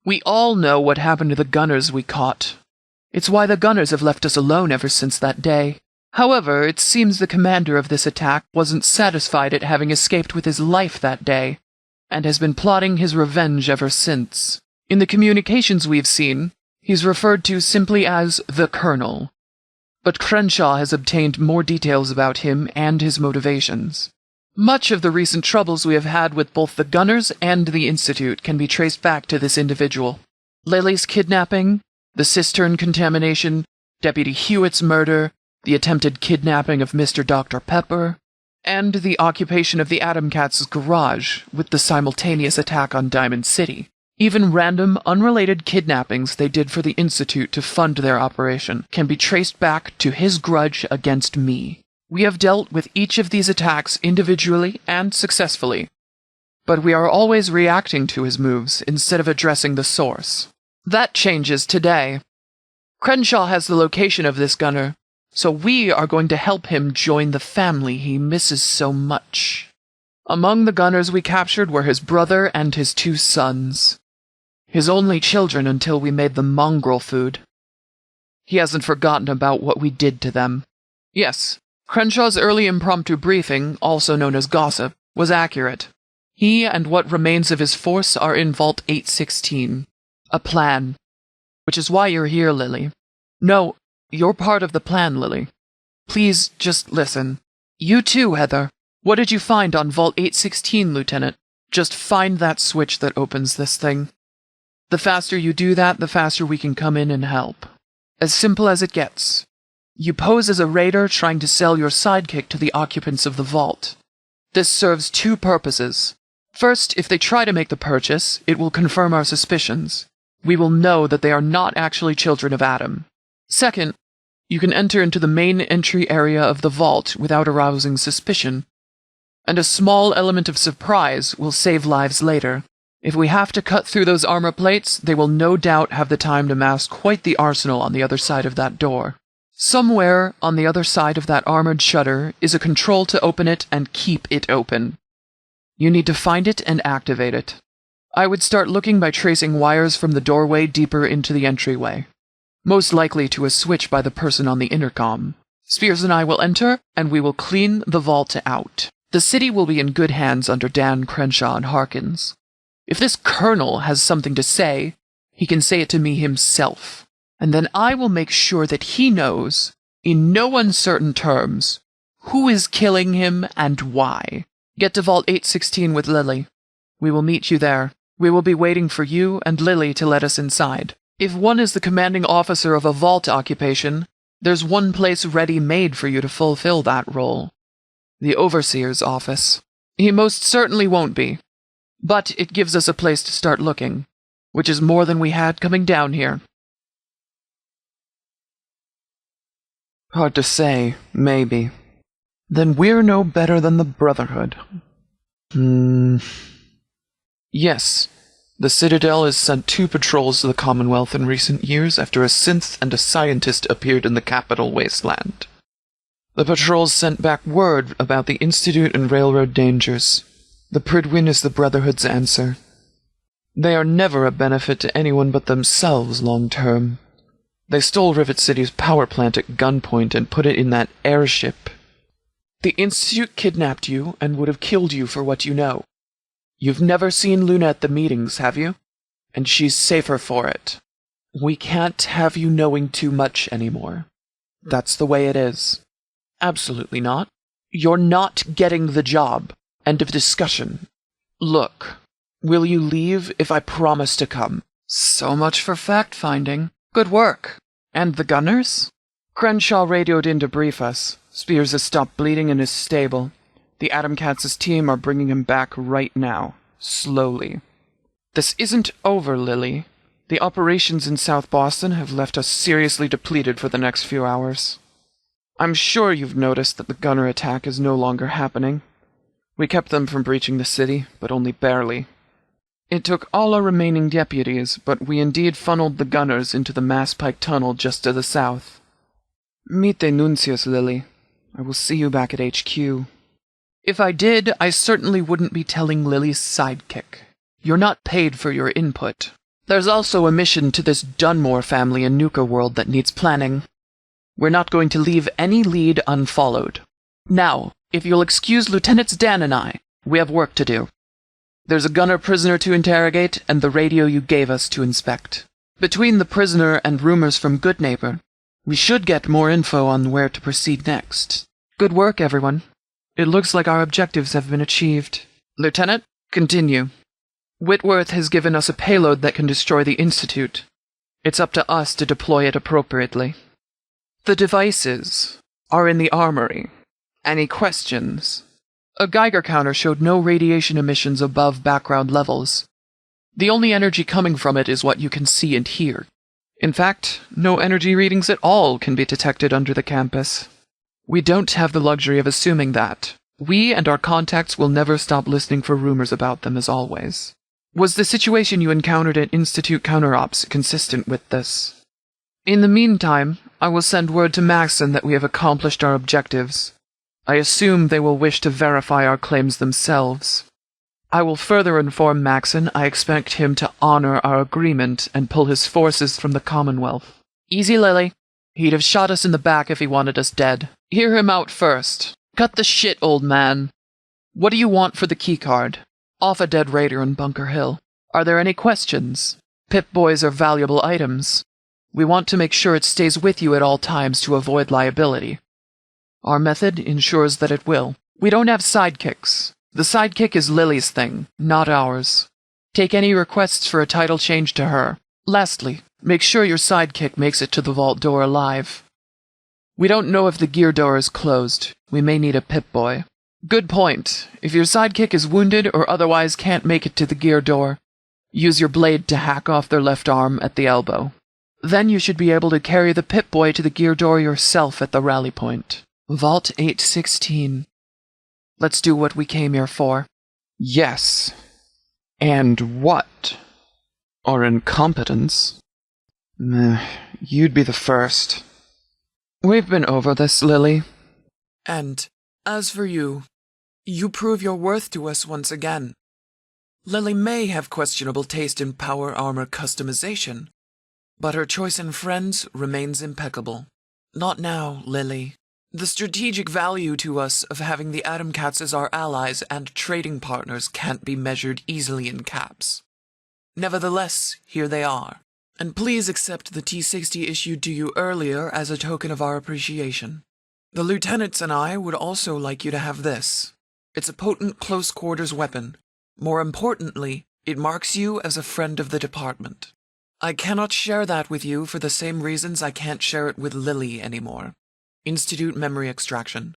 We all know what happened to the gunners we caught. It's why the gunners have left us alone ever since that day. However, it seems the commander of this attack wasn't satisfied at having escaped with his life that day, and has been plotting his revenge ever since. In the communications we've seen, he's referred to simply as the Colonel. But Crenshaw has obtained more details about him and his motivations. Much of the recent troubles we have had with both the gunners and the Institute can be traced back to this individual. Lily's kidnapping, the cistern contamination, Deputy Hewitt's murder, the attempted kidnapping of Mr. Dr. Pepper, and the occupation of the Atom Cats' garage with the simultaneous attack on Diamond City. Even random, unrelated kidnappings they did for the Institute to fund their operation can be traced back to his grudge against me. We have dealt with each of these attacks individually and successfully, but we are always reacting to his moves instead of addressing the source. That changes today. Crenshaw has the location of this gunner, so we are going to help him join the family he misses so much. Among the gunners we captured were his brother and his 2 sons. His only children until we made them mongrel food. He hasn't forgotten about what we did to them. Yes, Crenshaw's early impromptu briefing, also known as gossip, was accurate. He and what remains of his force are in Vault 816. A plan. Which is why you're here, Lily. No, you're part of the plan, Lily. Please, just listen. You too, Heather. What did you find on Vault 816, Lieutenant? Just find that switch that opens this thing. The faster you do that, the faster we can come in and help. As simple as it gets. You pose as a raider trying to sell your sidekick to the occupants of the vault. This serves two purposes. First, if they try to make the purchase, it will confirm our suspicions. We will know that they are not actually children of Adam. Second, you can enter into the main entry area of the vault without arousing suspicion. And a small element of surprise will save lives later. If we have to cut through those armor plates, they will no doubt have the time to mass quite the arsenal on the other side of that door. Somewhere on the other side of that armored shutter is a control to open it and keep it open. You need to find it and activate it. I would start looking by tracing wires from the doorway deeper into the entryway. Most likely to a switch by the person on the intercom. Spears and I will enter, and we will clean the vault out. The city will be in good hands under Dan Crenshaw and Harkins. If this colonel has something to say, he can say it to me himself. And then I will make sure that he knows, in no uncertain terms, who is killing him and why. Get to Vault 816 with Lily. We will meet you there. We will be waiting for you and Lily to let us inside. If one is the commanding officer of a vault occupation, there's one place ready-made for you to fulfill that role. The Overseer's office. He most certainly won't be. But it gives us a place to start looking, which is more than we had coming down here. Hard to say, maybe. Then we're no better than the Brotherhood. Yes, the Citadel has sent 2 patrols to the Commonwealth in recent years after a synth and a scientist appeared in the capital wasteland. The patrols sent back word about the Institute and railroad dangers. The Pridwin is the Brotherhood's answer. They are never a benefit to anyone but themselves long-term. They stole Rivet City's power plant at gunpoint and put it in that airship. The Institute kidnapped you and would have killed you for what you know. You've never seen Luna at the meetings, have you? And she's safer for it. We can't have you knowing too much anymore. That's the way it is. Absolutely not. You're not getting the job. End of discussion. Look, will you leave if I promise to come? So much for fact-finding. Good work. And the gunners? Crenshaw radioed in to brief us. Spears has stopped bleeding and is stable. The Adam Katz's team are bringing him back right now. Slowly. This isn't over, Lily. The operations in South Boston have left us seriously depleted for the next few hours. I'm sure you've noticed that the gunner attack is no longer happening. We kept them from breaching the city, but only barely. It took all our remaining deputies, but we indeed funneled the gunners into the Mass Pike Tunnel just to the south. Meet the Nuncius, Lily. I will see you back at HQ. If I did, I certainly wouldn't be telling Lily's sidekick. You're not paid for your input. There's also a mission to this Dunmore family in Nuka World that needs planning. We're not going to leave any lead unfollowed. Now, if you'll excuse Lieutenants Dan and I, we have work to do. There's a gunner prisoner to interrogate, and the radio you gave us to inspect. Between the prisoner and rumors from Goodneighbor, we should get more info on where to proceed next. Good work, everyone. It looks like our objectives have been achieved. Lieutenant, continue. Whitworth has given us a payload that can destroy the Institute. It's up to us to deploy it appropriately. The devices are in the armory. Any questions? A Geiger counter showed no radiation emissions above background levels. The only energy coming from it is what you can see and hear. In fact, no energy readings at all can be detected under the campus. We don't have the luxury of assuming that. We and our contacts will never stop listening for rumors about them as always. Was the situation you encountered at Institute Counterops consistent with this? In the meantime, I will send word to Maxon that we have accomplished our objectives. I assume they will wish to verify our claims themselves. I will further inform Maxon I expect him to honor our agreement and pull his forces from the Commonwealth. Easy, Lily. He'd have shot us in the back if he wanted us dead. Hear him out first. Cut the shit, old man. What do you want for the keycard? Off a dead raider in Bunker Hill. Are there any questions? Pip-Boys are valuable items. We want to make sure it stays with you at all times to avoid liability. Our method ensures that it will. We don't have sidekicks. The sidekick is Lily's thing, not ours. Take any requests for a title change to her. Lastly, make sure your sidekick makes it to the vault door alive. We don't know if the gear door is closed. We may need a Pip-Boy. Good point. If your sidekick is wounded or otherwise can't make it to the gear door, use your blade to hack off their left arm at the elbow. Then you should be able to carry the Pip-Boy to the gear door yourself at the rally point. Vault 816. Let's do what we came here for. Yes. And what? Our incompetence? You'd be the first. We've been over this, Lily. And, as for you, you prove your worth to us once again. Lily may have questionable taste in power armor customization, but her choice in friends remains impeccable. Not now, Lily. The strategic value to us of having the Atom Cats as our allies and trading partners can't be measured easily in caps. Nevertheless, here they are. And please accept the T-60 issued to you earlier as a token of our appreciation. The lieutenants and I would also like you to have this. It's a potent close-quarters weapon. More importantly, it marks you as a friend of the department. I cannot share that with you for the same reasons I can't share it with Lily anymore. Institute memory extraction.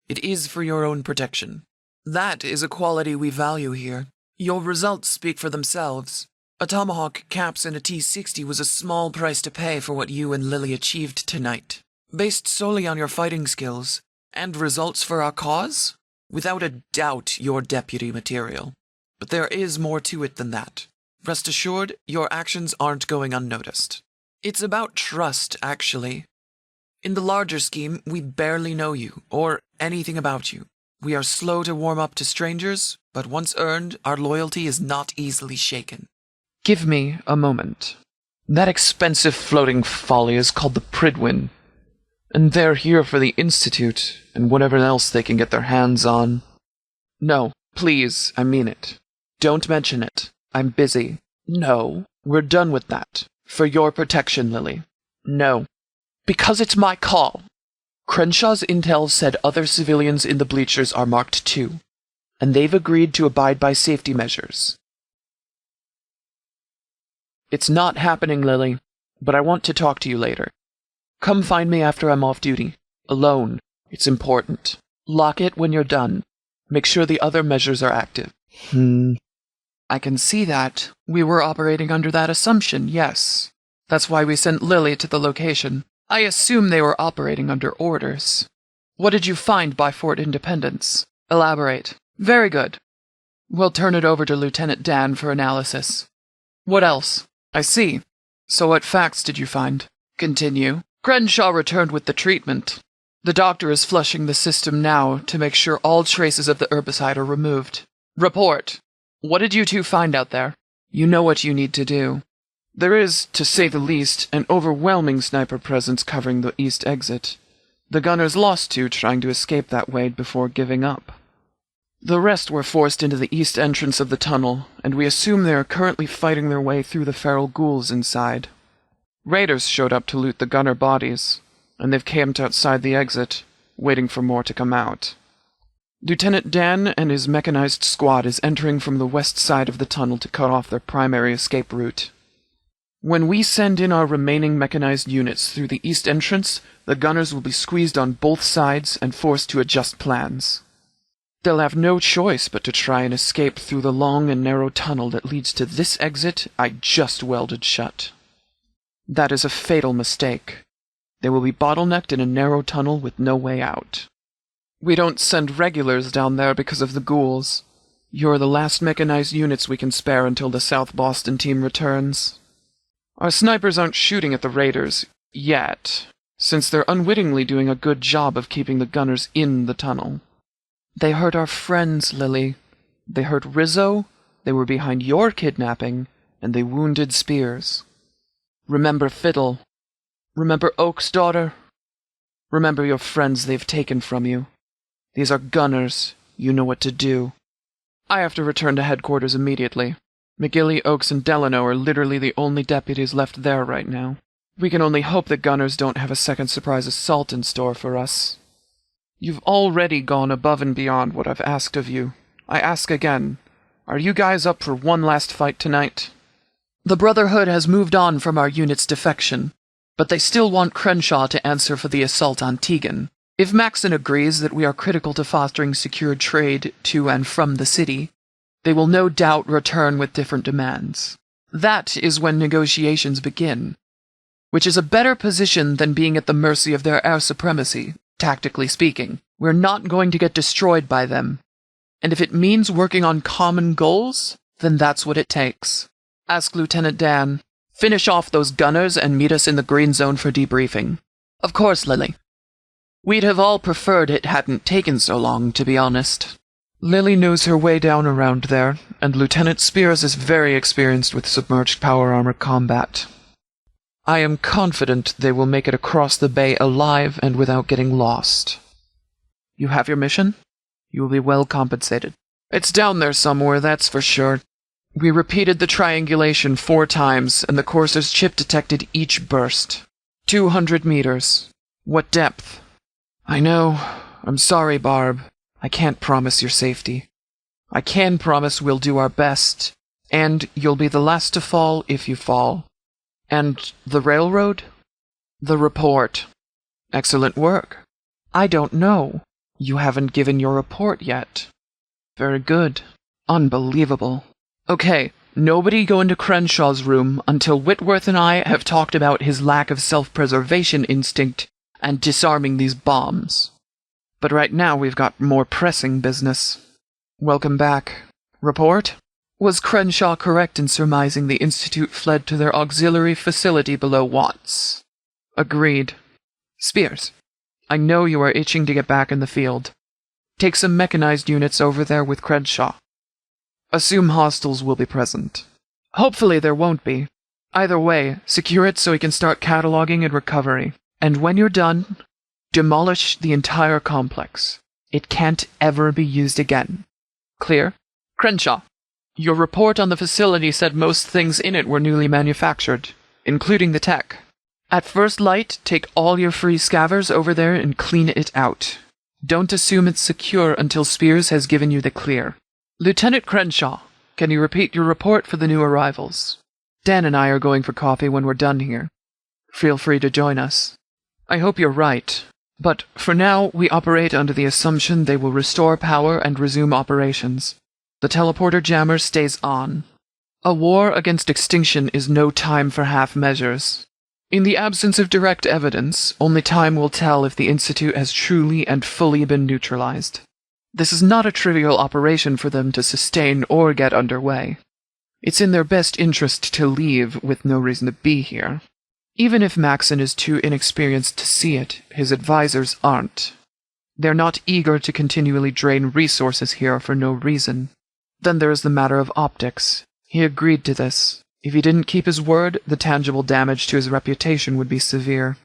It is for your own protection. That is a quality we value here. Your results speak for themselves. A Tomahawk, Caps, and a T-60 was a small price to pay for what you and Lily achieved tonight. Based solely on your fighting skills, and results for our cause? Without a doubt, you're deputy material. But there is more to it than that. Rest assured, your actions aren't going unnoticed. It's about trust, actually. In the larger scheme, we barely know you, or anything about you. We are slow to warm up to strangers, but once earned, our loyalty is not easily shaken. Give me a moment. That expensive floating folly is called the Pridwin. And they're here for the Institute, and whatever else they can get their hands on. No, please, I mean it. Don't mention it. I'm busy. No, we're done with that. For your protection, Lily. No. Because it's my call. Crenshaw's intel said other civilians in the Bleachers are marked too, and they've agreed to abide by safety measures. It's not happening, Lily, but I want to talk to you later. Come find me after I'm off duty. Alone. It's important. Lock it when you're done. Make sure the other measures are active. I can see that. We were operating under that assumption, yes. That's why we sent Lily to the location. I assume they were operating under orders. What did you find by Fort Independence? Elaborate. Very good. We'll turn it over to Lieutenant Dan for analysis. What else? I see. So what facts did you find? Continue. Crenshaw returned with the treatment. The doctor is flushing the system now to make sure all traces of the herbicide are removed. Report. What did you two find out there? You know what you need to do. There is, to say the least, an overwhelming sniper presence covering the east exit. The gunners lost two trying to escape that way before giving up. The rest were forced into the east entrance of the tunnel, and we assume they are currently fighting their way through the feral ghouls inside. Raiders showed up to loot the gunner bodies, and they've camped outside the exit, waiting for more to come out. Lieutenant Dan and his mechanized squad is entering from the west side of the tunnel to cut off their primary escape route. When we send in our remaining mechanized units through the east entrance, the gunners will be squeezed on both sides and forced to adjust plans. They'll have no choice but to try and escape through the long and narrow tunnel that leads to this exit I just welded shut. That is a fatal mistake. They will be bottlenecked in a narrow tunnel with no way out. We don't send regulars down there because of the ghouls. You're the last mechanized units we can spare until the South Boston team returns. Our snipers aren't shooting at the raiders, yet, since they're unwittingly doing a good job of keeping the gunners in the tunnel. They hurt our friends, Lily. They hurt Rizzo, they were behind your kidnapping, and they wounded Spears. Remember Fiddle. Remember Oak's daughter. Remember your friends they've taken from you. These are gunners. You know what to do. I have to return to headquarters immediately. McGilly, Oakes, and Delano are literally the only deputies left there right now. We can only hope the gunners don't have a second surprise assault in store for us. You've already gone above and beyond what I've asked of you. I ask again, are you guys up for one last fight tonight? The Brotherhood has moved on from our unit's defection, but they still want Crenshaw to answer for the assault on Tegan. If Maxon agrees that we are critical to fostering secure trade to and from the city, they will no doubt return with different demands. That is when negotiations begin, which is a better position than being at the mercy of their air supremacy, tactically speaking. We're not going to get destroyed by them, and if it means working on common goals, then that's what it takes. Ask Lieutenant Dan. Finish off those gunners and meet us in the green zone for debriefing. Of course, Lily. We'd have all preferred it hadn't taken so long, to be honest. Lily knows her way down around there, and Lieutenant Spears is very experienced with submerged power armor combat. I am confident they will make it across the bay alive and without getting lost. You have your mission? You will be well compensated. It's down there somewhere, that's for sure. We repeated the triangulation 4 times, and the courser's chip detected each burst. 200 meters. What depth? I know. I'm sorry, Barb. I can't promise your safety. I can promise we'll do our best, and you'll be the last to fall if you fall. And the railroad? The report. Excellent work. I don't know. You haven't given your report yet. Very good. Unbelievable. Okay, nobody go into Crenshaw's room until Whitworth and I have talked about his lack of self-preservation instinct and disarming these bombs. But right now we've got more pressing business. Welcome back. Report? Was Crenshaw correct in surmising the Institute fled to their auxiliary facility below Watts? Agreed. Spears, I know you are itching to get back in the field. Take some mechanized units over there with Crenshaw. Assume hostiles will be present. Hopefully there won't be. Either way, secure it so we can start cataloging and recovery. And when you're done, demolish the entire complex. It can't ever be used again. Clear? Crenshaw, your report on the facility said most things in it were newly manufactured, including the tech. At first light, take all your free scavers over there and clean it out. Don't assume it's secure until Spears has given you the clear. Lieutenant Crenshaw, can you repeat your report for the new arrivals? Dan and I are going for coffee when we're done here. Feel free to join us. I hope you're right, but for now we operate under the assumption they will restore power and resume operations. The teleporter jammer stays on. A war against extinction is no time for half measures. In the absence of direct evidence, only time will tell if the Institute has truly and fully been neutralized. This is not a trivial operation for them to sustain or get underway. It's in their best interest to leave with no reason to be here. Even if Maxon is too inexperienced to see it, his advisors aren't. They're not eager to continually drain resources here for no reason. Then there is the matter of optics. He agreed to this. If he didn't keep his word, the tangible damage to his reputation would be severe.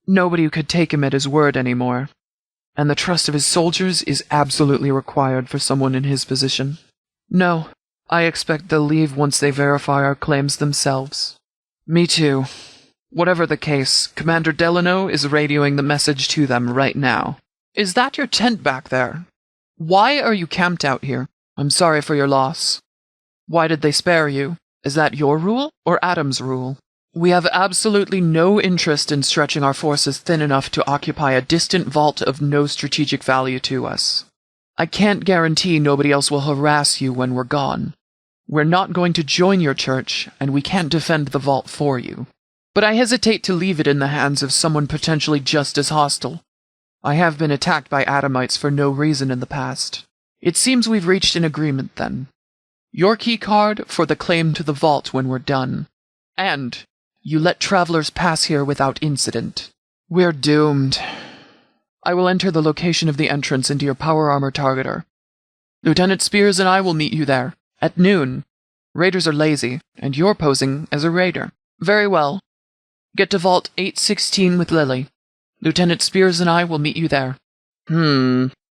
Nobody could take him at his word anymore. And the trust of his soldiers is absolutely required for someone in his position. No, I expect they'll leave once they verify our claims themselves. Me too. Whatever the case, Commander Delano is radioing the message to them right now. Is that your tent back there? Why are you camped out here? I'm sorry for your loss. Why did they spare you? Is that your rule or Adam's rule? We have absolutely no interest in stretching our forces thin enough to occupy a distant vault of no strategic value to us. I can't guarantee nobody else will harass you when we're gone. We're not going to join your church, and we can't defend the vault for you. But I hesitate to leave it in the hands of someone potentially just as hostile. I have been attacked by Adamites for no reason in the past. It seems we've reached an agreement then. Your key card for the claim to the vault when we're done. And you let travelers pass here without incident. We're doomed. I will enter the location of the entrance into your power armor targeter. Lieutenant Spears and I will meet you there, at noon. Raiders are lazy, and you're posing as a raider. Very well. Get to Vault 816 with Lily. Lieutenant Spears and I will meet you there.